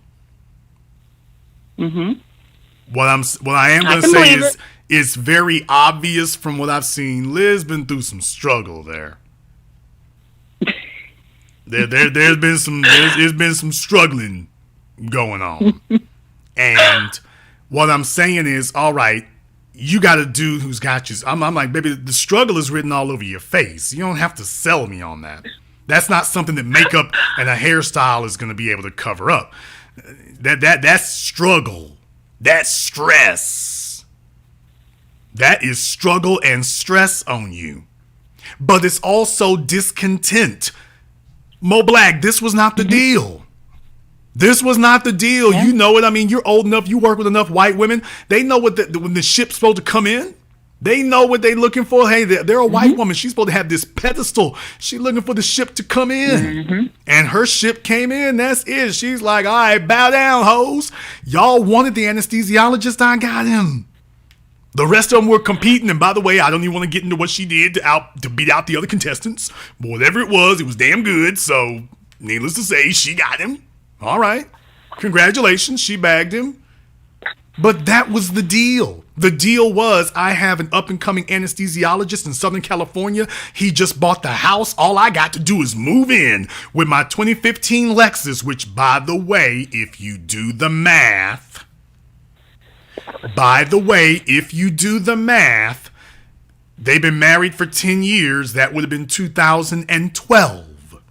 What I am going to say is it's very obvious from what I've seen. Liz been through some struggle there. There's been some struggling going on. And what I'm saying is, all right, you got a dude who's got you. I'm like, baby, the struggle is written all over your face. You don't have to sell me on that. That's not something that makeup and a hairstyle is going to be able to cover up. That's struggle. That's stress. That is struggle and stress on you. But it's also discontent. Mo Black, this was not the deal. This was not the deal. Yeah. You know it. I mean, you're old enough. You work with enough white women. They know when the ship's supposed to come in. They know what they're looking for. Hey, they're a white woman. She's supposed to have this pedestal. She's looking for the ship to come in. And her ship came in. That's it. She's like, all right, bow down, hoes. Y'all wanted the anesthesiologist. I got him. The rest of them were competing. And by the way, I don't even want to get into what she did to beat out the other contestants. But whatever it was damn good. So needless to say, she got him. All right. Congratulations. She bagged him. But that was the deal. The deal was, I have an up-and-coming anesthesiologist in Southern California. He just bought the house. All I got to do is move in with my 2015 Lexus, which, by the way, if you do the math, they've been married for 10 years. That would have been 2012.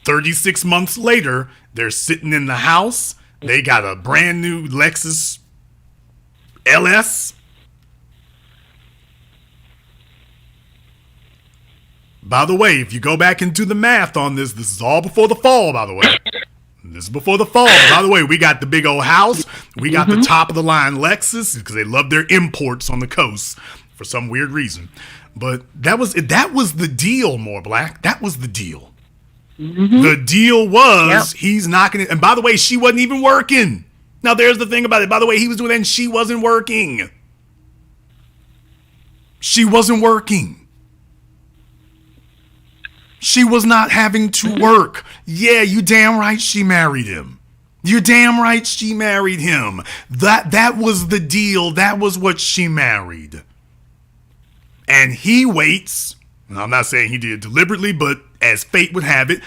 36 months later, they're sitting in the house. They got a brand new Lexus LS. By the way, if you go back and do the math on this is all before the fall, by the way. This is before the fall. By the way, we got the big old house. We got the top of the line Lexus because they love their imports on the coast for some weird reason. But that was the deal, More Black. That was the deal. The deal was he's knocking it. And by the way, she wasn't even working. Now, there's the thing about it. By the way, he was doing that and she wasn't working. She wasn't working. She was not having to work. Yeah, you damn right she married him. You're damn right she married him. That was the deal. That was what she married. And he waits. I'm not saying he did it deliberately, but as fate would have it,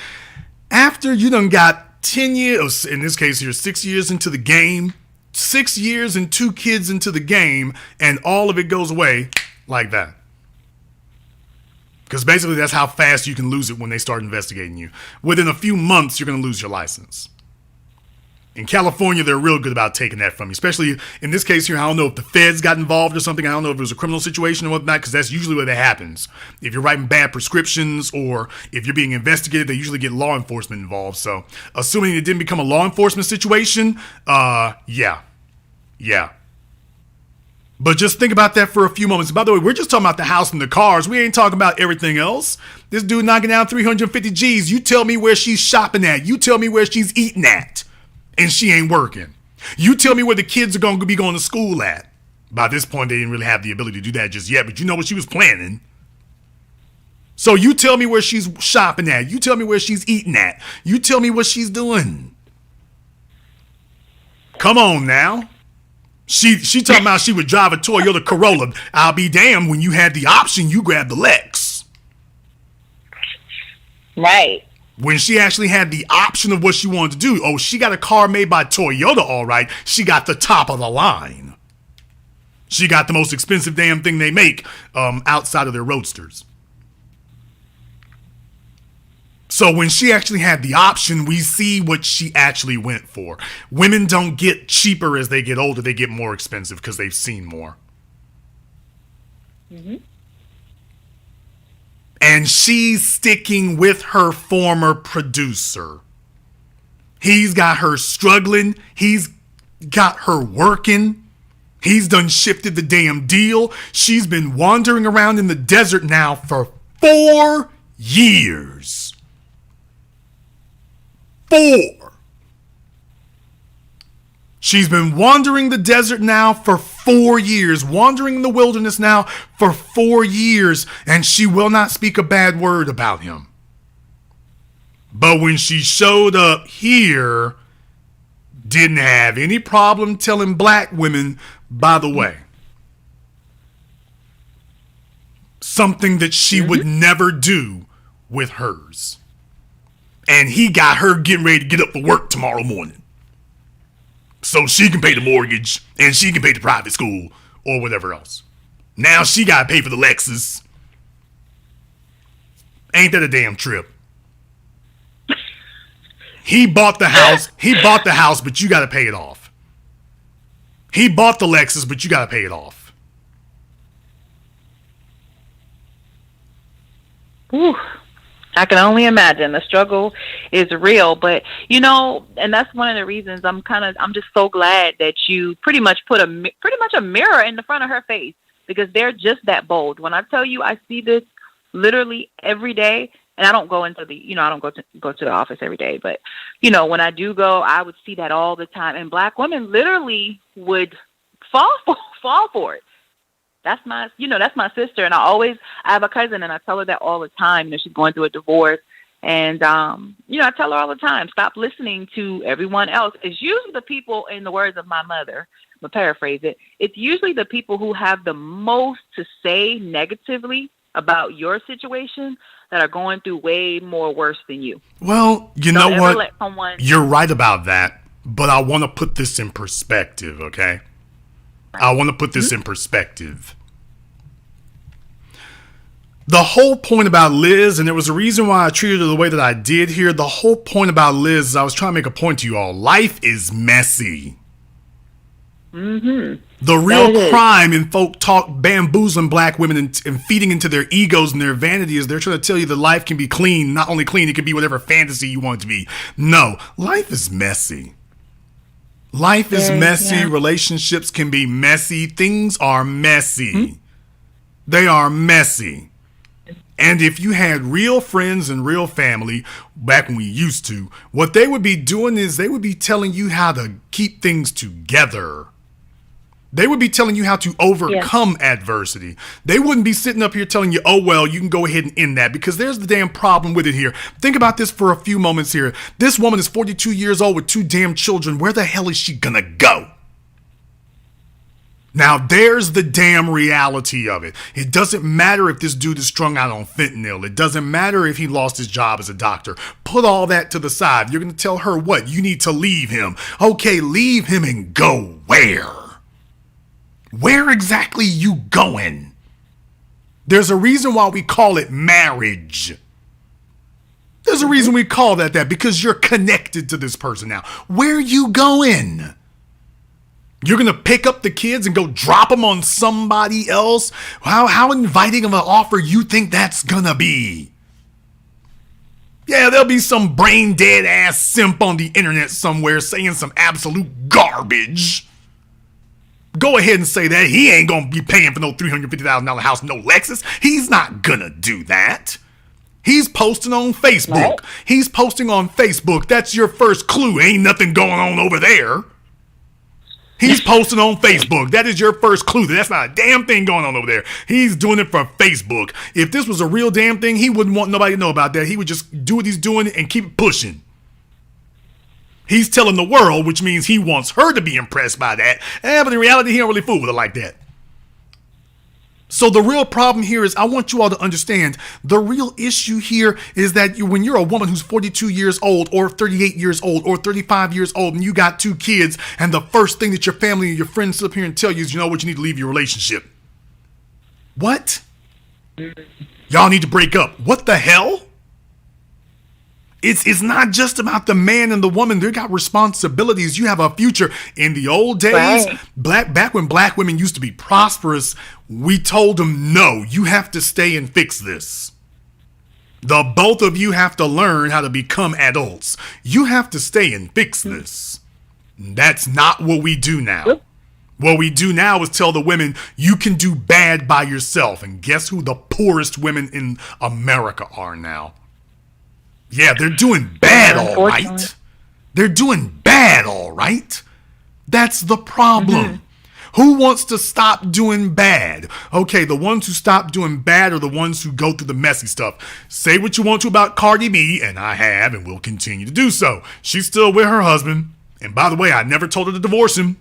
after you done got 10 years, in this case here, 6 years into the game, 6 years and 2 kids into the game, and all of it goes away like that. Because basically that's how fast you can lose it when they start investigating you. Within a few months, you're going to lose your license. In California, they're real good about taking that from you, especially in this case here. I don't know if the feds got involved or something. I don't know if it was a criminal situation or whatnot, because that's usually what happens. If you're writing bad prescriptions or if you're being investigated, they usually get law enforcement involved. So assuming it didn't become a law enforcement situation, yeah. But just think about that for a few moments. By the way, we're just talking about the house and the cars. We ain't talking about everything else. This dude knocking down 350 G's. You tell me where she's shopping at. You tell me where she's eating at. And she ain't working. You tell me where the kids are going to be going to school at. By this point, they didn't really have the ability to do that just yet, but you know what she was planning. So you tell me where she's shopping at. You tell me where she's eating at. You tell me what she's doing. Come on now. She talking about she would drive a Toyota Corolla. I'll be damned, when you had the option, you grabbed the Lex. Right. When she actually had the option of what she wanted to do. Oh, she got a car made by Toyota, all right. She got the top of the line. She got the most expensive damn thing they make outside of their roadsters. So when she actually had the option, we see what she actually went for. Women don't get cheaper as they get older. They get more expensive because they've seen more. Mm-hmm. And she's sticking with her former producer. He's got her struggling. He's got her working. He's done shifted the damn deal. She's been wandering around in the desert now for 4 years. 4. She's been wandering the desert now for 4 years, wandering in the wilderness now for 4 years, and she will not speak a bad word about him. But when she showed up here, didn't have any problem telling black women, by the way, something that she would never do with hers. And he got her getting ready to get up for work tomorrow morning, so she can pay the mortgage and she can pay the private school or whatever else. Now she got to pay for the Lexus. Ain't that a damn trip? He bought the house, but you got to pay it off. He bought the Lexus, but you got to pay it off. Ooh. I can only imagine the struggle is real, but and that's one of the reasons I'm just so glad that you pretty much put pretty much a mirror in the front of her face, because they're just that bold. When I tell you, I see this literally every day, and I don't go into I don't go to the office every day, but when I do go, I would see that all the time, and Black women literally would fall for it. That's my sister, and I have a cousin, and I tell her that all the time. She's going through a divorce, and I tell her all the time, stop listening to everyone else. It's usually the people, in the words of my mother, I'm gonna paraphrase it. It's usually the people who have the most to say negatively about your situation that are going through way more worse than you. Well, you know what? Someone... You're right about that, but I want to put this in perspective, okay? I want to put this in perspective. The whole point about Liz, and there was a reason why I treated her the way that I did here, the whole point about Liz is I was trying to make a point to you all. Life is messy. Mm-hmm. The real crime in folk talk bamboozling Black women and feeding into their egos and their vanity is they're trying to tell you that life can be clean. Not only clean, it can be whatever fantasy you want it to be. No, life is messy. Life is messy. Yeah. Relationships can be messy. Things are messy. Mm-hmm. They are messy. And if you had real friends and real family back when we used to, what they would be doing is they would be telling you how to keep things together. They would be telling you how to overcome adversity. They wouldn't be sitting up here telling you, oh, well, you can go ahead and end that, because there's the damn problem with it here. Think about this for a few moments here. This woman is 42 years old with 2 damn children. Where the hell is she gonna go? Now, there's the damn reality of it. It doesn't matter if this dude is strung out on fentanyl. It doesn't matter if he lost his job as a doctor. Put all that to the side. You're going to tell her what? You need to leave him. Okay, leave him and go where? Where exactly you going? There's a reason why we call it marriage. There's a reason we call that because you're connected to this person now. Where you going? You're going to pick up the kids and go drop them on somebody else? How inviting of an offer you think that's going to be? Yeah, there'll be some brain dead ass simp on the internet somewhere saying some absolute garbage. Go ahead and say that. He ain't going to be paying for no $350,000 house, no Lexus. He's not going to do that. He's posting on Facebook. What? He's posting on Facebook. That's your first clue. Ain't nothing going on over there. He's posting on Facebook. That is your first clue. That's not a damn thing going on over there. He's doing it for Facebook. If this was a real damn thing, he wouldn't want nobody to know about that. He would just do what he's doing and keep pushing. He's telling the world, which means he wants her to be impressed by that. But in reality, he don't really fool with her like that. So the real problem here is I want you all to understand the real issue here is that when you're a woman who's 42 years old or 38 years old or 35 years old and you got 2 kids and the first thing that your family and your friends sit up here and tell you is, you know what, you need to leave your relationship. What? Y'all need to break up. What the hell? It's not just about the man and the woman. They got responsibilities. You have a future. In the old days, right. Back when Black women used to be prosperous, we told them, no, you have to stay and fix this. The both of you have to learn how to become adults. You have to stay and fix this. That's not what we do now. What we do now is tell the women, you can do bad by yourself. And guess who the poorest women in America are now? Yeah, they're doing bad, all right. They're doing bad, all right. That's the problem. Mm-hmm. Who wants to stop doing bad? Okay, the ones who stop doing bad are the ones who go through the messy stuff. Say what you want to about Cardi B, and I have and will continue to do so. She's still with her husband. And by the way, I never told her to divorce him.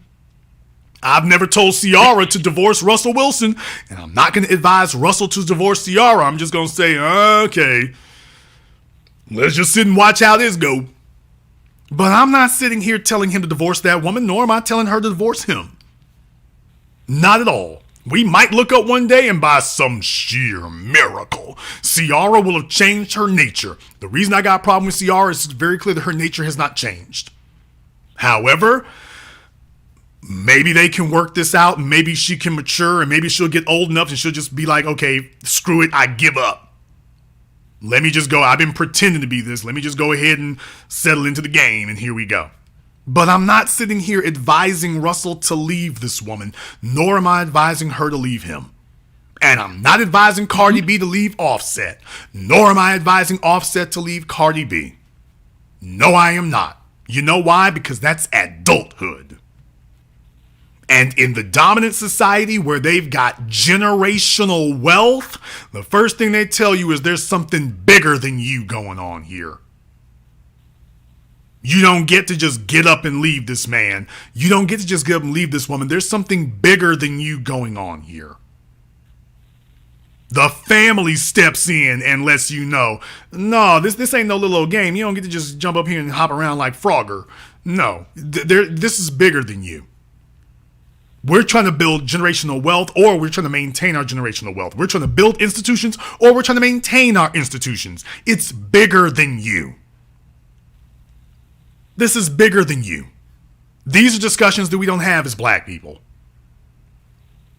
I've never told Ciara to divorce Russell Wilson, and I'm not going to advise Russell to divorce Ciara. I'm just going to say, okay, let's just sit and watch how this go. But I'm not sitting here telling him to divorce that woman, nor am I telling her to divorce him. Not at all. We might look up one day and by some sheer miracle, Ciara will have changed her nature. The reason I got a problem with Ciara is it's very clear that her nature has not changed. However, maybe they can work this out, and maybe she can mature, and maybe she'll get old enough and she'll just be like, okay, screw it, I give up. Let me just go. I've been pretending to be this. Let me just go ahead and settle into the game, and here we go. But I'm not sitting here advising Russell to leave this woman, nor am I advising her to leave him. And I'm not advising Cardi B to leave Offset, nor am I advising Offset to leave Cardi B. No, I am not. You know why? Because that's adulthood. And in the dominant society where they've got generational wealth, the first thing they tell you is there's something bigger than you going on here. You don't get to just get up and leave this man. You don't get to just get up and leave this woman. There's something bigger than you going on here. The family steps in and lets you know, no, this ain't no little old game. You don't get to just jump up here and hop around like Frogger. No, this is bigger than you. We're trying to build generational wealth, or we're trying to maintain our generational wealth. We're trying to build institutions, or we're trying to maintain our institutions. It's bigger than you. This is bigger than you. These are discussions that we don't have as black people.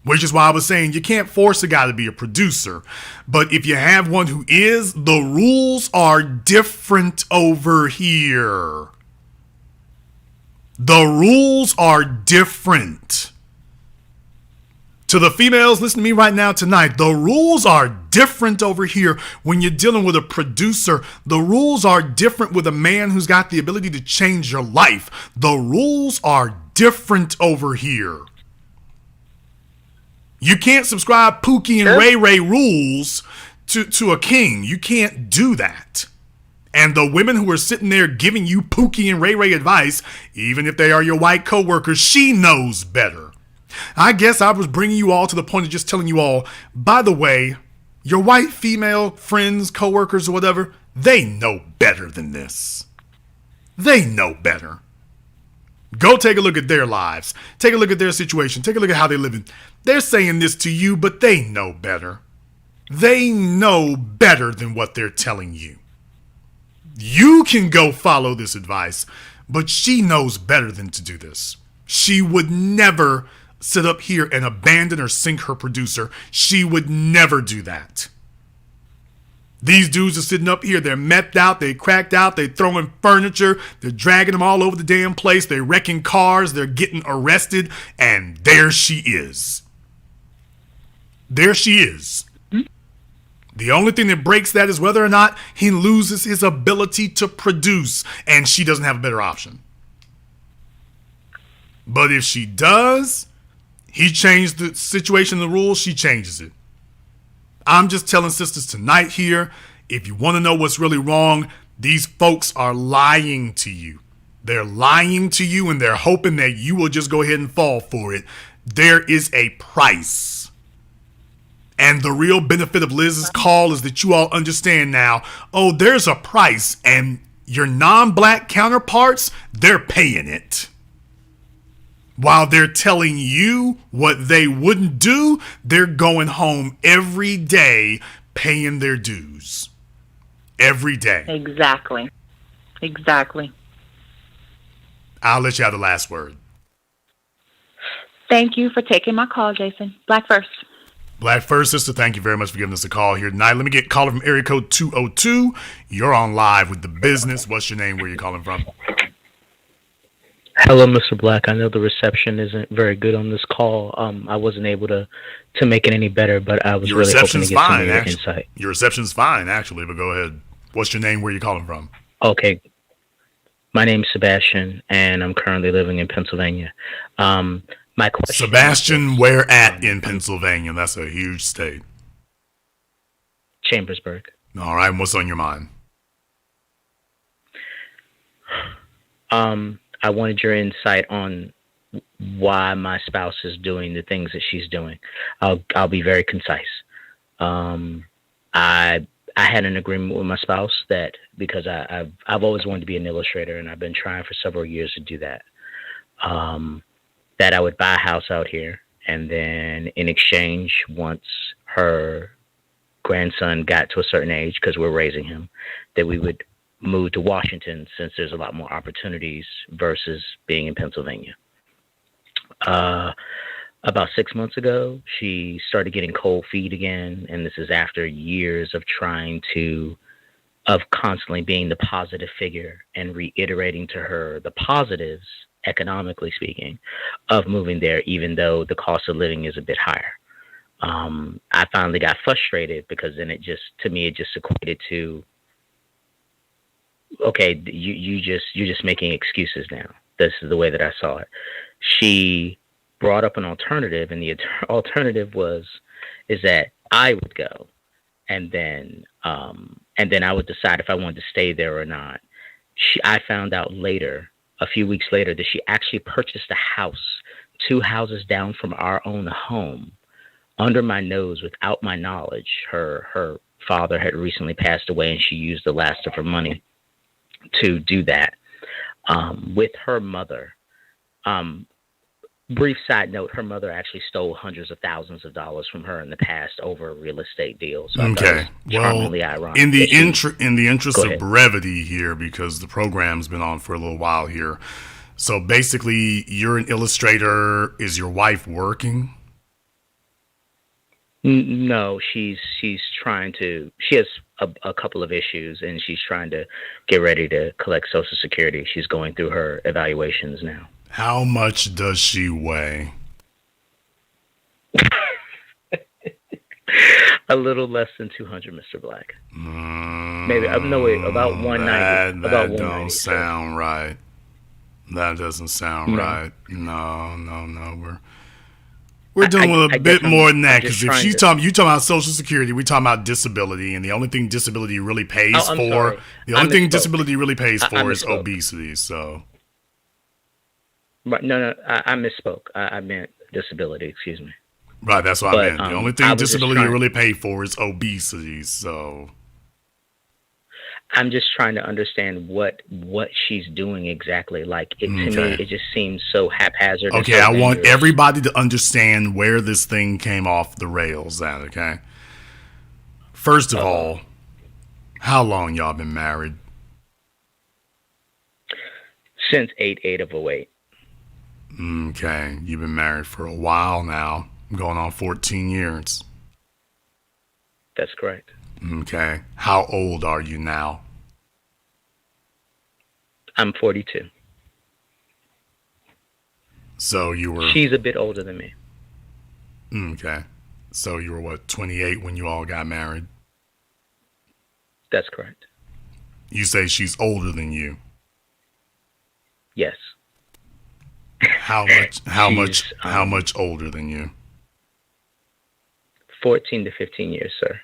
Which is why I was saying you can't force a guy to be a producer. But if you have one who is, the rules are different over here. The rules are different. To the females listening to me right now tonight, the rules are different over here when you're dealing with a producer. The rules are different with a man who's got the ability to change your life. The rules are different over here. You can't subscribe Pookie and Ray Ray rules to a king. You can't do that. And the women who are sitting there giving you Pookie and Ray Ray advice, even if they are your white coworkers, she knows better. I guess I was bringing you all to the point of just telling you all, by the way, your white female friends, coworkers, or whatever, they know better than this. They know better. Go take a look at their lives. Take a look at their situation. Take a look at how they're living. They're saying this to you, but they know better. They know better than what they're telling you. You can go follow this advice, but she knows better than to do this. She would never sit up here and abandon or sink her producer. She would never do that. These dudes are sitting up here. They're methed out. They cracked out. They're throwing furniture. They're dragging them all over the damn place. They're wrecking cars. They're getting arrested. And there she is. There she is. The only thing that breaks that is whether or not he loses his ability to produce and she doesn't have a better option. But if she does, he changed the situation, the rules, she changes it. I'm just telling sisters tonight here, if you want to know what's really wrong, these folks are lying to you. They're lying to you and they're hoping that you will just go ahead and fall for it. There is a price. And the real benefit of Liz's call is that you all understand now, oh, there's a price and your non-black counterparts, they're paying it. While they're telling you what they wouldn't do, they're going home every day paying their dues. Every day. Exactly. I'll let you have the last word. Thank you for taking my call, Jason. Black first. Black first, sister, thank you very much for giving us a call here tonight. Let me get a caller from area code 202. You're on live with The Business. What's your name? Where are you calling from? Hello, Mr. Black. I know the reception isn't very good on this call. I wasn't able to make it any better, but I was Your really hoping reception's to get some fine, of your actually. insight. Your reception's fine, actually, but go ahead. What's your name? Where are you calling from? Okay. My name's Sebastian, and I'm currently living in Pennsylvania. My question. Sebastian, where at in Pennsylvania? That's a huge state. Chambersburg. All right, what's on your mind? I wanted your insight on why my spouse is doing the things that she's doing. I'll be very concise. I had an agreement with my spouse that because I've always wanted to be an illustrator, and I've been trying for several years to do that. That I would buy a house out here, and then in exchange, once her grandson got to a certain age, because we're raising him, that we would move to Washington since there's a lot more opportunities versus being in Pennsylvania. About 6 months ago, she started getting cold feet again, and this is after years of trying to of constantly being the positive figure and reiterating to her the positives, economically speaking, of moving there, even though the cost of living is a bit higher. I finally got frustrated because then it just equated to, okay, you're just making excuses now. This is the way that I saw it. She brought up an alternative, and the alternative is that I would go, and then I would decide if I wanted to stay there or not. I found out later, a few weeks later, that she actually purchased a house 2 houses down from our own home under my nose without my knowledge. Her father had recently passed away, and she used the last of her money to do that with her mother. Brief side note, her mother actually stole hundreds of thousands of dollars from her in the past over a real estate deal. So okay. Well, ironic. in the interest of brevity here, because the program's been on for a little while here. So basically, you're an illustrator. Is your wife working? No, she's trying to. She has a couple of issues, and she's trying to get ready to collect Social Security. She's going through her evaluations now. How much does she weigh? A little less than 200, Mr. Black. Maybe no wait, about 190. That don't sound right. That doesn't sound right. No. We're dealing with a bit more than that, because if you talking about Social Security, we're talking about disability, and the only thing disability really pays for, disability really pays for is obesity. So. Right, no, I misspoke. I meant disability. Excuse me. Right, that's what I meant. The only thing disability really pays for is obesity. So. I'm just trying to understand what she's doing exactly. Like, to me, it just seems so haphazard. Okay, I want everybody to understand where this thing came off the rails at, okay? First of all, how long y'all been married? Since 8/8 of 08. Okay, you've been married for a while now, going on 14 years. That's correct. Okay, how old are you now? I'm 42. So you were... She's a bit older than me. Okay, so you were, what, 28 when you all got married? That's correct. You say she's older than you? Yes. How much older than you? 14 to 15 years, sir.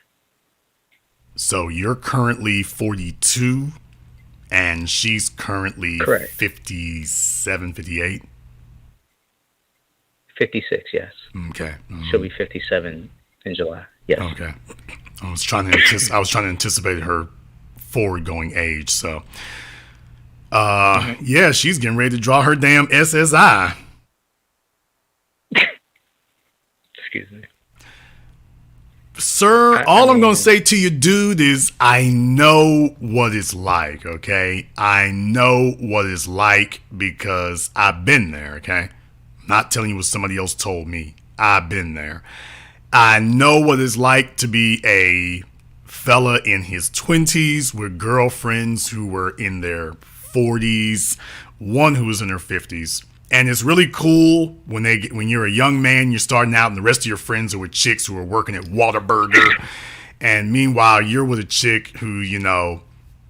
So you're currently 42, and she's currently 57, 58? 56, yes. Okay. She'll be 57 in July. Yes. Okay. I was trying to anticipate her forward-going age, so... yeah, she's getting ready to draw her damn SSI. Excuse me. Sir, all I'm going to say to you, dude, is I know what it's like, okay? I know what it's like because I've been there, okay? I'm not telling you what somebody else told me. I've been there. I know what it's like to be a fella in his 20s with girlfriends who were in their 40s, one who was in her 50s. And it's really cool when you're a young man, you're starting out, and the rest of your friends are with chicks who are working at Whataburger. And meanwhile, you're with a chick who,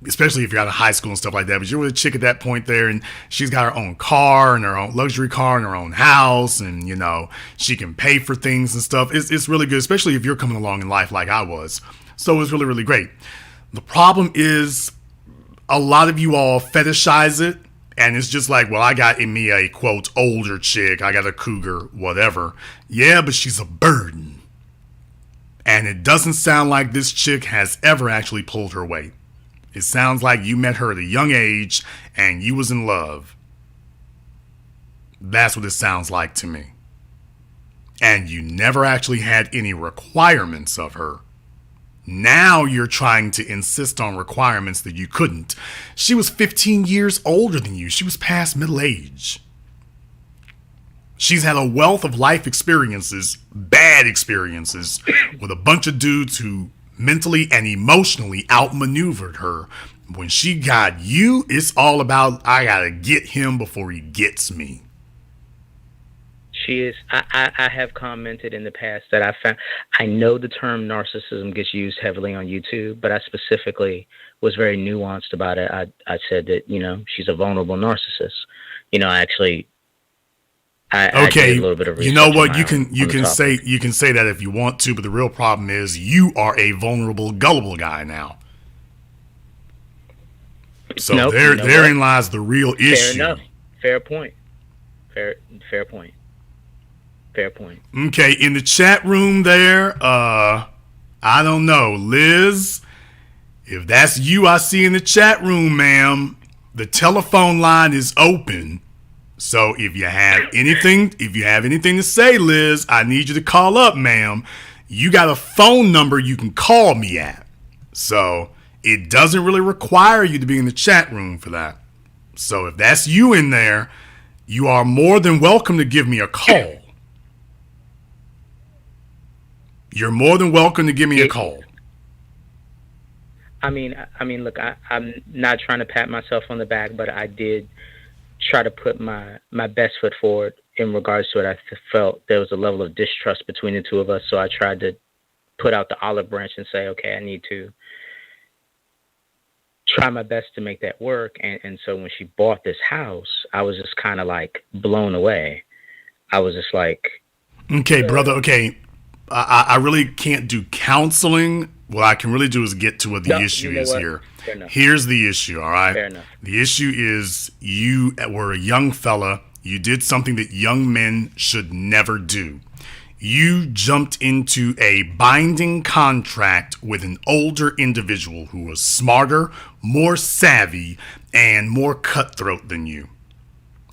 especially if you're out of high school and stuff like that, but you're with a chick at that point there, and she's got her own car and her own luxury car and her own house, and, she can pay for things and stuff. It's really good, especially if you're coming along in life like I was. So it's really, really great. The problem is a lot of you all fetishize it. And it's just like, well, I got in me a, quote, older chick. I got a cougar, whatever. Yeah, but she's a burden. And it doesn't sound like this chick has ever actually pulled her weight. It sounds like you met her at a young age and you was in love. That's what it sounds like to me. And you never actually had any requirements of her. Now you're trying to insist on requirements that you couldn't. She was 15 years older than you. She was past middle age. She's had a wealth of life experiences, bad experiences, with a bunch of dudes who mentally and emotionally outmaneuvered her. When she got you, it's all about, I gotta get him before he gets me. She is. I have commented in the past that I know the term narcissism gets used heavily on YouTube, but I specifically was very nuanced about it. I said that, she's a vulnerable narcissist. I actually, I did a little bit of research. You know what? You can say that if you want to, but the real problem is you are a vulnerable, gullible guy now. So therein lies the real issue. Fair enough. Fair point. Fair point. Okay, in the chat room there, I don't know, Liz, if that's you I see in the chat room, ma'am, the telephone line is open. So if you have anything to say, Liz, I need you to call up, ma'am. You got a phone number you can call me at. So it doesn't really require you to be in the chat room for that. So if that's you in there, you are more than welcome to give me a call. You're more than welcome to give me a call. I mean, look, I'm not trying to pat myself on the back, but I did try to put my best foot forward in regards to it. I felt there was a level of distrust between the two of us, so I tried to put out the olive branch and say, okay, I need to try my best to make that work. And so when she bought this house, I was just kind of like blown away. I was just like, okay, brother, okay. I really can't do counseling. What I can really do is get to what the issue is here. Here's the issue, all right? Fair enough. The issue is you were a young fella. You did something that young men should never do. You jumped into a binding contract with an older individual who was smarter, more savvy, and more cutthroat than you.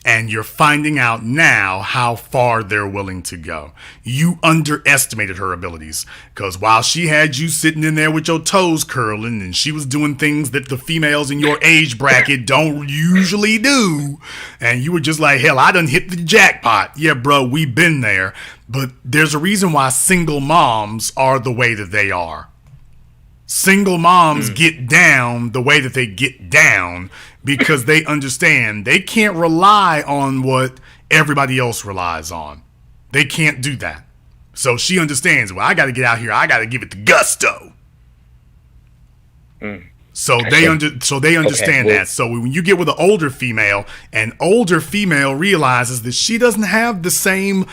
And you're finding out now how far they're willing to go. You underestimated her abilities. Because while she had you sitting in there with your toes curling and she was doing things that the females in your age bracket don't usually do, and you were just like, hell, I done hit the jackpot. Yeah, bro, we've been there. But there's a reason why single moms are the way that they are. Single moms get down the way that they get down because they understand they can't rely on what everybody else relies on. They can't do that. So she understands, well, I got to get out here. I got to give it the gusto. So they understand that. So when you get with an older female, an older female realizes that she doesn't have the same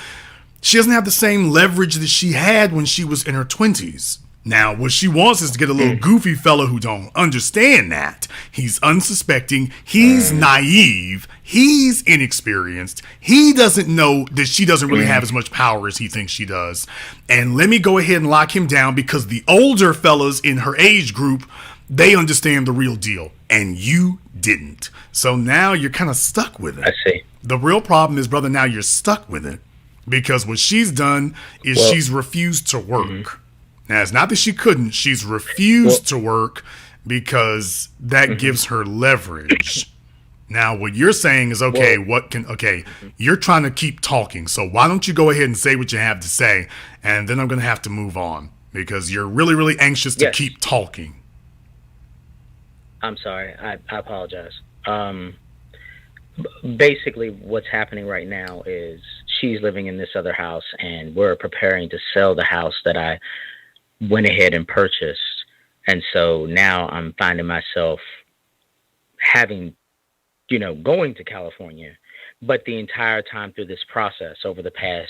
leverage that she had when she was in her 20s. Now, what she wants is to get a little goofy fella who don't understand that. He's unsuspecting. He's naive. He's inexperienced. He doesn't know that she doesn't really have as much power as he thinks she does. And let me go ahead and lock him down because the older fellas in her age group, they understand the real deal. And you didn't. So now you're kind of stuck with it. I see. The real problem is, brother, now you're stuck with it. Because what she's done is she's refused to work. Now, it's not that she couldn't. She's refused to work because that gives her leverage. Now, what you're saying is, you're trying to keep talking. So why don't you go ahead and say what you have to say, and then I'm going to have to move on because you're really, really anxious to keep talking. I'm sorry. I apologize. Basically, what's happening right now is she's living in this other house, and we're preparing to sell the house that I went ahead and purchased. And so now I'm finding myself having, going to California. But the entire time through this process over the past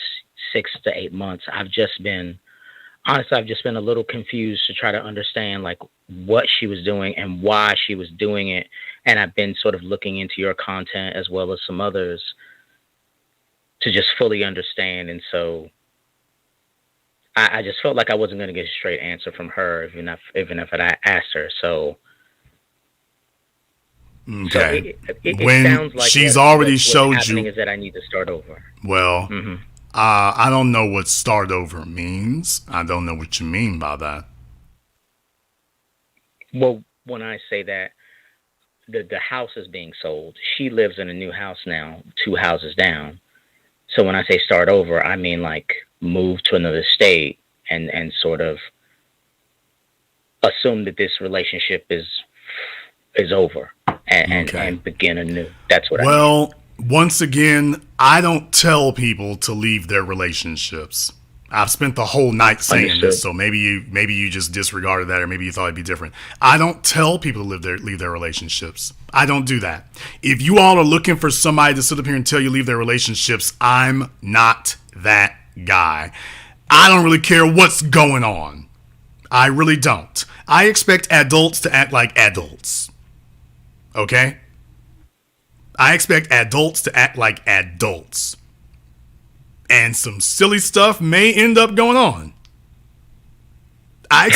6 to 8 months, I've just been a little confused to try to understand like what she was doing and why she was doing it. And I've been sort of looking into your content as well as some others to just fully understand. And so I just felt like I wasn't going to get a straight answer from her, even if I asked her. So, okay. So it when sounds like she's already what's showed happening you, is that I need to start over. Well, I don't know what start over means. I don't know what you mean by that. Well, when I say that, the house is being sold. She lives in a new house now, 2 houses down. So when I say start over, I mean like move to another state and sort of assume that this relationship is over and begin anew. That's what I mean. Well, once again, I don't tell people to leave their relationships. I've spent the whole night saying this, so maybe you just disregarded that, or maybe you thought it'd be different. I don't tell people to leave their relationships. I don't do that. If you all are looking for somebody to sit up here and tell you leave their relationships, I'm not that guy. I don't really care what's going on. I really don't. I expect adults to act like adults. Okay? I expect adults to act like adults. And some silly stuff may end up going on. I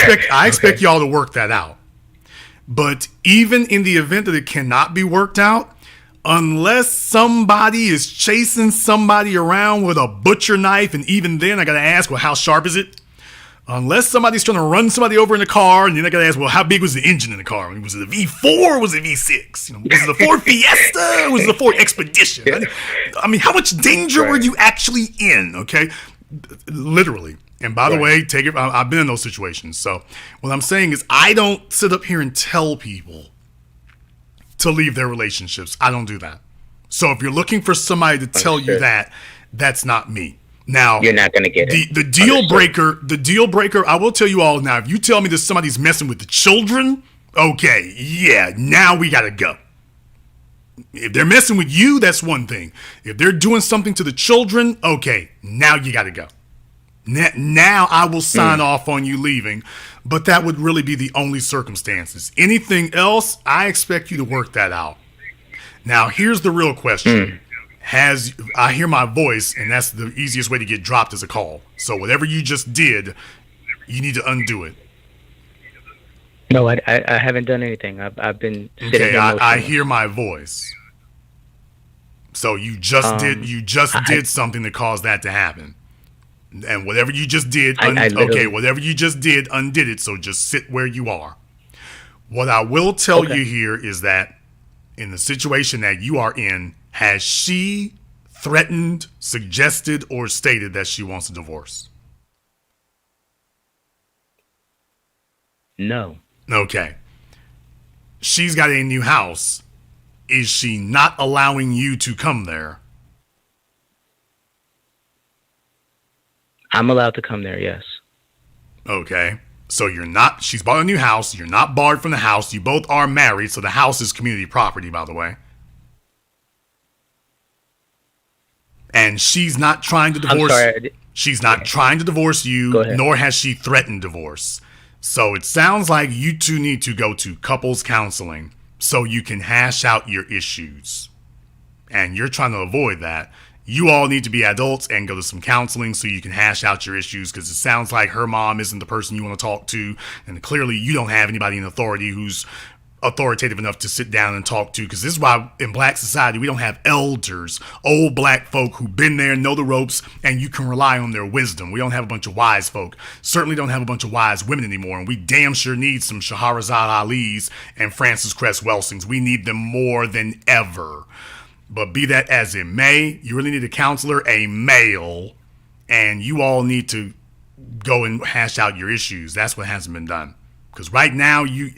expect y'all to work that out. But even in the event that it cannot be worked out, unless somebody is chasing somebody around with a butcher knife, and even then I gotta ask, well, how sharp is it? Unless somebody's trying to run somebody over in a car, and then I gotta ask, well, how big was the engine in the car? I mean, was it a V4 or was it V6? Was it a Ford Fiesta or was it a Ford Expedition? I mean, how much danger were you actually in? Okay, literally. And by the way, take it. I've been in those situations. So what I'm saying is, I don't sit up here and tell people to leave their relationships. I don't do that. So if you're looking for somebody to tell you that, that's not me. Now, you're not going to get it. The deal breaker, I will tell you all now, if you tell me that somebody's messing with the children, okay, yeah, now we got to go. If they're messing with you, that's one thing. If they're doing something to the children, okay, now you got to go. Now I will sign off on you leaving, but that would really be the only circumstances. Anything else, I expect you to work that out. Now, here's the real question. I hear my voice, and that's the easiest way to get dropped as a call. So whatever you just did, you need to undo it. No, I haven't done anything. I've been sitting okay. I hear my voice. So you just did something that caused that to happen, and whatever you just did, whatever you just did, undid it. So just sit where you are. What I will tell you here is that in the situation that you are in, has she threatened, suggested, or stated that she wants a divorce? No. Okay. She's got a new house. Is she not allowing you to come there? I'm allowed to come there, yes. Okay. So she's bought a new house. You're not barred from the house. You both are married, so the house is community property, by the way. And she's not trying to divorce. I'm sorry. She's not trying to divorce you, nor has she threatened divorce. So it sounds like you two need to go to couples counseling so you can hash out your issues. And you're trying to avoid that. You all need to be adults and go to some counseling so you can hash out your issues, because it sounds like her mom isn't the person you want to talk to. And clearly you don't have anybody in authority who's authoritative enough to sit down and talk to, because this is why in black society we don't have elders, old black folk who've been there, know the ropes, and you can rely on their wisdom. We don't have a bunch of wise folk. Certainly don't have a bunch of wise women anymore, and we damn sure need some Shahrazad Ali's and Frances Cress Welsings. We need them more than ever. But be that as it may, you really need a counselor, a male, and you all need to go and hash out your issues. That's what hasn't been done. Because right now you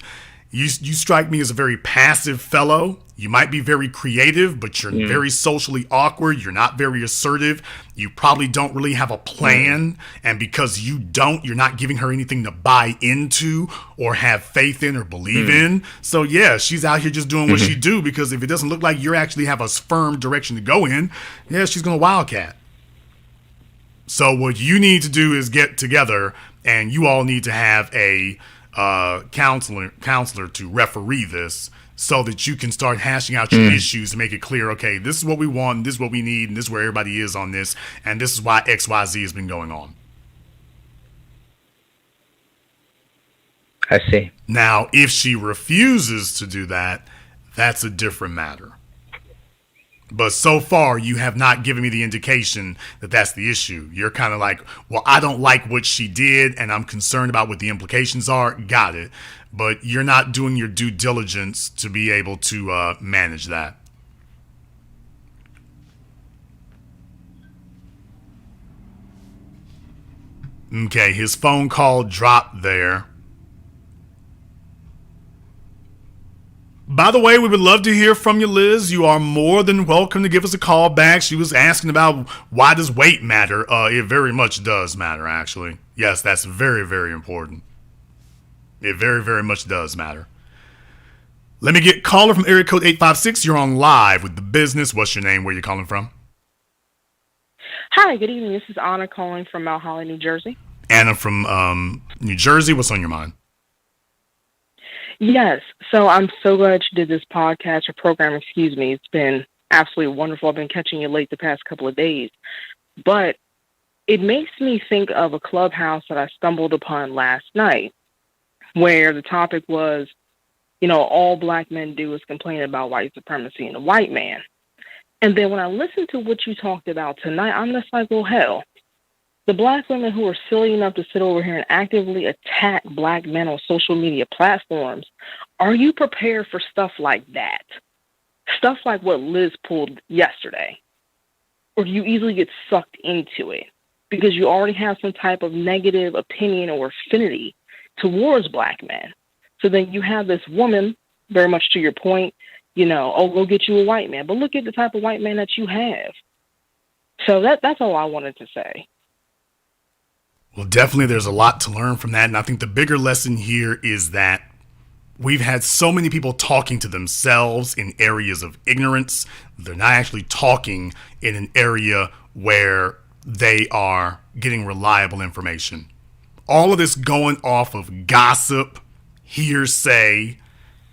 strike me as a very passive fellow. You might be very creative, but you're very socially awkward. You're not very assertive. You probably don't really have a plan. And because you don't, you're not giving her anything to buy into or have faith in or believe in. So yeah, she's out here just doing what she do, because if it doesn't look like you actually have a firm direction to go in, yeah, she's going to wildcat. So what you need to do is get together, and you all need to have a counselor to referee this, so that you can start hashing out your issues and make it clear, okay, this is what we want, this is what we need, and this is where everybody is on this, and this is why XYZ has been going on. I see. Now, if she refuses to do that, that's a different matter. But so far, you have not given me the indication that that's the issue. You're kind of like, well, I don't like what she did, and I'm concerned about what the implications are. Got it. But you're not doing your due diligence to be able to manage that. Okay, his phone call dropped there. By the way, we would love to hear from you, Liz. You are more than welcome to give us a call back. She was asking about why does weight matter? It very much does matter, actually. Yes, that's very, very important. It very, very much does matter. Let me get caller from area code 856. You're on live with The Business. What's your name? Where you calling from? Hi, good evening. This is Anna calling from Mount Holly, New Jersey. Anna from New Jersey. What's on your mind? Yes. So I'm so glad you did this podcast or program, excuse me. It's been absolutely wonderful. I've been catching you late the past couple of days. But it makes me think of a clubhouse that I stumbled upon last night where the topic was, all black men do is complain about white supremacy and the white man. And then when I listened to what you talked about tonight, I'm just like, well, hell, the black women who are silly enough to sit over here and actively attack black men on social media platforms, are you prepared for stuff like that? Stuff like what Liz pulled yesterday? Or do you easily get sucked into it because you already have some type of negative opinion or affinity towards black men? So then you have this woman, very much to your point, go get you a white man. But look at the type of white man that you have. So that's all I wanted to say. Well, definitely there's a lot to learn from that. And I think the bigger lesson here is that we've had so many people talking to themselves in areas of ignorance. They're not actually talking in an area where they are getting reliable information. All of this going off of gossip, hearsay,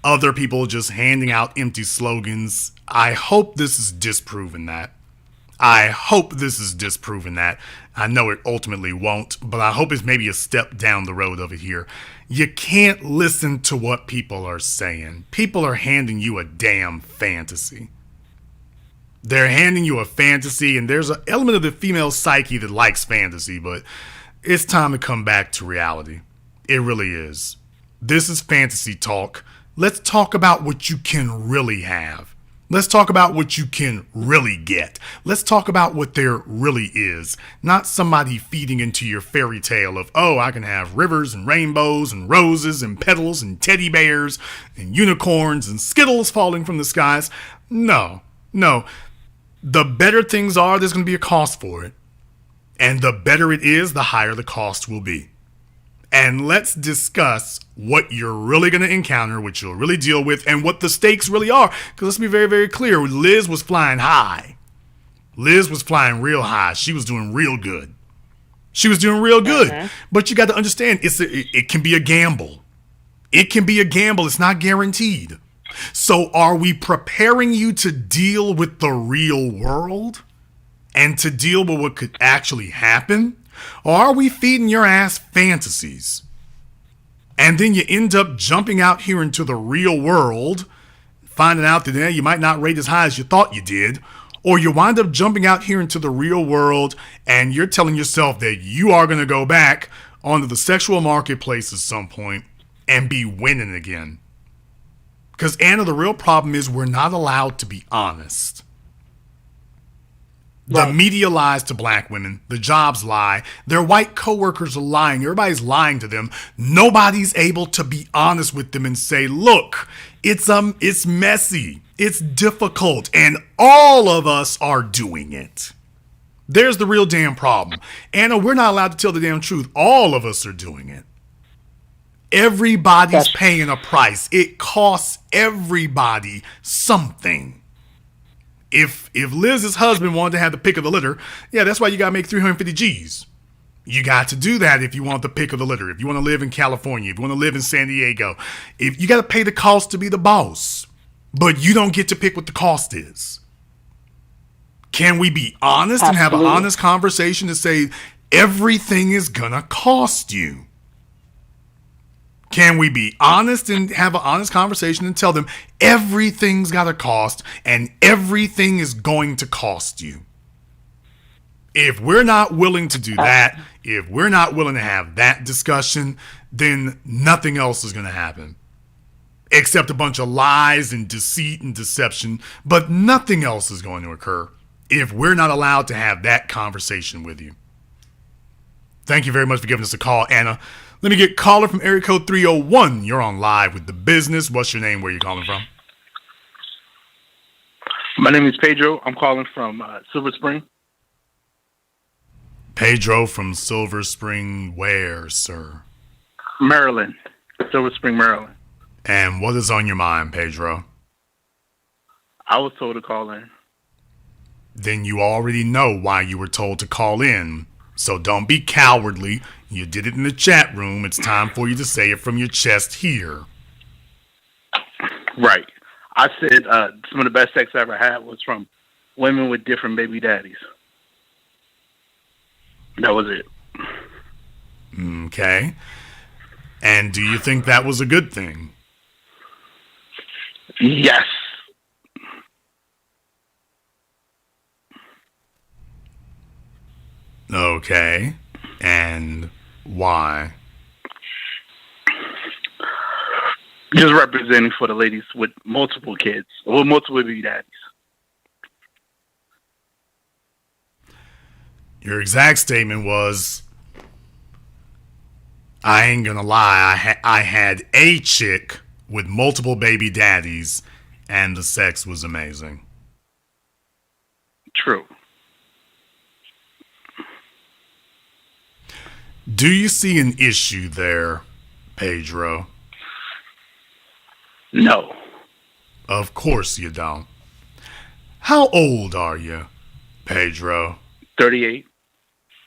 other people just handing out empty slogans. I hope this is disproving that. I know it ultimately won't, but I hope it's maybe a step down the road of it here. You can't listen to what people are saying. People are handing you a damn fantasy. They're handing you a fantasy, and there's an element of the female psyche that likes fantasy, but it's time to come back to reality. It really is. This is fantasy talk. Let's talk about what you can really have. Let's talk about what you can really get. Let's talk about what there really is. Not somebody feeding into your fairy tale of, oh, I can have rivers and rainbows and roses and petals and teddy bears and unicorns and Skittles falling from the skies. No. The better things are, there's going to be a cost for it. And the better it is, the higher the cost will be. And let's discuss what you're really going to encounter, what you'll really deal with, and what the stakes really are. Because let's be very, very clear. Liz was flying high. Liz was flying real high. She was doing real good. But you got to understand, it can be a gamble. It's not guaranteed. So are we preparing you to deal with the real world and to deal with what could actually happen? Or are we feeding your ass fantasies? And then you end up jumping out here into the real world, finding out that you might not rate as high as you thought you did. Or you wind up jumping out here into the real world and you're telling yourself that you are going to go back onto the sexual marketplace at some point and be winning again. Because, Anna, the real problem is we're not allowed to be honest. The media lies to black women. The jobs lie. Their white coworkers are lying. Everybody's lying to them. Nobody's able to be honest with them and say, look, it's messy. It's difficult. And all of us are doing it. There's the real damn problem. Anna, we're not allowed to tell the damn truth. All of us are doing it. Everybody's paying a price. It costs everybody something. If Liz's husband wanted to have the pick of the litter, that's why you got to make 350 G's. You got to do that if you want the pick of the litter. If you want to live in California, if you want to live in San Diego, if you got to pay the cost to be the boss, but you don't get to pick what the cost is. Can we be honest and have an honest conversation to say everything is going to cost you? Can we be honest and have an honest conversation and tell them everything's got a cost and everything is going to cost you? If we're not willing to do that, if we're not willing to have that discussion, then nothing else is going to happen. Except a bunch of lies and deceit and deception, but nothing else is going to occur if we're not allowed to have that conversation with you. Thank you very much for giving us a call, Anna. Let me get caller from area code 301. You're on live with The Business. What's your name? Where are you calling from? My name is Pedro. I'm calling from Silver Spring. Pedro from Silver Spring, where, sir? Maryland. Silver Spring, Maryland. And what is on your mind, Pedro? I was told to call in. Then you already know why you were told to call in. So don't be cowardly. You did it in the chat room. It's time for you to say it from your chest here. Right. I said some of the best sex I ever had was from women with different baby daddies. That was it. Okay. And do you think that was a good thing? Yes. Okay. And why? Just representing for the ladies with multiple kids, or multiple baby daddies. Your exact statement was, I ain't gonna lie, I had a chick with multiple baby daddies, and the sex was amazing. True. Do you see an issue there, Pedro? No. Of course you don't. How old are you, Pedro? 38.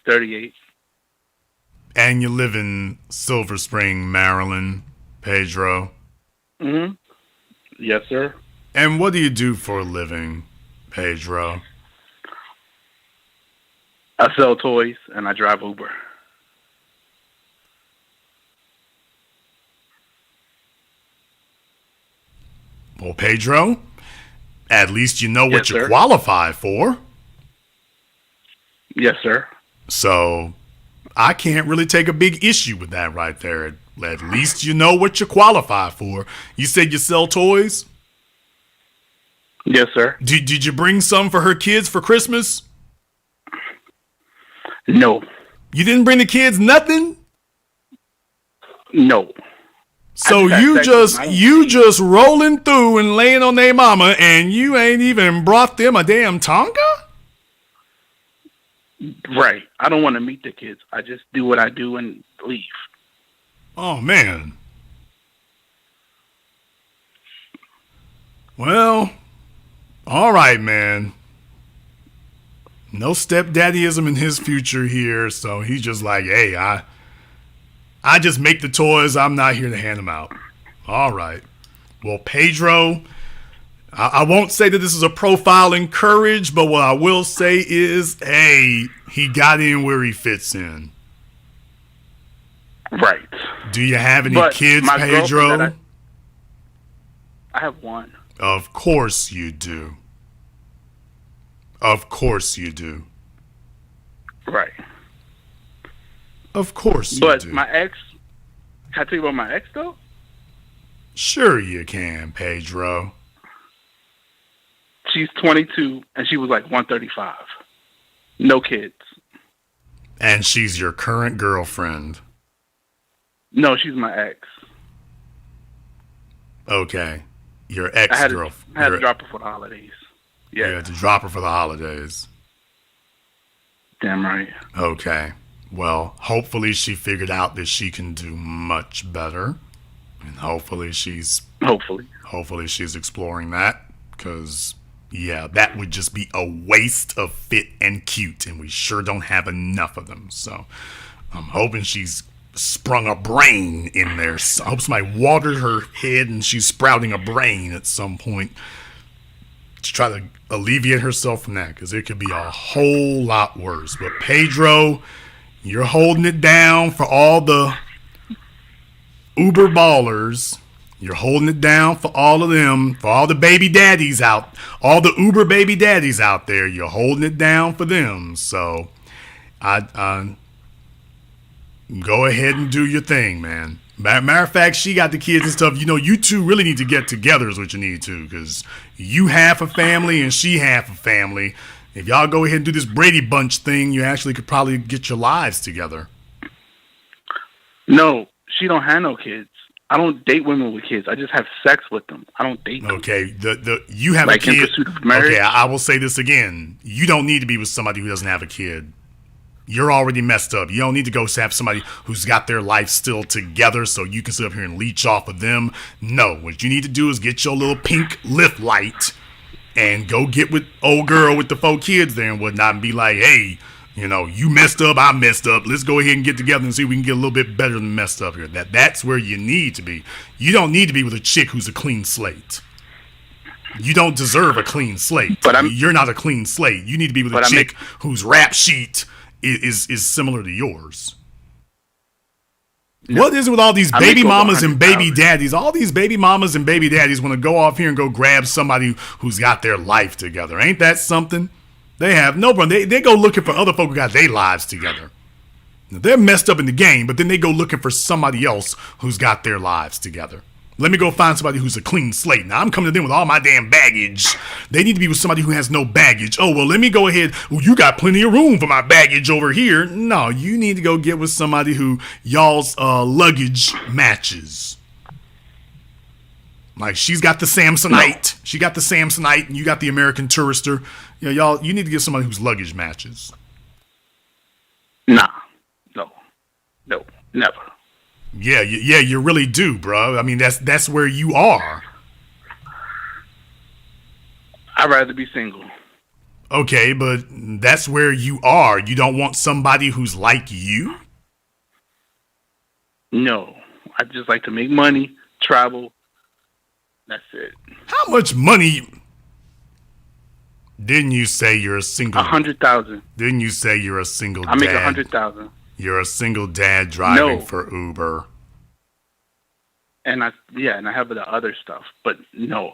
38. And you live in Silver Spring, Maryland, Pedro? Mm-hmm. Yes, sir. And what do you do for a living, Pedro? I sell toys and I drive Uber. Well, Pedro, at least you know what Yes, you sir. qualify for. Yes, sir. So I can't really take a big issue with that right there. At least you know what you qualify for. You said you sell toys? Yes, sir. Did you bring some for her kids for Christmas? No. You didn't bring the kids nothing? No. So you just rolling through and laying on their mama, and you ain't even brought them a damn Tonka? Right. I don't want to meet the kids. I just do what I do and leave. Oh, man. Well, all right, man. No stepdaddyism in his future here, so he's just like, hey, I just make the toys. I'm not here to hand them out. All right. Well, Pedro, I won't say that this is a profile in courage, but what I will say is, hey, he got in where he fits in. Right. Do you have any But kids, my Pedro? girlfriend I have one. Of course you do. Of course you do. Right. Of course you But do. my ex, can I tell you about my ex, though? Sure you can, Pedro. She's 22, and she was like 135. No kids. And she's your current girlfriend. No, she's my ex. Okay. Your I had ex-girlfriend. to drop her for the holidays. Yeah. You had to drop her for the holidays. Damn right. Okay. Well, hopefully she figured out that she can do much better. And hopefully she's exploring that. Because, yeah, that would just be a waste of fit and cute. And we sure don't have enough of them. So I'm hoping she's sprung a brain in there. So I hope somebody watered her head and she's sprouting a brain at some point to try to alleviate herself from that, because it could be a whole lot worse. But Pedro, you're holding it down for all the Uber ballers. You're holding it down for all of them, for all the baby daddies out, all the Uber baby daddies out there. You're holding it down for them. So I go ahead and do your thing, man. Matter of fact, she got the kids and stuff. You know, you two really need to get together is what you need to, because you half a family and she half a family. If y'all go ahead and do this Brady Bunch thing, you actually could probably get your lives together. No, she don't have no kids. I don't date women with kids. I just have sex with them. I don't date them. Okay, you have like a kid. In pursuit of marriage. Okay, I will say this again. You don't need to be with somebody who doesn't have a kid. You're already messed up. You don't need to go have somebody who's got their life still together so you can sit up here and leech off of them. No, what you need to do is get your little pink lift light and go get with old girl with the 4 kids there and whatnot and be like, hey, you know, you messed up, I messed up. Let's go ahead and get together and see if we can get a little bit better than messed up here. That's where you need to be. You don't need to be with a chick who's a clean slate. You don't deserve a clean slate. You're not a clean slate. You need to be with a chick whose rap sheet is similar to yours. No. What is it with all these baby mamas and baby daddies? All these baby mamas and baby daddies want to go off here and go grab somebody who's got their life together. Ain't that something? They have no problem. They go looking for other folk who got their lives together. Now, they're messed up in the game, but then they go looking for somebody else who's got their lives together. Let me go find somebody who's a clean slate. Now, I'm coming to them with all my damn baggage. They need to be with somebody who has no baggage. Oh, well, let me go ahead. Well, you got plenty of room for my baggage over here. No, you need to go get with somebody who y'all's luggage matches. Like, she's got the Samsonite. No. She got the Samsonite, and you got the American Tourister. You know, you need to get somebody whose luggage matches. Nah. No. Never. Yeah, you really do, bro. I mean, that's where you are. I'd rather be single. Okay, but that's where you are. You don't want somebody who's like you? No. I just like to make money, travel. That's it. How much money? Didn't you say you're a single? 100,000. Didn't you say you're a single dad? I make 100,000. You're a single dad driving for Uber. And I have the other stuff, but no.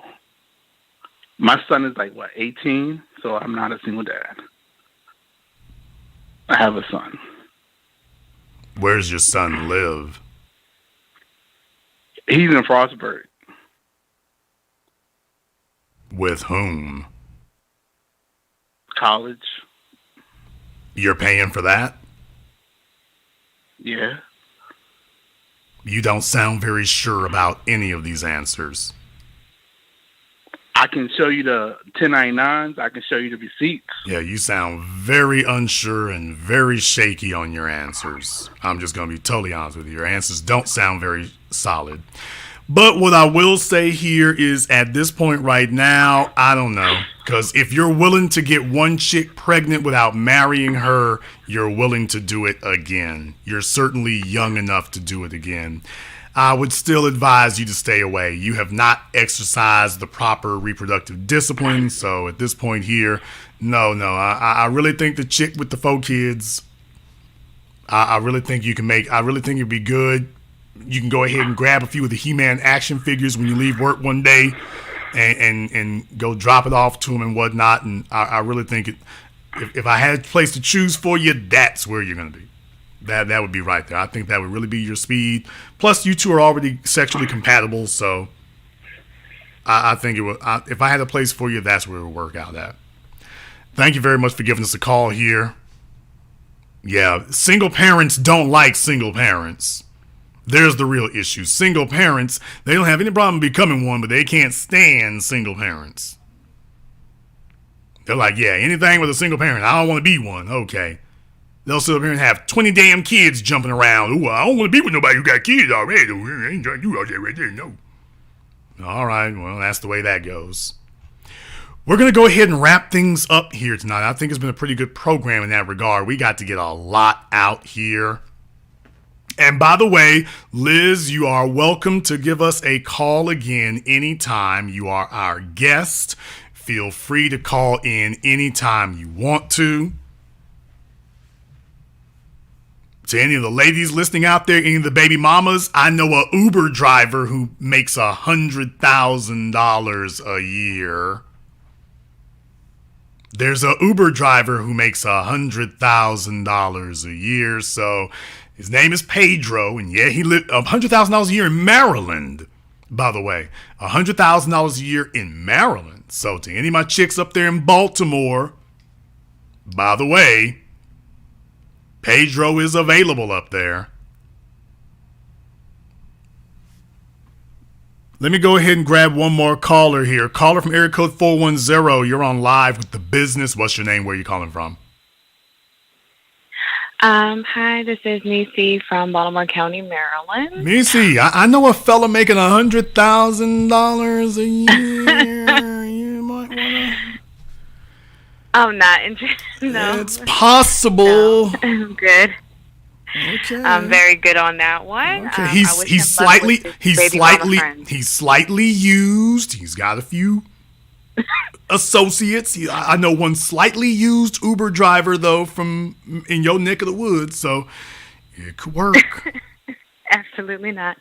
My son is like 18, so I'm not a single dad. I have a son. Where's your son live? He's in Frostburg. With whom? College. You're paying for that? Yeah. You don't sound very sure about any of these answers. I can show you the 1099s. I can show you the receipts. Yeah, you sound very unsure and very shaky on your answers. I'm just going to be totally honest with you. Your answers don't sound very solid. But what I will say here is at this point right now, I don't know. Because if you're willing to get one chick pregnant without marrying her, you're willing to do it again. You're certainly young enough to do it again. I would still advise you to stay away. You have not exercised the proper reproductive discipline. So at this point here, no. I really think the chick with the 4 kids, I really think it'd be good. You can go ahead and grab a few of the He-Man action figures when you leave work one day and go drop it off to him and whatnot. And I really think if I had a place to choose for you, that's where you're going to be. That would be right there. I think that would really be your speed. Plus, you two are already sexually compatible, so I think it would. If I had a place for you, that's where it would work out at. Thank you very much for giving us a call here. Yeah, single parents don't like single parents. There's the real issue. Single parents, they don't have any problem becoming one, but they can't stand single parents. They're like, yeah, anything with a single parent, I don't want to be one. Okay. They'll sit up here and have 20 damn kids jumping around. Ooh, I don't want to be with nobody who got kids already. I ain't trying to do all that right there, no. All right, well, that's the way that goes. We're going to go ahead and wrap things up here tonight. I think it's been a pretty good program in that regard. We got to get a lot out here. And by the way, Liz, you are welcome to give us a call again anytime. You are our guest. Feel free to call in anytime you want to. To any of the ladies listening out there, any of the baby mamas, I know a Uber driver who makes $100,000 a year. There's a Uber driver who makes $100,000 a year, so his name is Pedro, and yeah, he lived $100,000 a year in Maryland, by the way. $100,000 a year in Maryland. So to any of my chicks up there in Baltimore, by the way, Pedro is available up there. Let me go ahead and grab one more caller here. Caller from area code 410. You're on live with The Business. What's your name? Where are you calling from? Hi, this is Nisi from Baltimore County, Maryland. Nisi, I know a fella making $100,000 a year. You might want to... I'm not interested. No. It's possible. No, I'm good. Okay. I'm very good on that one. Okay. He's slightly used. He's got a few associates. I know one slightly used Uber driver though from in your neck of the woods, so it could work. Absolutely not.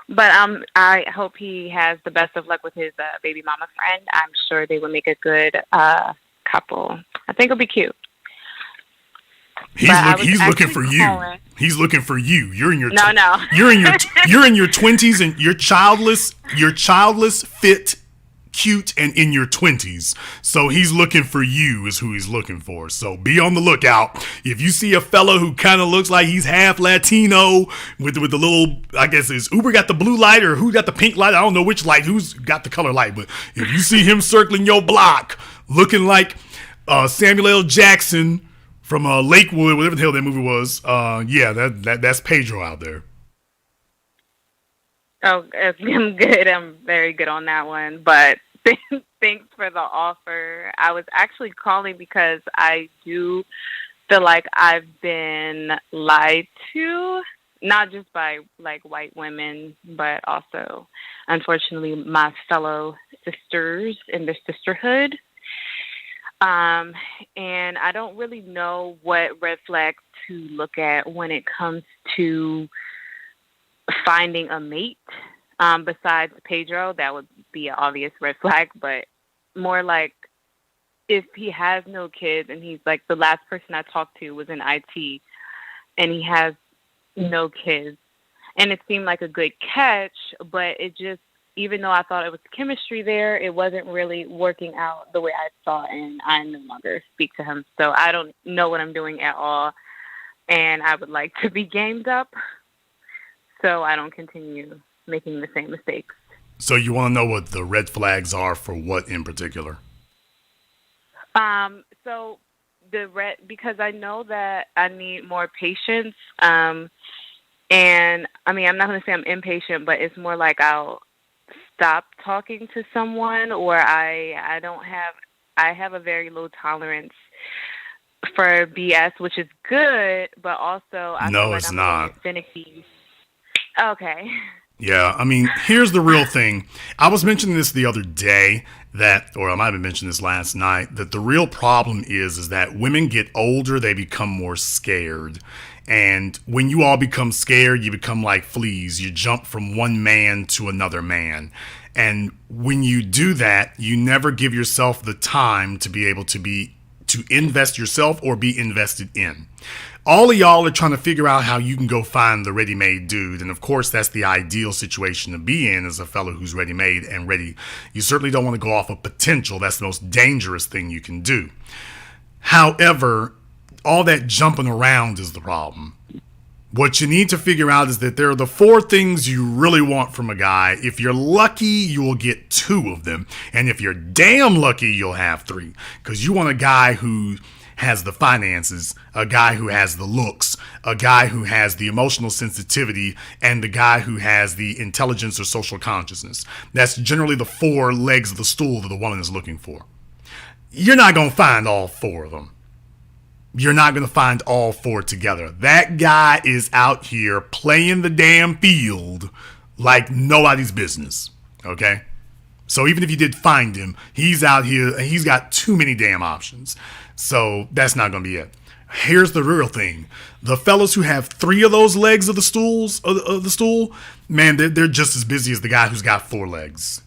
But I hope he has the best of luck with his baby mama friend. I'm sure they would make a good couple. I think it'll be cute. He's looking for you. Calling. He's looking for you. You're in your No. You're in your 20s and you're childless, fit, cute, and in your 20s. So he's looking for you is who he's looking for. So be on the lookout. If you see a fellow who kind of looks like he's half Latino with the little, I guess is Uber got the blue light or who got the pink light? I don't know which light, who's got the color light, but if you see him circling your block looking like Samuel L. Jackson from Lakewood, whatever the hell that movie was, that's Pedro out there. Oh, I'm good. I'm very good on that one. But thanks for the offer. I was actually calling because I do feel like I've been lied to, not just by like white women, but also, unfortunately, my fellow sisters in the sisterhood. And I don't really know what red flags to look at when it comes to finding a mate. Besides Pedro, that would be an obvious red flag, but more like if he has no kids and he's like the last person I talked to was in IT and he has no kids and it seemed like a good catch, but it just, even though I thought it was chemistry there, it wasn't really working out the way I thought, and I no longer speak to him. So I don't know what I'm doing at all, and I would like to be gamed up so I don't continue making the same mistakes. So you want to know what the red flags are for what in particular? So because I know that I need more patience, and I mean, I'm not going to say I'm impatient, but it's more like I'll stop talking to someone, or I have a very low tolerance for BS, which is good, but also I feel like it's I'm not finicky. Okay. Yeah, I mean, here's the real thing. I was mentioning this the other day or I might have mentioned this last night, that the real problem is that women get older, they become more scared. And when you all become scared, you become like fleas. You jump from one man to another man. And when you do that, you never give yourself the time to be able to invest yourself or be invested in. All of y'all are trying to figure out how you can go find the ready-made dude. And of course, that's the ideal situation to be in, as a fellow who's ready-made and ready. You certainly don't want to go off of potential. That's the most dangerous thing you can do. However, all that jumping around is the problem. What you need to figure out is that there are the 4 things you really want from a guy. If you're lucky, you will get 2 of them. And if you're damn lucky, you'll have 3. Because you want a guy who has the finances, a guy who has the looks, a guy who has the emotional sensitivity, and the guy who has the intelligence or social consciousness. That's generally the 4 legs of the stool that the woman is looking for. You're not going to find all 4 of them. You're not going to find all 4 together. That guy is out here playing the damn field like nobody's business. Okay? So even if you did find him, he's out here, he's got too many damn options. So that's not going to be it. Here's the real thing. The fellas who have 3 of those legs of the stool, man, they're just as busy as the guy who's got 4 legs.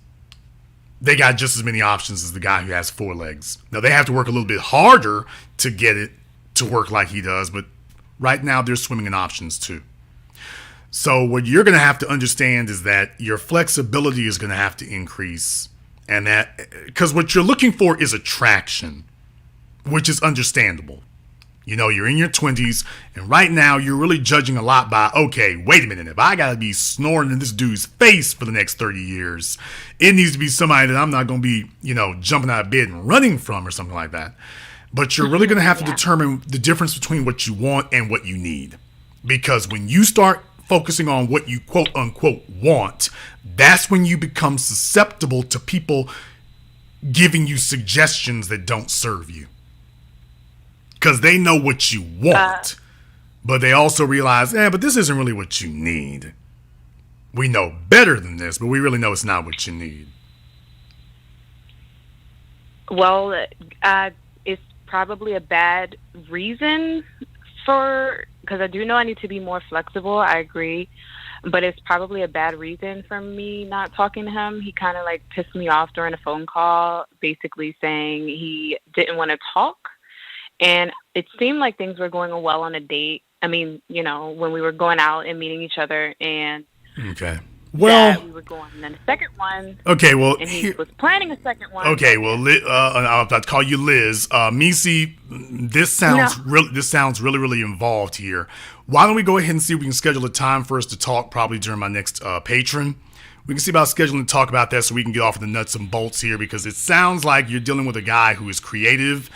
They got just as many options as the guy who has 4 legs. Now, they have to work a little bit harder to get it to work like he does, but right now they're swimming in options too. So what you're going to have to understand is that your flexibility is going to have to increase, and that because what you're looking for is attraction, which is understandable. You know, you're in your 20s, and right now you're really judging a lot by, okay, wait a minute, if I gotta be snoring in this dude's face for the next 30 years, it needs to be somebody that I'm not gonna be, you know, jumping out of bed and running from or something like that. But you're really gonna have to determine the difference between what you want and what you need. Because when you start focusing on what you quote unquote want, that's when you become susceptible to people giving you suggestions that don't serve you. Because they know what you want, but they also realize, but this isn't really what you need. We know better than this, but we really know it's not what you need. Well, it's probably a bad reason because I do know I need to be more flexible. I agree. But it's probably a bad reason for me not talking to him. He kind of like pissed me off during a phone call, basically saying he didn't want to talk. And it seemed like things were going well on a date. I mean, you know, when we were going out and meeting each other, and okay, well, we were going. And then the second one. Okay, well, and he was planning a second one. Okay, well, I'm about to call you Liz. Misi, this sounds really, really involved here. Why don't we go ahead and see if we can schedule a time for us to talk? Probably during my next patron. We can see about scheduling to talk about that so we can get off of the nuts and bolts here, because it sounds like you're dealing with a guy who is creative.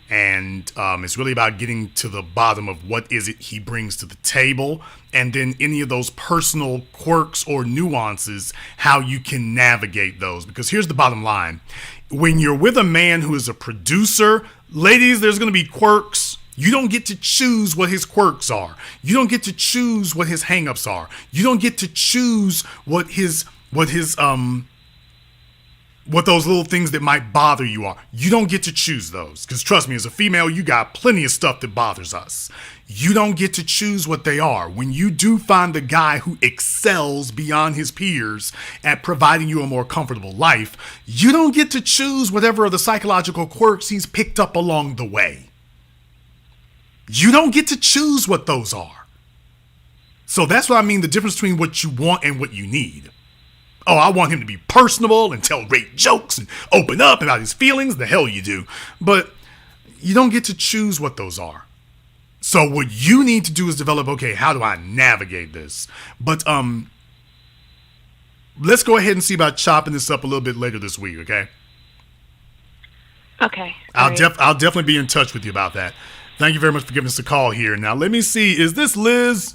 And it's really about getting to the bottom of what is it he brings to the table, and then any of those personal quirks or nuances, how you can navigate those. Because here's the bottom line. When you're with a man who is a producer, ladies, there's going to be quirks. You don't get to choose what his quirks are. You don't get to choose what his hangups are. You don't get to choose what those little things that might bother you are. You don't get to choose those. Because trust me, as a female, you got plenty of stuff that bothers us. You don't get to choose what they are. When you do find the guy who excels beyond his peers at providing you a more comfortable life, you don't get to choose whatever are the psychological quirks he's picked up along the way. You don't get to choose what those are. So that's what I mean, the difference between what you want and what you need. Oh, I want him to be personable and tell great jokes and open up about his feelings. The hell you do. But you don't get to choose what those are. So what you need to do is develop, okay, how do I navigate this? But let's go ahead and see about chopping this up a little bit later this week, okay? Okay. I'll definitely be in touch with you about that. Thank you very much for giving us a call here. Now, let me see. Is this Liz?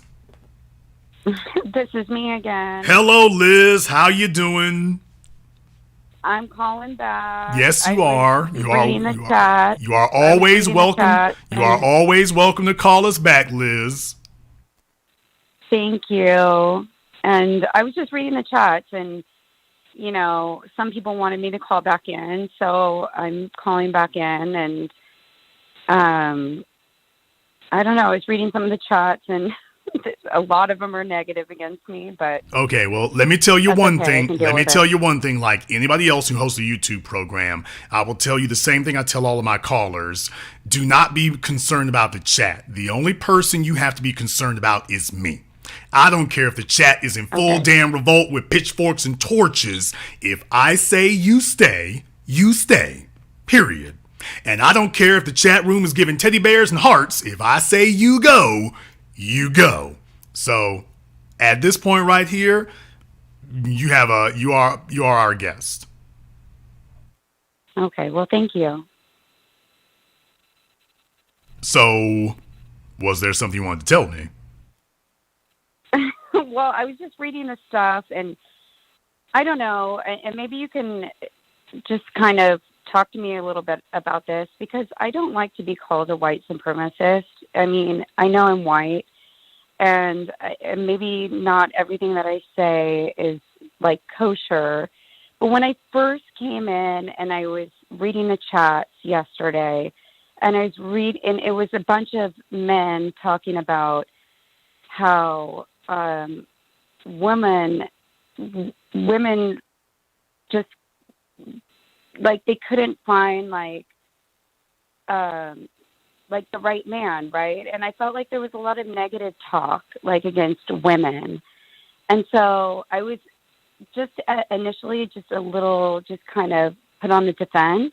This is me again. Hello, Liz. How you doing? I'm calling back. Yes, you are. You are always welcome. You are always welcome to call us back, Liz. Thank you. And I was just reading the chats, and you know, some people wanted me to call back in, so I'm calling back in. And I don't know. I was reading some of the chats, and a lot of them are negative against me, but okay, well, let me tell you one thing. Let me tell you one thing. Like anybody else who hosts a YouTube program, I will tell you the same thing I tell all of my callers. Do not be concerned about the chat. The only person you have to be concerned about is me. I don't care if the chat is in full damn revolt with pitchforks and torches. If I say you stay, period. And I don't care if the chat room is giving teddy bears and hearts. If I say you go, you go. So at this point right here, you are our guest. Okay, well, thank you. So was there something you wanted to tell me? Well, I was just reading the stuff, and I don't know, and maybe you can just kind of talk to me a little bit about this, because I don't like to be called a white supremacist. I mean, I know I'm white, and maybe not everything that I say is like kosher, but when I first came in and I was reading the chats yesterday, and and it was a bunch of men talking about how women just like they couldn't find like the right man, right? And I felt like there was a lot of negative talk like against women, and so I was just initially just a little just kind of put on the defense.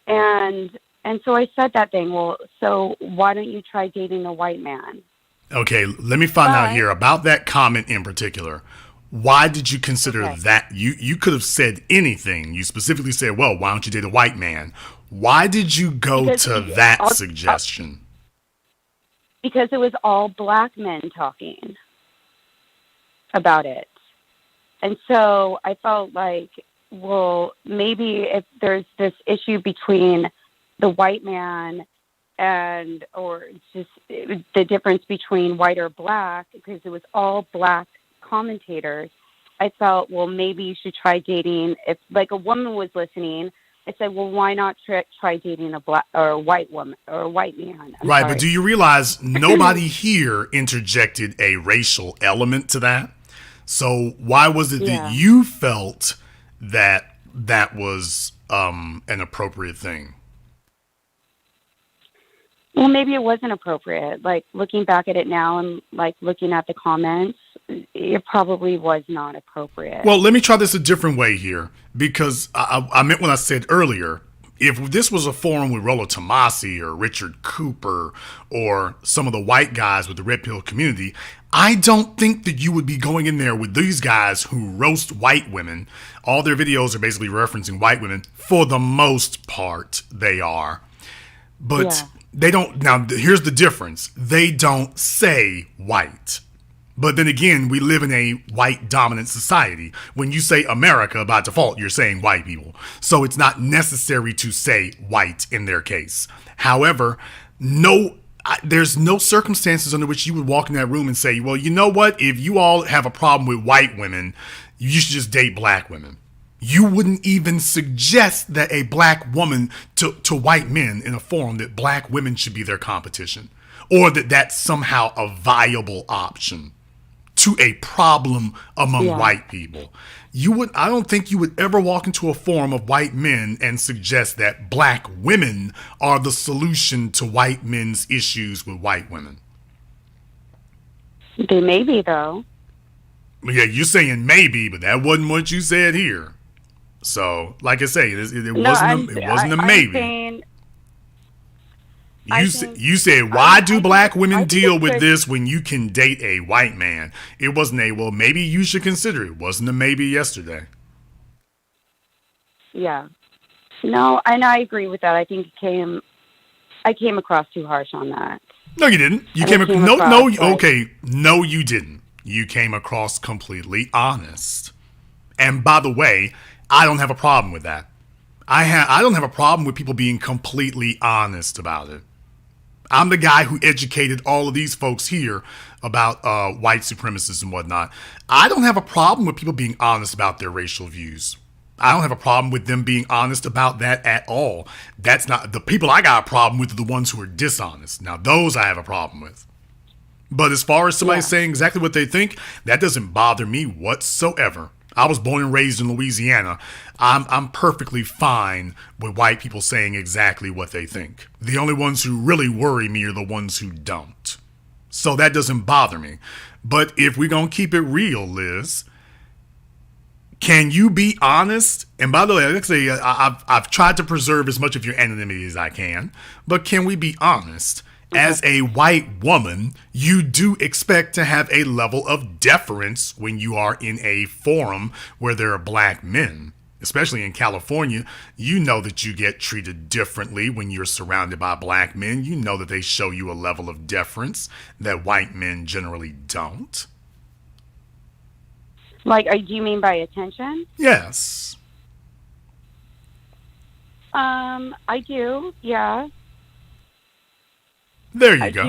And And so I said that thing, well, so why don't you try dating a white man? Okay, let me find out here about that comment in particular. Why did you consider that? You could have said anything. You specifically said, well, why don't you date a white man? Why did you go to that suggestion? Because it was all black men talking about it. And so I felt like, well, maybe if there's this issue between the white man and, or just the difference between white or black, because it was all black commentators, I felt, well, maybe you should try dating. If like a woman was listening, I said, well, why not try dating a black or a white woman or a white man? I'm right, sorry. but do you realize nobody here interjected a racial element to that? So why was it that you felt that that was an appropriate thing? Well, maybe it wasn't appropriate. Like looking back at it now and like looking at the comments, it probably was not appropriate. Well, let me try this a different way here, because I meant what I said earlier. If this was a forum with Rollo Tomasi or Richard Cooper or some of the white guys with the Red Pill community, I don't think that you would be going in there with these guys who roast white women. All their videos are basically referencing white women. For the most part, they are. But they don't. Now, here's the difference. They don't say white. But then again, we live in a white dominant society. When you say America, by default, you're saying white people. So it's not necessary to say white in their case. However, there's no circumstances under which you would walk in that room and say, well, you know what? If you all have a problem with white women, you should just date black women. You wouldn't even suggest that a black woman to white men in a forum that black women should be their competition, or that that's somehow a viable option to a problem among white people. I don't think you would ever walk into a forum of white men and suggest that black women are the solution to white men's issues with white women. They may be, though. Yeah, you're saying maybe, but that wasn't what you said here. So, like I say, it wasn't a maybe. You said, why do black women deal with this when you can date a white man? It wasn't a, well, maybe you should consider it. It wasn't a maybe yesterday. Yeah. No, and I agree with that. I think I came across too harsh on that. No, you didn't. You came across, okay. No, you didn't. You came across completely honest. And by the way, I don't have a problem with that. I don't have a problem with people being completely honest about it. I'm the guy who educated all of these folks here about white supremacists and whatnot. I don't have a problem with people being honest about their racial views. I don't have a problem with them being honest about that at all. That's not the people I got a problem with are the ones who are dishonest. Now, those I have a problem with. But as far as somebody saying exactly what they think, that doesn't bother me whatsoever. I was born and raised in Louisiana. I'm perfectly fine with white people saying exactly what they think. The only ones who really worry me are the ones who don't. So that doesn't bother me. But if we're going to keep it real, Liz, can you be honest? And by the way, like I say, I've tried to preserve as much of your anonymity as I can. But can we be honest? As a white woman, you do expect to have a level of deference when you are in a forum where there are black men. Especially in California, you know that you get treated differently when you're surrounded by black men. You know that they show you a level of deference that white men generally don't. Like, do you mean by attention? Yes. I do, yeah. There you go.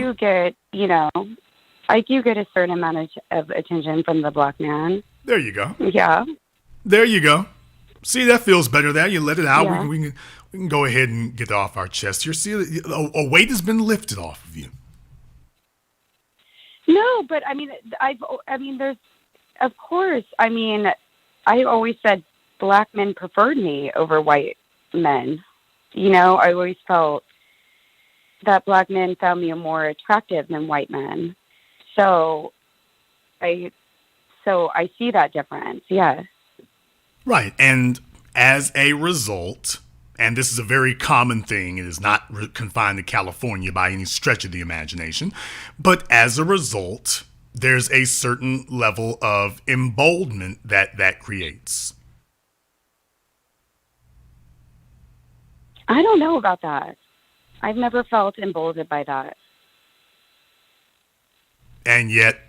I do get a certain amount of attention from the black man. There you go. Yeah. There you go. See, that feels better there. You let it out. Yeah. We can go ahead and get it off our chest here. See, a weight has been lifted off of you. No, but there's, of course, I always said black men preferred me over white men. I always felt that black men found me more attractive than white men. So I see that difference, yes. Right, and as a result, and this is a very common thing. It is not confined to California by any stretch of the imagination. But as a result, there's a certain level of emboldenment that creates. I don't know about that. I've never felt emboldened by that. And yet,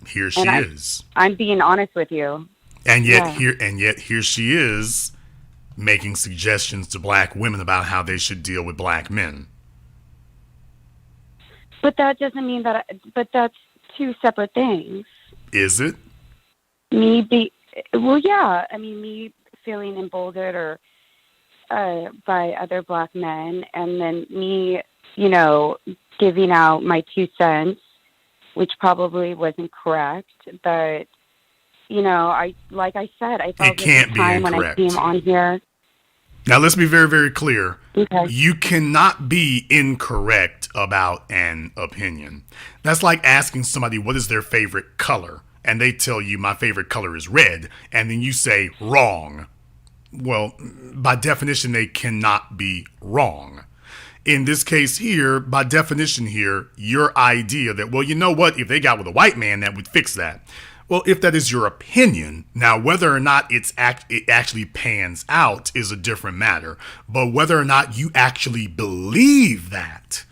here she is. I'm being honest with you. And yet here she is making suggestions to black women about how they should deal with black men. But that doesn't mean that. But that's two separate things. Is it? Well, yeah. I mean, me feeling emboldened or by other black men, and then me, giving out my 2 cents, which probably wasn't correct, but I said, I felt it can't be time incorrect. when I came on here. Now let's be very, very clear. Okay. You cannot be incorrect about an opinion. That's like asking somebody what is their favorite color, and they tell you my favorite color is red, and then you say wrong. Well, by definition, they cannot be wrong. In this case here, by definition here, your idea that, well, you know what, if they got with a white man, that would fix that. Well, if that is your opinion, now whether or not it actually pans out is a different matter. But whether or not you actually believe that,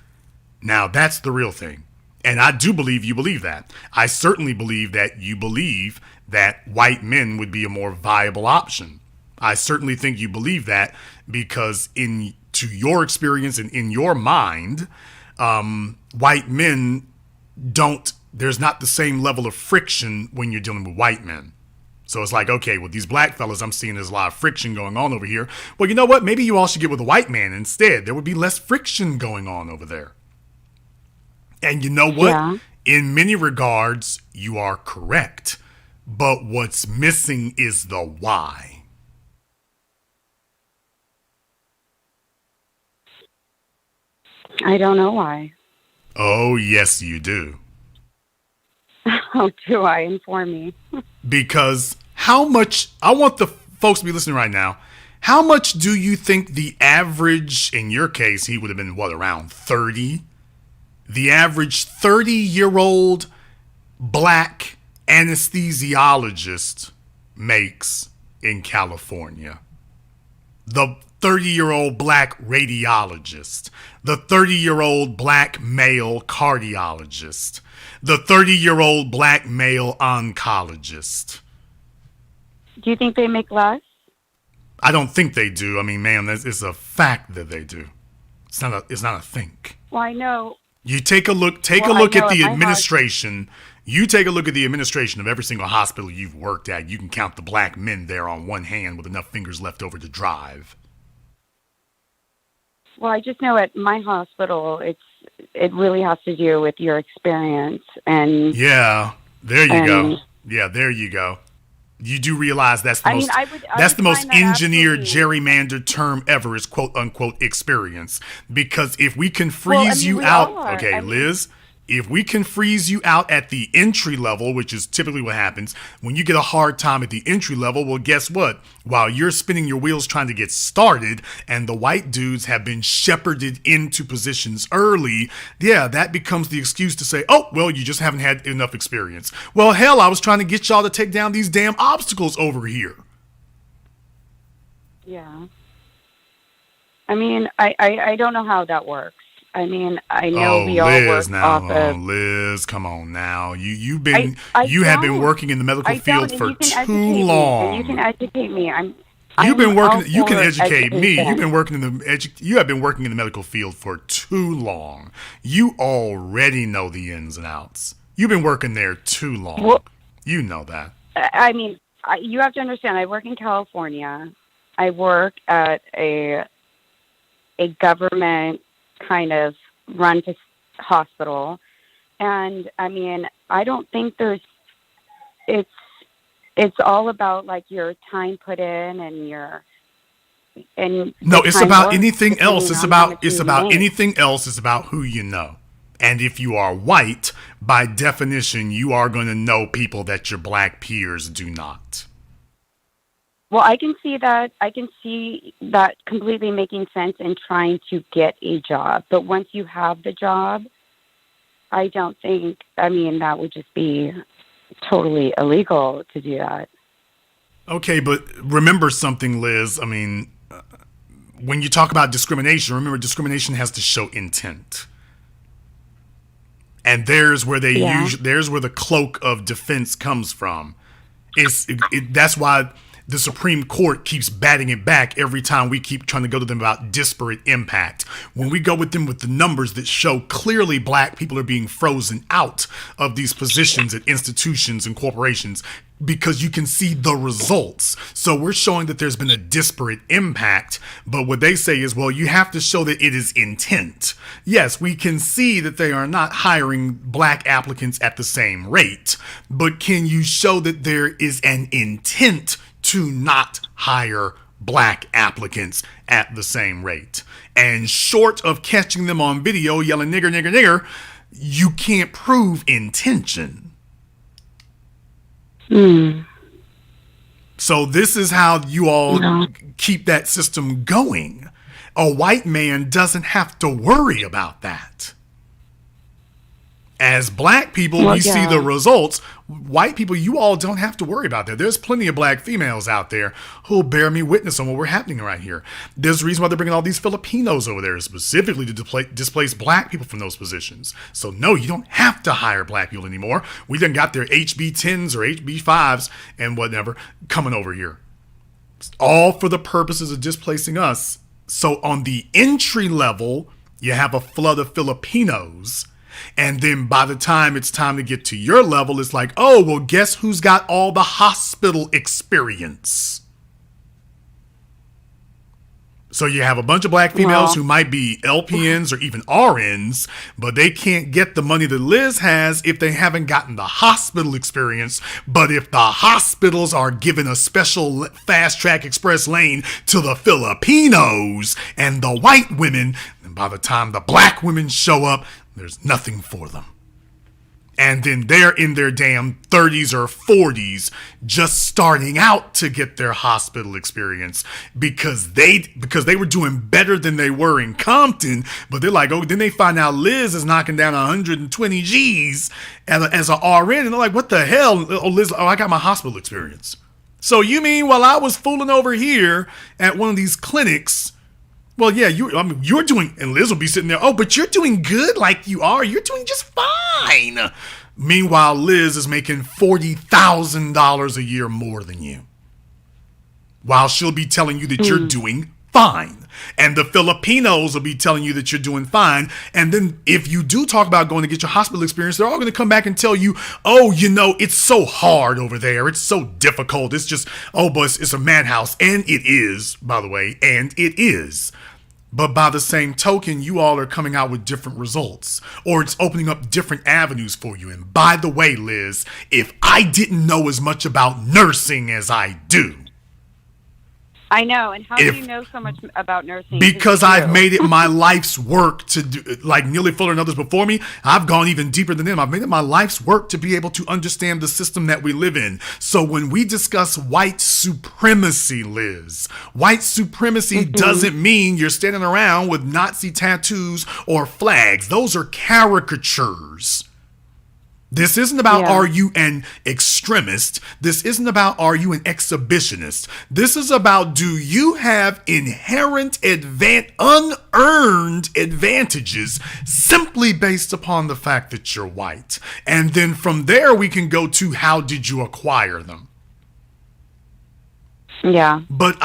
now that's the real thing. And I do believe you believe that. I certainly believe that you believe that white men would be a more viable option. I certainly think you believe that because to your experience and in your mind, white men there's not the same level of friction when you're dealing with white men. So it's like, okay, with these black fellas, I'm seeing there's a lot of friction going on over here. Well, you know what? Maybe you all should get with a white man instead. There would be less friction going on over there. And you know what? Yeah. In many regards, you are correct. But what's missing is the why. I don't know why. Oh, yes, you do. How do I? Inform me. Because how much, I want the folks to be listening right now, how much do you think the average, in your case, he would have been, around 30? The average 30-year-old black anesthesiologist makes in California? The 30-year-old black radiologist, the 30-year-old black male cardiologist, the 30-year-old black male oncologist. Do you think they make less? I don't think they do. I mean, man, it's a fact that they do. It's not a think. Well, I know. You take a look at the administration. You take a look at the administration of every single hospital you've worked at. You can count the black men there on one hand with enough fingers left over to drive. Well, I just know at my hospital, it really has to do with your experience and. Yeah, there you go. Yeah, there you go. You do realize that's the most engineered, gerrymandered term ever is quote unquote experience. Because if we can freeze you out, Liz, if we can freeze you out at the entry level, which is typically what happens when you get a hard time at the entry level, well, guess what? While you're spinning your wheels trying to get started and the white dudes have been shepherded into positions early, yeah, that becomes the excuse to say, oh, well, you just haven't had enough experience. Well, hell, I was trying to get y'all to take down these damn obstacles over here. Yeah. I mean, I don't know how that works. I mean, I know we all work off of... Liz, come on now. You have been working in the medical field for too long. You can educate me. You have been working in the medical field for too long. You already know the ins and outs. You've been working there too long. Well, you know that. I mean, you have to understand, I work in California. I work at a government kind of run hospital, and I mean, I don't think it's all about like your time put in and no, it's about anything else. It's about anything else. It's about who you know. And if you are white, by definition, you are going to know people that your black peers do not. Well, I can see that. I can see that completely making sense in trying to get a job. But once you have the job, I don't think, I mean, that would just be totally illegal to do that. Okay, but remember something, Liz. I mean, when you talk about discrimination, remember discrimination has to show intent. And there's where there's where the cloak of defense comes from. That's why the Supreme Court keeps batting it back every time we keep trying to go to them about disparate impact. When we go with them with the numbers that show clearly black people are being frozen out of these positions at institutions and corporations because you can see the results. So we're showing that there's been a disparate impact, but what they say is, well, you have to show that it is intent. Yes, we can see that they are not hiring black applicants at the same rate, but can you show that there is an intent to not hire black applicants at the same rate? And short of catching them on video yelling nigger, nigger, nigger, you can't prove intention. So this is how you all keep that system going. A white man doesn't have to worry about that. As black people, we see the results. White people, you all don't have to worry about that. There's plenty of black females out there who'll bear me witness on what we're happening right here. There's a reason why they're bringing all these Filipinos over there specifically to displace black people from those positions. So no, you don't have to hire black people anymore. We done got their HB10s or HB5s and whatever coming over here. It's all for the purposes of displacing us. So on the entry level, you have a flood of Filipinos. And then by the time it's time to get to your level, it's like, oh, well, guess who's got all the hospital experience? So you have a bunch of black females who might be LPNs or even RNs, but they can't get the money that Liz has if they haven't gotten the hospital experience. But if the hospitals are given a special fast track express lane to the Filipinos and the white women, then by the time the black women show up, there's nothing for them. And then they're in their damn 30s or 40s just starting out to get their hospital experience because they were doing better than they were in Compton. But they're like, oh, then they find out Liz is knocking down 120 G's as a RN. And they're like, what the hell? Oh, Liz, I got my hospital experience. So you mean while I was fooling over here at one of these clinics, well, yeah, you're doing, and Liz will be sitting there, oh, but you're doing good like you are. You're doing just fine. Meanwhile, Liz is making $40,000 a year more than you. While she'll be telling you that you're doing fine. And the Filipinos will be telling you that you're doing fine. And then if you do talk about going to get your hospital experience, they're all going to come back and tell you, oh, it's so hard over there. It's so difficult. It's just, but it's a madhouse. And it is, by the way, and it is. But by the same token, you all are coming out with different results, or it's opening up different avenues for you. And by the way, Liz, if I didn't know as much about nursing as I do, I know. And how do you know so much about nursing? Because I've made it my life's work to do, like Neely Fuller and others before me, I've gone even deeper than them. I've made it my life's work to be able to understand the system that we live in. So when we discuss white supremacy, Liz, white supremacy doesn't mean you're standing around with Nazi tattoos or flags. Those are caricatures. This isn't about are you an extremist? This isn't about are you an exhibitionist? This is about do you have inherent unearned advantages simply based upon the fact that you're white. And then from there we can go to how did you acquire them? Yeah. But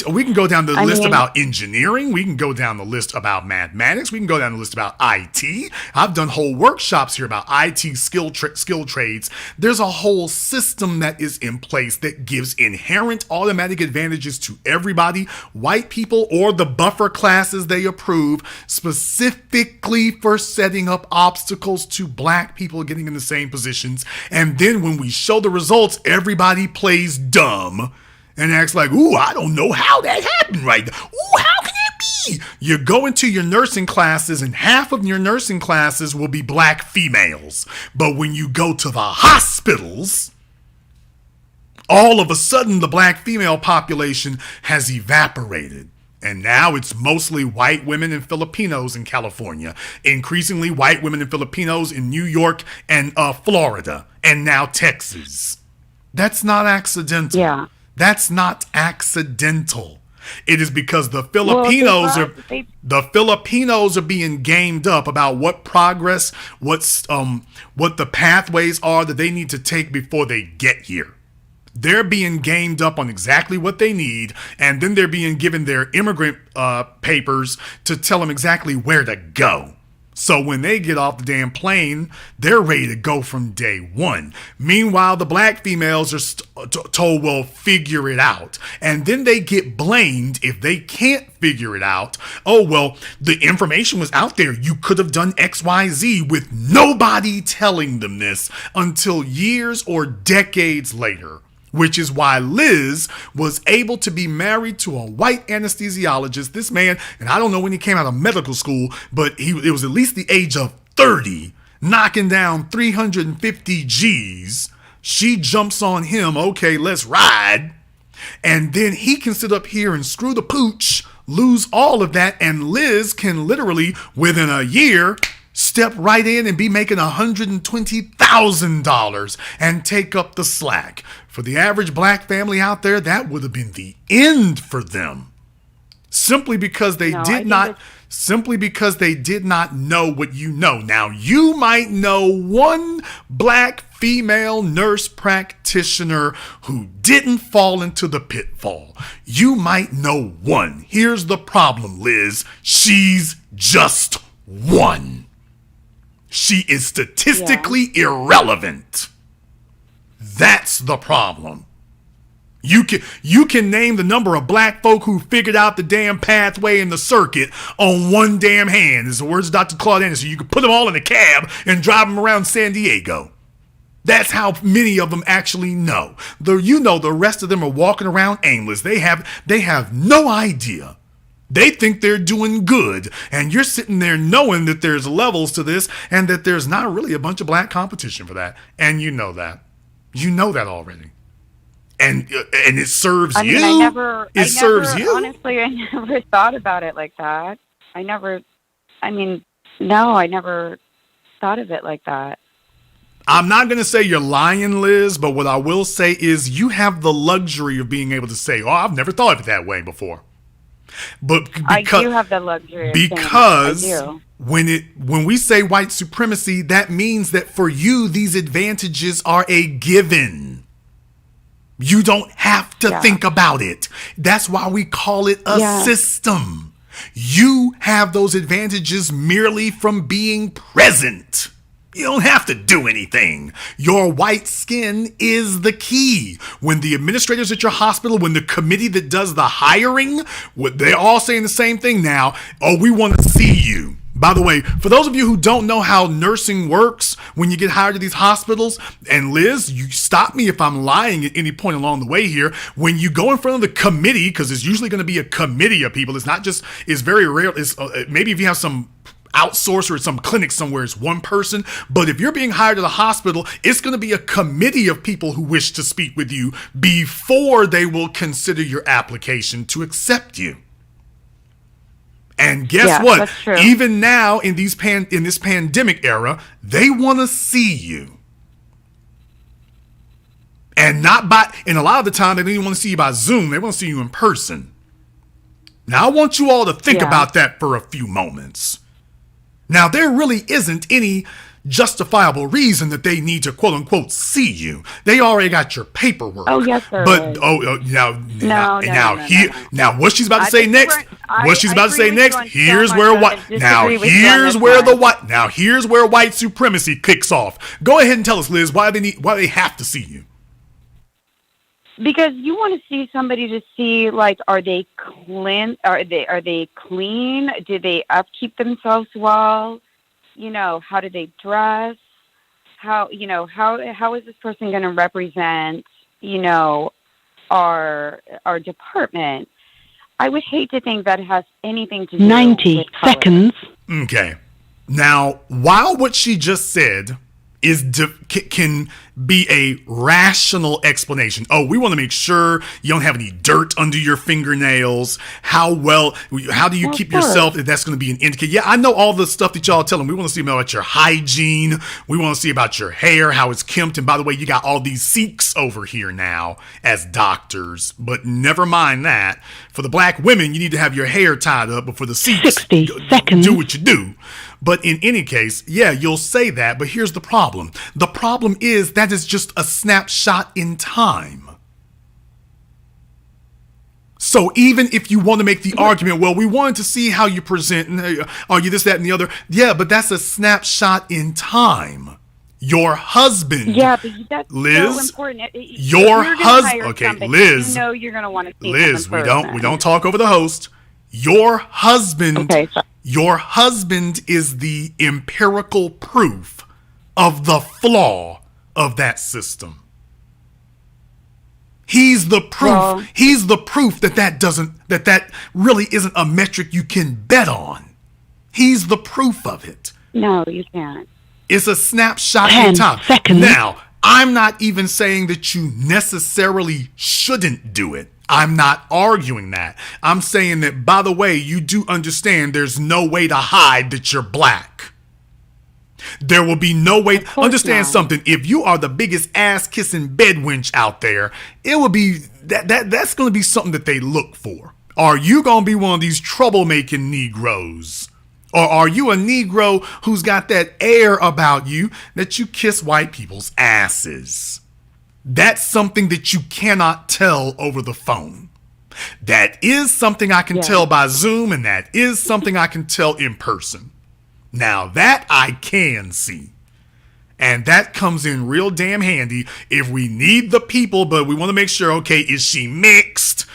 we can go down the list about engineering. We can go down the list about mathematics. We can go down the list about IT. I've done whole workshops here about IT skill trades. There's a whole system that is in place that gives inherent automatic advantages to everybody, white people or the buffer classes they approve, specifically for setting up obstacles to black people getting in the same positions. And then when we show the results, everybody plays dumb and acts like, ooh, I don't know how that happened right now. Ooh, how can that be? You go into your nursing classes and half of your nursing classes will be black females. But when you go to the hospitals, All of a sudden, the black female population has evaporated. And now it's mostly white women and Filipinos in California, increasingly white women and Filipinos in New York and Florida, and now Texas. That's not accidental. Yeah. That's not accidental. It is because the Filipinos are being gamed up about what progress, what the pathways are that they need to take before they get here. They're being gamed up on exactly what they need, and then they're being given their immigrant papers to tell them exactly where to go. So when they get off the damn plane, they're ready to go from day one. Meanwhile, the black females are told, well, figure it out. And then they get blamed if they can't figure it out. Oh, well, the information was out there. You could have done X, Y, Z, with nobody telling them this until years or decades later. Which is why Liz was able to be married to a white anesthesiologist. This man, and I don't know when he came out of medical school, but it was at least the age of 30, knocking down 350 G's. She jumps on him, okay, let's ride. And then he can sit up here and screw the pooch, lose all of that, and Liz can literally, within a year, step right in and be making $120,000 and take up the slack. For the average black family out there, that would have been the end for them. Simply because they did not know what you know. Now, you might know one black female nurse practitioner who didn't fall into the pitfall. You might know one. Here's the problem, Liz. She's just one. She is statistically irrelevant. That's the problem. You can name the number of black folk who figured out the damn pathway in the circuit on one damn hand. It's the words of Dr. Claude Anderson. You could put them all in a cab and drive them around San Diego. That's how many of them actually know. The rest of them are walking around aimless. They have no idea. They think they're doing good, and you're sitting there knowing that there's levels to this and that there's not really a bunch of black competition for that. And you know that. You know that already. And it serves you. It serves you. Honestly, I never thought about it like that. I never thought of it like that. I'm not going to say you're lying, Liz, but what I will say is you have the luxury of being able to say, oh, I've never thought of it that way before. But I do have the luxury of because when we say white supremacy, that means that for you, these advantages are a given. You don't have to think about it. That's why we call it a system. You have those advantages merely from being present. You don't have to do anything. Your white skin is the key. When the administrators at your hospital, when the committee that does the hiring, they're all saying the same thing now. Oh, we want to see you. By the way, for those of you who don't know how nursing works when you get hired to these hospitals, and Liz, you stop me if I'm lying at any point along the way here, when you go in front of the committee, because it's usually going to be a committee of people, it's very rare, maybe if you have some outsource or some clinic somewhere, it's one person. But if you're being hired at a hospital, it's going to be a committee of people who wish to speak with you before they will consider your application to accept you. And guess what? Even now in this pandemic era, they want to see you. And a lot of the time they don't even want to see you by Zoom. They want to see you in person. Now I want you all to think about that for a few moments. Now, there really isn't any justifiable reason that they need to quote unquote see you. They already got your paperwork. Oh, yes, sir. But now what she's about to say next? Here's where white supremacy kicks off. Go ahead and tell us, Liz, why they have to see you. Because you want to see somebody to see, like, are they clean? Are they clean? Do they upkeep themselves well? You know, how do they dress? How is this person going to represent, our department? I would hate to think that it has anything to do 90 with color. seconds. Okay. Now, while what she just said can be a rational explanation. Oh, we want to make sure you don't have any dirt under your fingernails. How do you keep yourself? That's going to be an indicator. Yeah, I know all the stuff that y'all tell them. We want to see about your hygiene. We want to see about your hair, how it's kempt. And by the way, you got all these Sikhs over here now as doctors. But never mind that. For the black women, you need to have your hair tied up. But for the Sikhs, 60 seconds. Do what you do. But in any case, yeah, you'll say that, but here's the problem. The problem is that is just a snapshot in time. So even if you want to make the argument, well, we wanted to see how you present, and are you this, that, and the other? Yeah, but that's a snapshot in time. Your husband, yeah, but that's Liz, so important. Your husband, okay, Liz, you know you're going to want to see Liz, we don't talk over the host. Your husband, okay, sorry. Your husband is the empirical proof of the flaw of that system. He's the proof. Well, he's the proof that really isn't a metric you can bet on. He's the proof of it. No, you can't. It's a snapshot 10 in time. seconds. Now, I'm not even saying that you necessarily shouldn't do it. I'm not arguing that. I'm saying that, by the way, you do understand there's no way to hide that you're black. There will be no way. Understand something. If you are the biggest ass-kissing bedwench out there, it will be that's going to be something that they look for. Are you going to be one of these troublemaking Negroes? Or are you a Negro who's got that air about you that you kiss white people's asses? That's something that you cannot tell over the phone. That is something I can tell by Zoom, and that is something I can tell in person. Now that I can see. And that comes in real damn handy if we need the people, but we want to make sure, okay, is she mixed?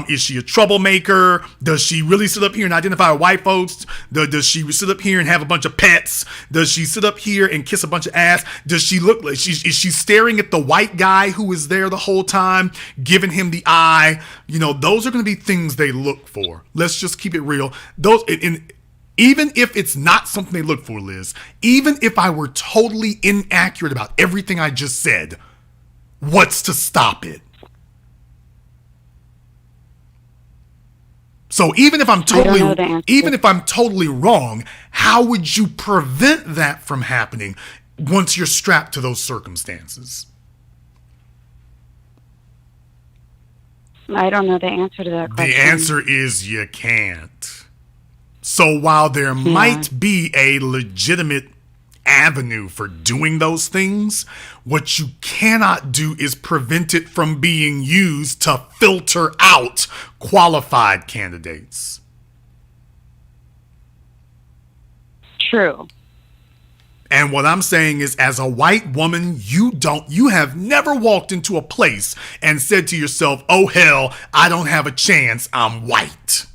Is she a troublemaker? Does she really sit up here and identify white folks? Does she sit up here and have a bunch of pets? Does she sit up here and kiss a bunch of ass? Does she look like is she staring at the white guy who is there the whole time, giving him the eye? You know, those are going to be things they look for. Let's just keep it real. Even if it's not something they look for, Liz, even if I were totally inaccurate about everything I just said, what's to stop it? So even if I'm totally wrong, how would you prevent that from happening once you're strapped to those circumstances? I don't know the answer to that question. The answer is you can't. So while there might be a legitimate avenue for doing those things, what you cannot do is prevent it from being used to filter out qualified candidates. True. And what I'm saying is, as a white woman, you have never walked into a place and said to yourself, oh hell, I don't have a chance, I'm white.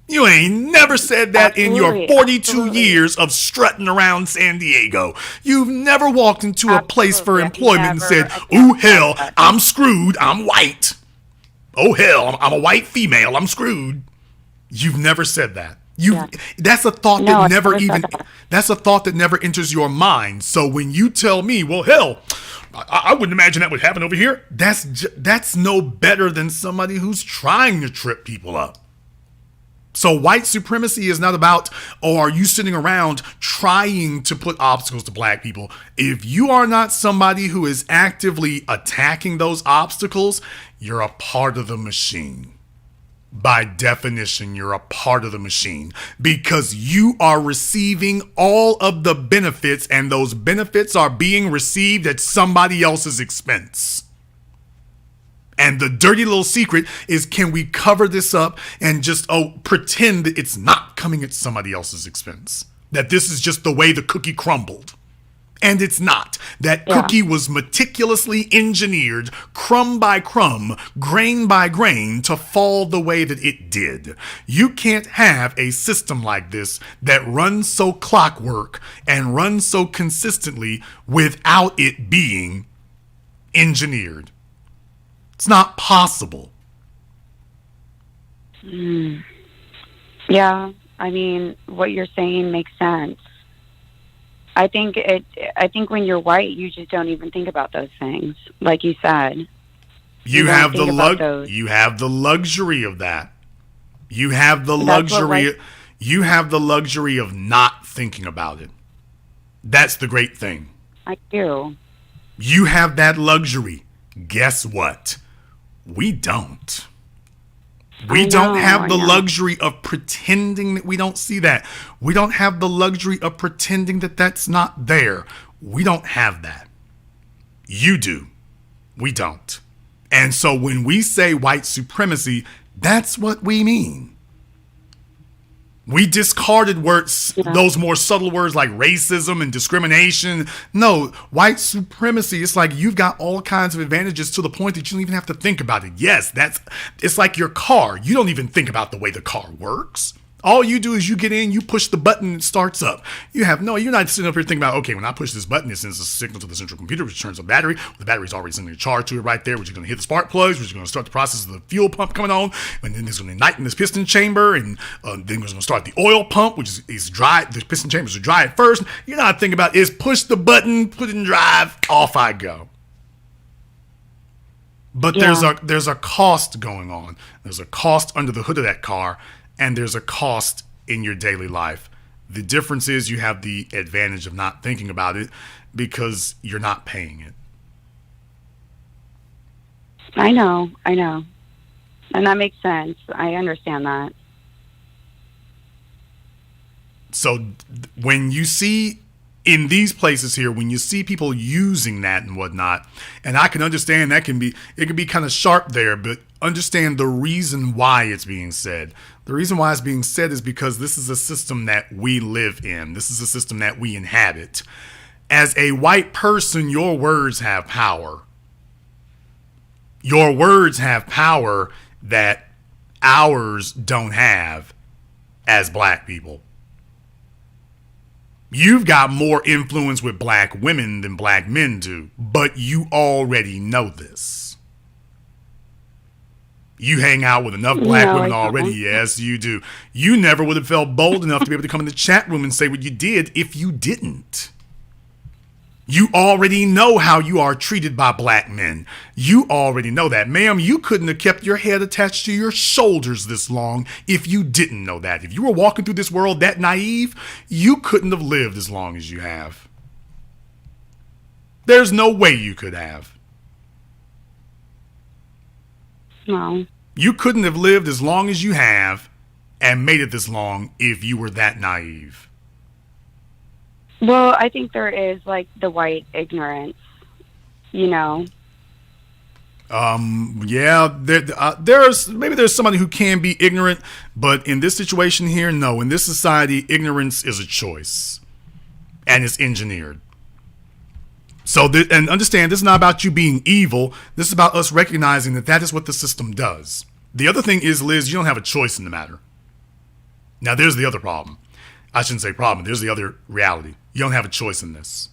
You ain't never said that in your 42 years of strutting around San Diego. You've never walked into a place for employment and said, oh hell, I'm screwed, I'm white. Oh hell, I'm a white female, I'm screwed. You've never said that. That's a thought that's a thought that never enters your mind. So when you tell me, well hell, I wouldn't imagine that would happen over here. That's no better than somebody who's trying to trip people up. So white supremacy is not about, are you sitting around trying to put obstacles to black people? If you are not somebody who is actively attacking those obstacles, you're a part of the machine. By definition, you're a part of the machine because you are receiving all of the benefits, and those benefits are being received at somebody else's expense. And the dirty little secret is, can we cover this up and just pretend that it's not coming at somebody else's expense? That this is just the way the cookie crumbled. And it's not. That cookie was meticulously engineered, crumb by crumb, grain by grain, to fall the way that it did. You can't have a system like this that runs so clockwork and runs so consistently without it being engineered. It's not possible. Yeah, I mean, what you're saying makes sense. I think when you're white, you just don't even think about those things. Like you said, You don't have think about those. you have the luxury of that. You have the That's what luxury you have the luxury of not thinking about it. That's the great thing. I do. You have that luxury. Guess what? We don't. We don't have the luxury of pretending that we don't see that. We don't have the luxury of pretending that that's not there. We don't have that. You do. We don't. And so when we say white supremacy, that's what we mean. We discarded words, those more subtle words like racism and discrimination. No, white supremacy, it's like you've got all kinds of advantages to the point that you don't even have to think about it. Yes, it's like your car. You don't even think about the way the car works. All you do is you get in, you push the button, and it starts up. You're not sitting up here thinking about, okay, when I push this button, it sends a signal to the central computer, which turns on battery. The battery's already sending a charge to it right there, which is going to hit the spark plugs, which is going to start the process of the fuel pump coming on, and then it's going to ignite in this piston chamber, and then it's going to start the oil pump, which is dry. The piston chambers are dry at first. You're not thinking about is push the button, put it in drive, off I go. But there's a cost going on. There's a cost under the hood of that car, and there's a cost in your daily life. The difference is you have the advantage of not thinking about it because you're not paying it. I know. And that makes sense. I understand that. So when you see in these places here, when you see people using that and whatnot, and I can understand it can be kind of sharp there, but understand the reason why it's being said. The reason why it's being said is because this is a system that we live in. This is a system that we inhabit. As a white person, your words have power. Your words have power that ours don't have as black people. You've got more influence with black women than black men do, but you already know this. You hang out with enough black women already. Yes, you do. You never would have felt bold enough to be able to come in the chat room and say what you did if you didn't. You already know how you are treated by black men. You already know that. Ma'am, you couldn't have kept your head attached to your shoulders this long if you didn't know that. If you were walking through this world that naive, you couldn't have lived as long as you have. There's no way you could have. No. You couldn't have lived as long as you have and made it this long if you were that naive. Well, I think there is like the white ignorance, you know. Yeah, there's somebody who can be ignorant, but in this situation here, no. In this society, ignorance is a choice, and it's engineered. So, and understand, this is not about you being evil. This is about us recognizing that that is what the system does. The other thing is, Liz, you don't have a choice in the matter. Now, there's the other problem. I shouldn't say problem. There's the other reality. You don't have a choice in this.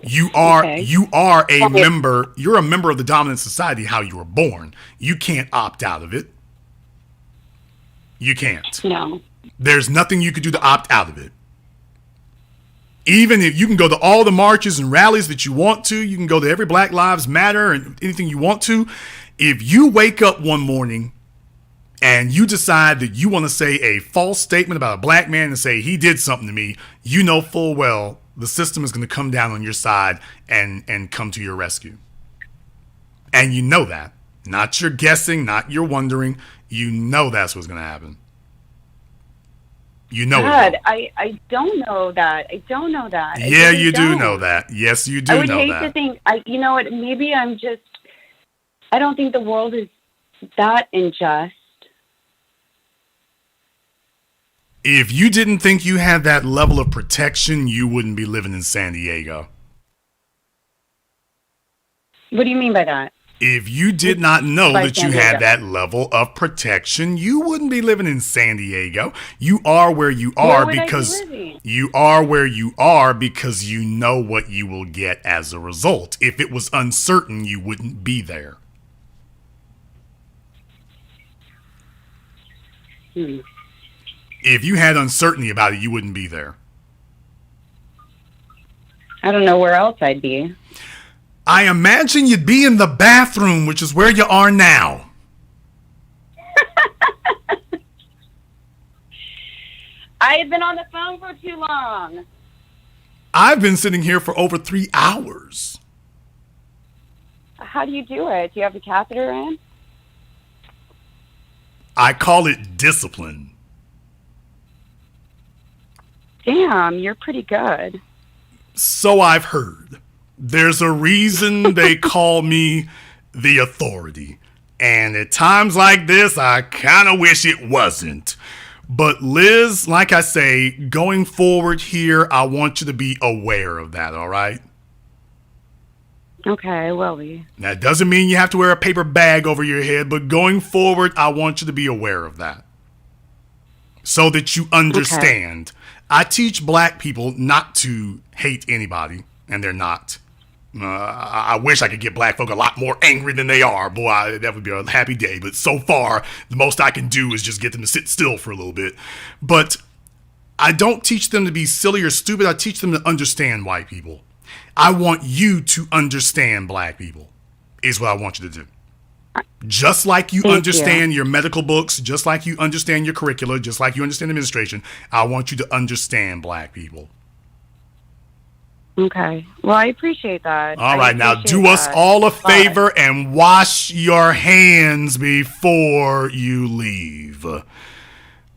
You are a member. You're a member of the dominant society. How you were born. You can't opt out of it. You can't. No. There's nothing you could do to opt out of it. Even if you can go to all the marches and rallies that you want to, you can go to every Black Lives Matter and anything you want to. If you wake up one morning and you decide that you want to say a false statement about a black man and say he did something to me, you know full well the system is going to come down on your side and come to your rescue. And you know that. Not your guessing, not your wondering. You know that's what's going to happen. You know God, I don't know that. I don't know that. Yeah, you do know that. Yes, you do know that. I would hate to think, you know what, maybe I don't think the world is that unjust. If you didn't think you had that level of protection, you wouldn't be living in San Diego. What do you mean by that? If you did not know that you had that level of protection, you wouldn't be living in San Diego. You are where you are because you are where you are because you know what you will get as a result. If it was uncertain, you wouldn't be there. If you had uncertainty about it, you wouldn't be there. I don't know where else I'd be. I imagine you'd be in the bathroom, which is where you are now. I have been on the phone for too long. I've been sitting here for over 3 hours. How do you do it? Do you have the catheter in? I call it discipline. Damn, you're pretty good. So I've heard. There's a reason they call me the authority. And at times like this, I kind of wish it wasn't. But Liz, like I say, going forward here, I want you to be aware of that, all right? Okay, will we? That doesn't mean you have to wear a paper bag over your head, but going forward, I want you to be aware of that. So that you understand. Okay. I teach black people not to hate anybody, and they're not. I wish I could get black folk a lot more angry than they are. Boy, that would be a happy day. But so far, the most I can do is just get them to sit still for a little bit. But I don't teach them to be silly or stupid. I teach them to understand white people. I want you to understand black people, is what I want you to do. Just like you understand your medical books, just like you understand your curricula, just like you understand administration, I want you to understand black people. Okay. Well, I appreciate that. All right. Now do us all a favor and wash your hands before you leave.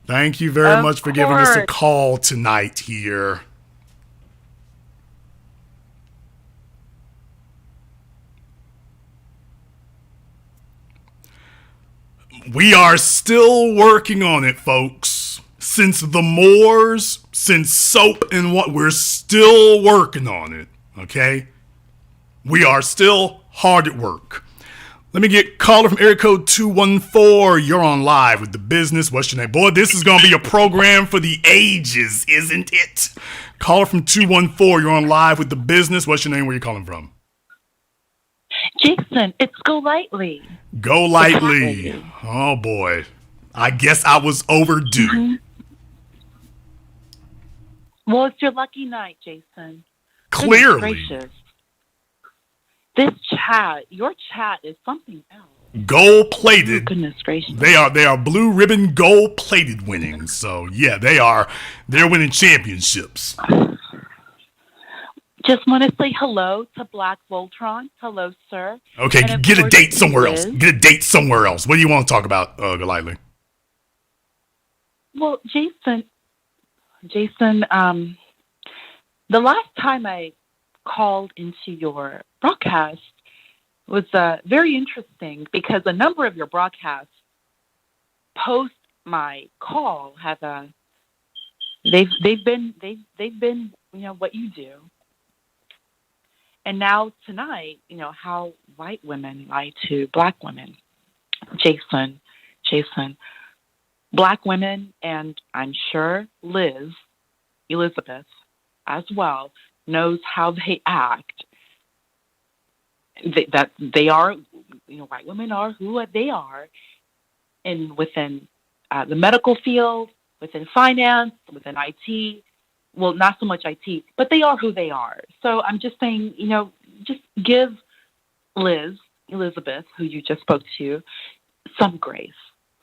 Thank you very much for giving us a call tonight here. We are still working on it, folks. Since the Moors, since soap and what, we're still working on it, okay? We are still hard at work. Let me get caller from area code 214. You're on live with The Business. What's your name? Boy, this is going to be a program for the ages, isn't it? Caller from 214. You're on live with The Business. What's your name? Where are you calling from? Jason, it's Go Lightly. Go Lightly. Oh, boy. I guess I was overdue. Mm-hmm. Well, it's your lucky night, Jason. Clearly. This chat, your chat is something else. Gold-plated. Oh, goodness gracious. They are blue ribbon gold-plated winnings. So, yeah, they're winning championships. Just want to say hello to Black Voltron. Hello, sir. Okay, get a date somewhere else. Get a date somewhere else. What do you want to talk about, Golightly? Well, Jason, the last time I called into your broadcast was very interesting because a number of your broadcasts post my call have they've been what you do. And now tonight, how white women lie to black women. Jason, black women, and I'm sure Elizabeth, as well, knows how they act. That they are, white women are who they are, and within the medical field, within finance, within IT. Well, not so much IT, but they are who they are. So I'm just saying, just give Elizabeth, who you just spoke to, some grace.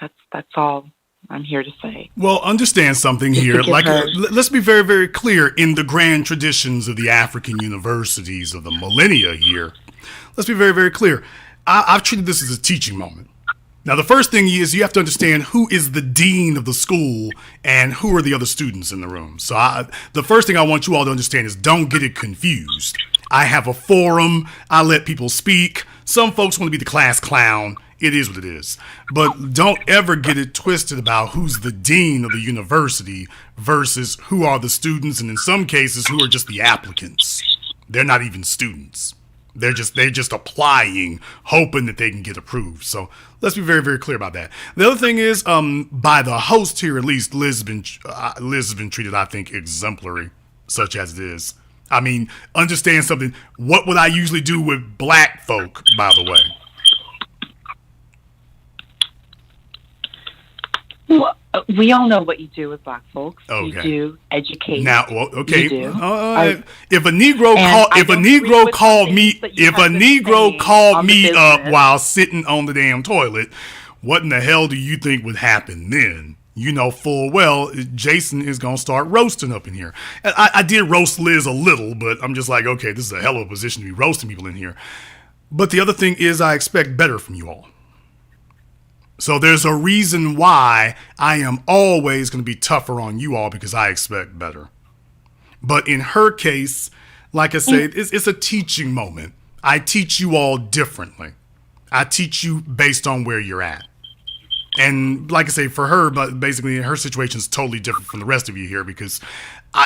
That's all I'm here to say. Well, understand something here. Let's be very, very clear in the grand traditions of the African universities of the millennia here. Let's be very, very clear. I've treated this as a teaching moment. Now, the first thing is you have to understand who is the dean of the school and who are the other students in the room. So the first thing I want you all to understand is don't get it confused. I have a forum. I let people speak. Some folks want to be the class clown. It is what it is. But don't ever get it twisted about who's the dean of the university versus who are the students, and in some cases, who are just the applicants. They're not even students. They're just applying, hoping that they can get approved. So let's be very, very clear about that. The other thing is, by the host here, at least Liz has been treated, I think, exemplary, such as it is. I mean, understand something. What would I usually do with black folk, by the way? We all know what you do with Black folks. Okay. You do educate. Now, well, okay. You do. If a Negro called me up while sitting on the damn toilet, what in the hell do you think would happen then? You know full well Jason is going to start roasting up in here. I did roast Liz a little, but I'm just like, okay, this is a hell of a position to be roasting people in here. But the other thing is I expect better from you all. So there's a reason why I am always going to be tougher on you all, because I expect better. But in her case, like I said, it's a teaching moment. I teach you all differently. I teach you based on where you're at. And like I say, for her, but basically her situation is totally different from the rest of you here, because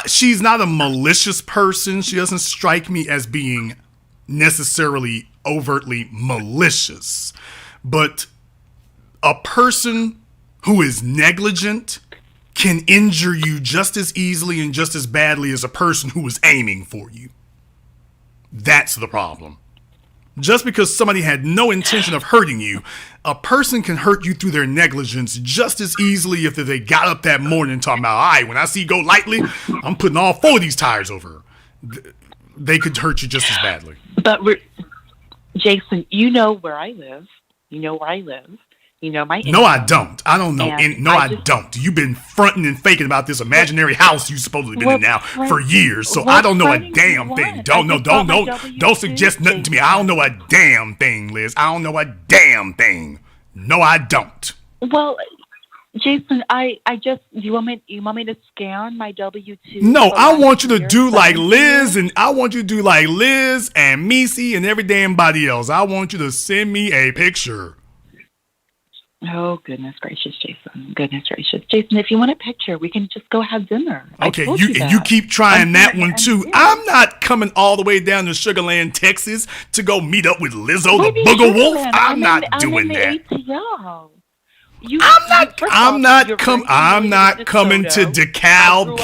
she's not a malicious person. She doesn't strike me as being necessarily overtly malicious. But a person who is negligent can injure you just as easily and just as badly as a person who is aiming for you. That's the problem. Just because somebody had no intention of hurting you, a person can hurt you through their negligence just as easily if they got up that morning talking about, all right, when I see you go lightly, I'm putting all 4 of these tires over her. They could hurt you just as badly. But Jason, you know where I live. You know where I live. You know my income. No, I don't. I don't know. I don't. You've been fronting and faking about this imaginary house you've supposedly been in now for years. So I don't know a damn thing. Don't suggest nothing to me. I don't know a damn thing, Liz. I don't know a damn thing. No, I don't. Well, Jason, I just you want me to scan my W-2? No, I want you to do like Liz, and I want you to do like Liz and Missy and every damn body else. I want you to send me a picture. Oh, goodness gracious, Jason. Goodness gracious. Jason, if you want a picture, we can just go have dinner. Okay, you keep trying that one too. I'm not coming all the way down to Sugarland, Texas to go meet up with Lizzo the Booger Wolf. I'm not doing that. ATL. I'm not coming to DeKalb.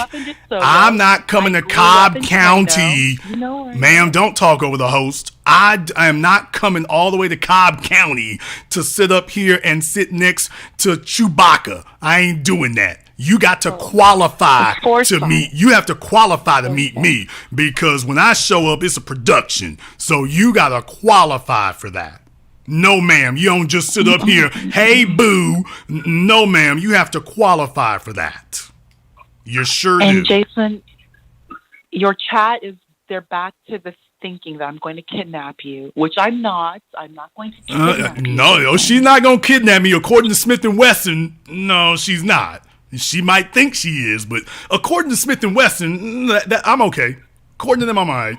I'm not coming to Cobb County. Ma'am, don't talk over the host. I am not coming all the way to Cobb County to sit up here and sit next to Chewbacca. I ain't doing that. You got to qualify to meet. You have to qualify to meet me, because when I show up, it's a production. So you got to qualify for that. No, ma'am, you don't just sit up here, hey, boo. No, ma'am, you have to qualify for that. You sure do. And Jason, your chat they're back to the thinking that I'm going to kidnap you, which I'm not. I'm not going to kidnap you. No, she's not going to kidnap me. According to Smith & Wesson, no, she's not. She might think she is, but according to Smith & Wesson, I'm okay. According to them, I'm all right.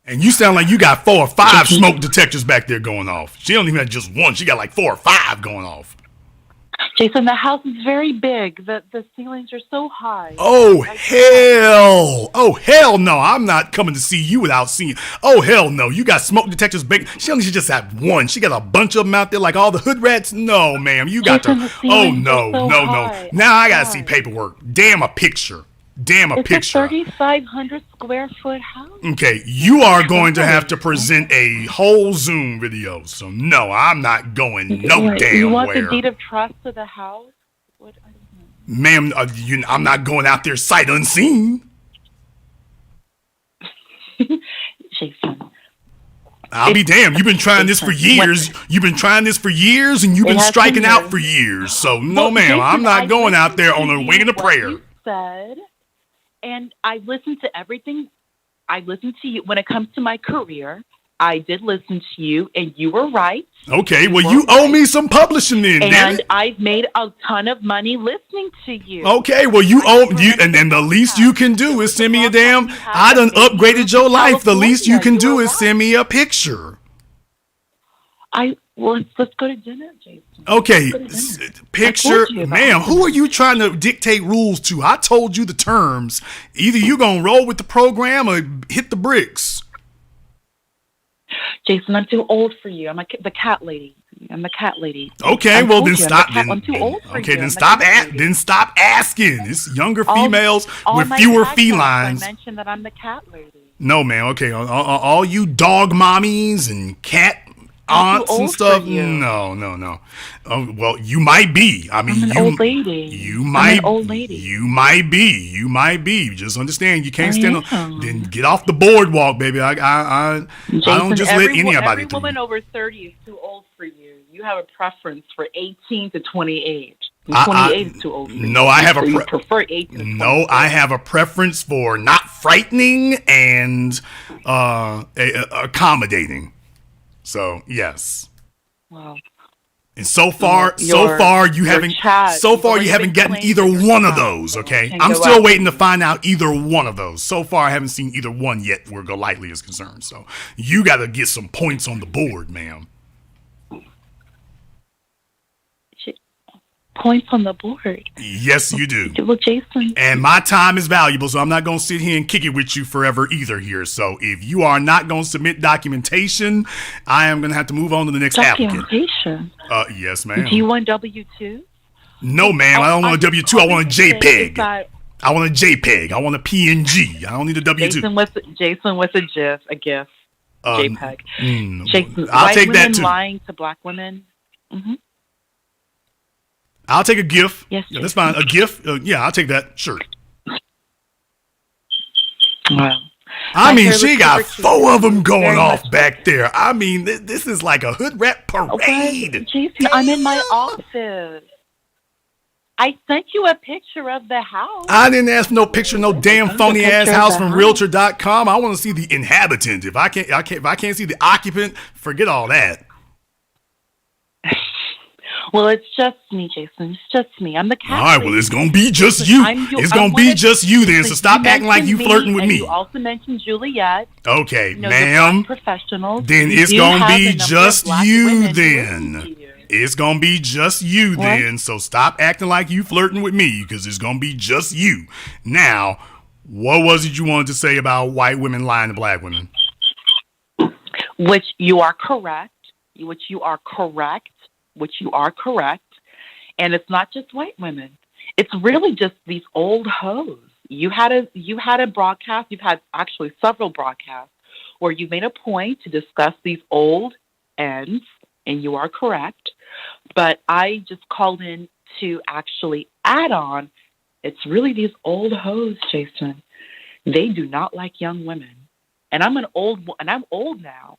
And you sound like you got 4 or 5 smoke detectors back there going off. She don't even have just one. She got like 4 or 5 going off. Jason, the house is very big. The ceilings are so high. Oh, hell. Oh, hell no. I'm not coming to see you without seeing. Oh, hell no. You got smoke detectors big. She only just have one. She got a bunch of them out there like all the hood rats. No, ma'am. You got Jason, to. Oh, no. Now I got to see paperwork. Damn a picture. It's a 3,500 square foot house. Okay, you are going to have to present a whole Zoom video. So no, I'm not going damn where. You want the deed of trust to the house? Ma'am, I'm not going out there sight unseen. Jason. I'll be damned. You've been trying this for years. You've been trying this for years, and you've been striking out for years. So no, ma'am, I'm not going out there on a wing and a prayer. You said. And I listened to everything. I listened to you. When it comes to my career, I did listen to you, and you were right. Okay, well, you owe me some publishing then, and I've made a ton of money listening to you. Okay, well, you owe you, and the least you can do is send me a damn. I done upgraded your life. The least you can do is send me a picture. Let's go to dinner, Jason. Okay, picture, ma'am. Who are you trying to dictate rules to? I told you the terms. Either you gonna roll with the program or hit the bricks. Jason, I'm too old for you. I'm the cat lady. I'm the cat lady. Okay, well then stop. I'm too old for you. Okay, then stop. Then stop asking. It's younger females with fewer felines. I mentioned that I'm the cat lady. No, ma'am. Okay, all you dog mommies and cat aunts and old stuff. for you. No. Oh, well, you might be. I mean, I'm an old lady. You I'm might. an old lady. You might be. You might be. Just understand, you can't stand. am. Then get off the boardwalk, baby. I don't just let anybody every through. woman over 30 is too old for you. You have a preference for 18 to 28. 28 is too old for you. No, I have you prefer 18 to 28. No, I have a preference for not frightening and accommodating. So yes. Wow. And so far you haven't gotten either one of those. Okay, I'm still waiting to find out either one of those. So far, I haven't seen either one yet, where Golightly is concerned. So you got to get some points on the board, ma'am. Points on the board. Yes, you do. Well, Jason. And my time is valuable, so I'm not going to sit here and kick it with you forever either here. So if you are not going to submit documentation, I am going to have to move on to the next applicant. Documentation? Yes, ma'am. Do you want W-2? No, ma'am. I don't want a W-2. I want a JPEG. I want a JPEG. I want a PNG. I don't need a W-2. Jason with a GIF, JPEG. Jason, I'll take that too. Lying to black women. Mm-hmm. I'll take a GIF. Yes, yeah, that's fine. A GIF? Yeah, I'll take that. Sure. Wow. I mean, she got 4 of them going off back there. I mean, this is like a hood rap parade. Jason, I'm in my office. I sent you a picture of the house. I didn't ask for no picture, no damn phony ass house from Realtor.com. I want to see the inhabitant. If I can't see the occupant, forget all that. Well, it's just me, Jason. It's just me. I'm the cat. All right, well, it's going to be just you. It's going to be just you then, so stop acting like you flirting with me. You also mentioned Juliet. Okay, ma'am. Professionals. Then it's going to be just you then. It's going to be just you then, so stop acting like you flirting with me, because it's going to be just you. Now, what was it you wanted to say about white women lying to black women? Which you are correct. And it's not just white women. It's really just these old hoes. You had a broadcast. You've had actually several broadcasts where you made a point to discuss these old ends, and you are correct. But I just called in to actually add on. It's really these old hoes, Jason. They do not like young women, and I'm old now.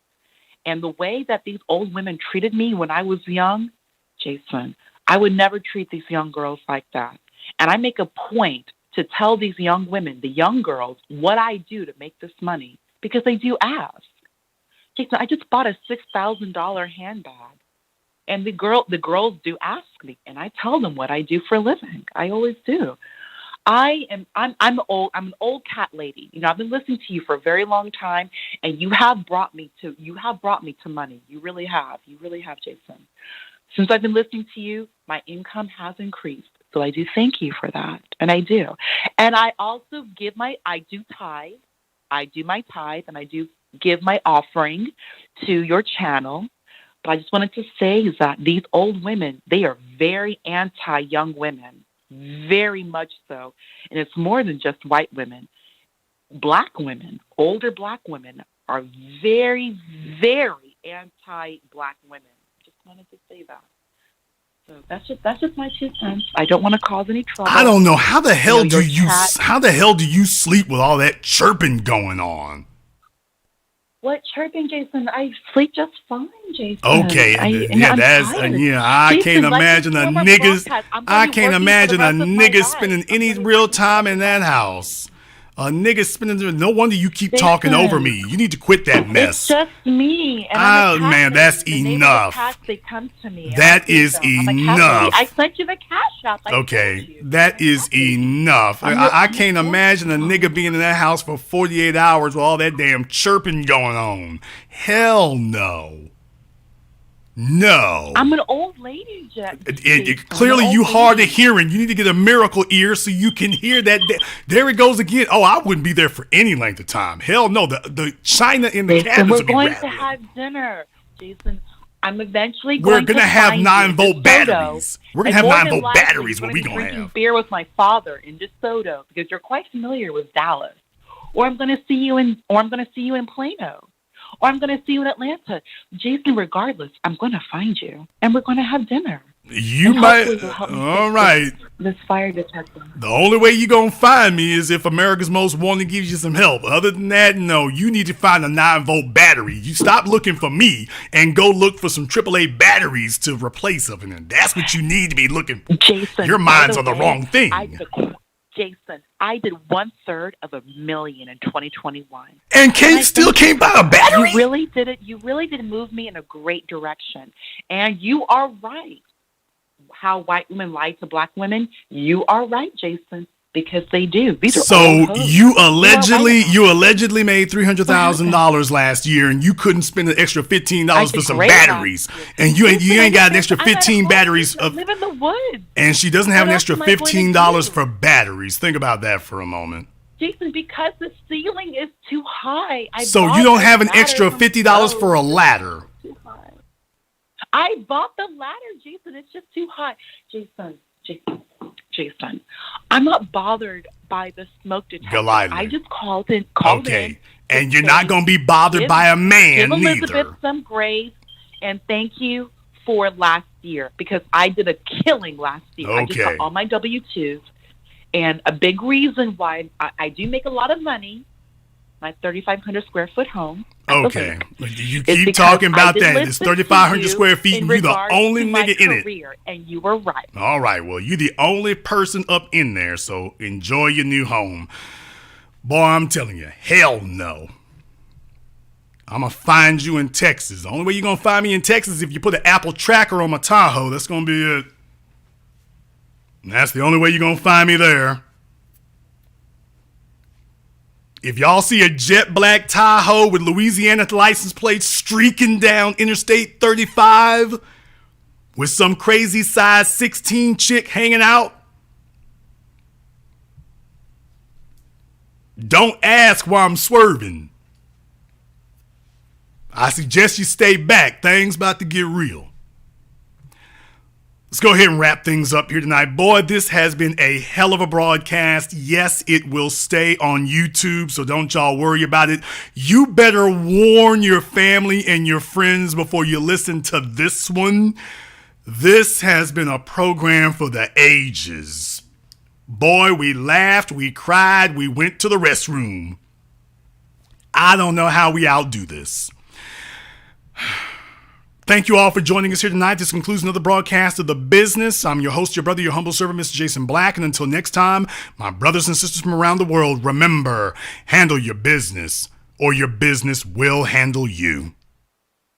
And the way that these old women treated me when I was young, Jason, I would never treat these young girls like that. And I make a point to tell these young women, the young girls, what I do to make this money, because they do ask. Jason, I just bought a $6,000 handbag, and the girls do ask me, and I tell them what I do for a living. I always do. I'm old. I'm an old cat lady. You know, I've been listening to you for a very long time, and you have brought me to money. You really have, Jason. Since I've been listening to you, my income has increased. So I do thank you for that, and I do. And I also I do my tithe, and I do give my offering to your channel. But I just wanted to say is that these old women, they are very anti-young women. Very much so. And it's more than just white women. Black women, older black women, are very, very anti-black women. Just wanted to say that. So that's just my 2 cents. I don't want to cause any trouble. I don't know. How the hell do you sleep with all that chirping going on? What chirping, Jason? I sleep just fine, Jason. Okay, I can't imagine a nigga spending any real time in that house. A nigga spending. No wonder you keep talking over me. You need to quit that mess. It's just me. Oh man, that's enough. They come to me. That is enough. I sent you the CashApp. Okay, that is enough. I can't imagine a nigga being in that house for 48 hours with all that damn chirping going on. Hell no. No. I'm an old lady, Jack. Clearly, you hard of hearing. You need to get a miracle ear so you can hear that. There it goes again. Oh, I wouldn't be there for any length of time. Hell no. The china in the cabinets we're would be going rattling. to have dinner, Jason. I'm eventually We're going to have find 9-volt batteries. We're going to have 9-volt batteries. What we going to have? Beer with my father in DeSoto, because you're quite familiar with Dallas. Or I'm going to see you in Plano. or I'm going to see you in Atlanta. Jason, regardless, I'm going to find you, and we're going to have dinner. You And might. hopefully you'll help me All fix right. This fire detector. The only way you're going to find me is if America's Most Wanted gives you some help. Other than that, no, you need to find a 9-volt battery. You stop looking for me and go look for some AAA batteries to replace something. And that's what you need to be looking for. Jason, your mind's on the wrong thing. Jason, I did 1/3 of a million in 2021. And still can't buy a battery? You really did it. You really did move me in a great direction. And you are right. How white women lie to black women. You are right, Jason, because they do. These are so you allegedly made $300,000 last year, and you couldn't spend an extra $15 for some batteries, and you ain't got an extra 15 batteries. I live in the woods, and she doesn't have an extra $15 for batteries. Think about that for a moment. Jason, because the ceiling is too high. So you don't have an extra $50 for a ladder. I bought the ladder, Jason. It's just too high. Jason, I'm not bothered by the smoke detector. Goliath. I just called in. And you're not going to be bothered by a man give neither. Elizabeth some grace, and thank you for last year, because I did a killing last year. I just got all my W-2s, and a big reason why I do make a lot of money, my 3,500 square foot home. Okay. You keep talking about that. It's 3,500 square feet, and you're the only nigga in it. And you were right. All right. Well, you're the only person up in there, so enjoy your new home. Boy, I'm telling you, hell no. I'm going to find you in Texas. The only way you're going to find me in Texas is if you put an Apple tracker on my Tahoe. That's going to be it. And that's the only way you're going to find me there. If y'all see a jet black Tahoe with Louisiana license plate streaking down Interstate 35 with some crazy size 16 chick hanging out, don't ask why I'm swerving. I suggest you stay back. Things about to get real. Let's go ahead and wrap things up here tonight. Boy, this has been a hell of a broadcast. Yes, it will stay on YouTube, so don't y'all worry about it. You better warn your family and your friends before you listen to this one. This has been a program for the ages. Boy, we laughed, we cried, we went to the restroom. I don't know how we outdo this. Thank you all for joining us here tonight. This concludes another broadcast of The Business. I'm your host, your brother, your humble servant, Mr. Jason Black. And until next time, my brothers and sisters from around the world, remember, handle your business or your business will handle you.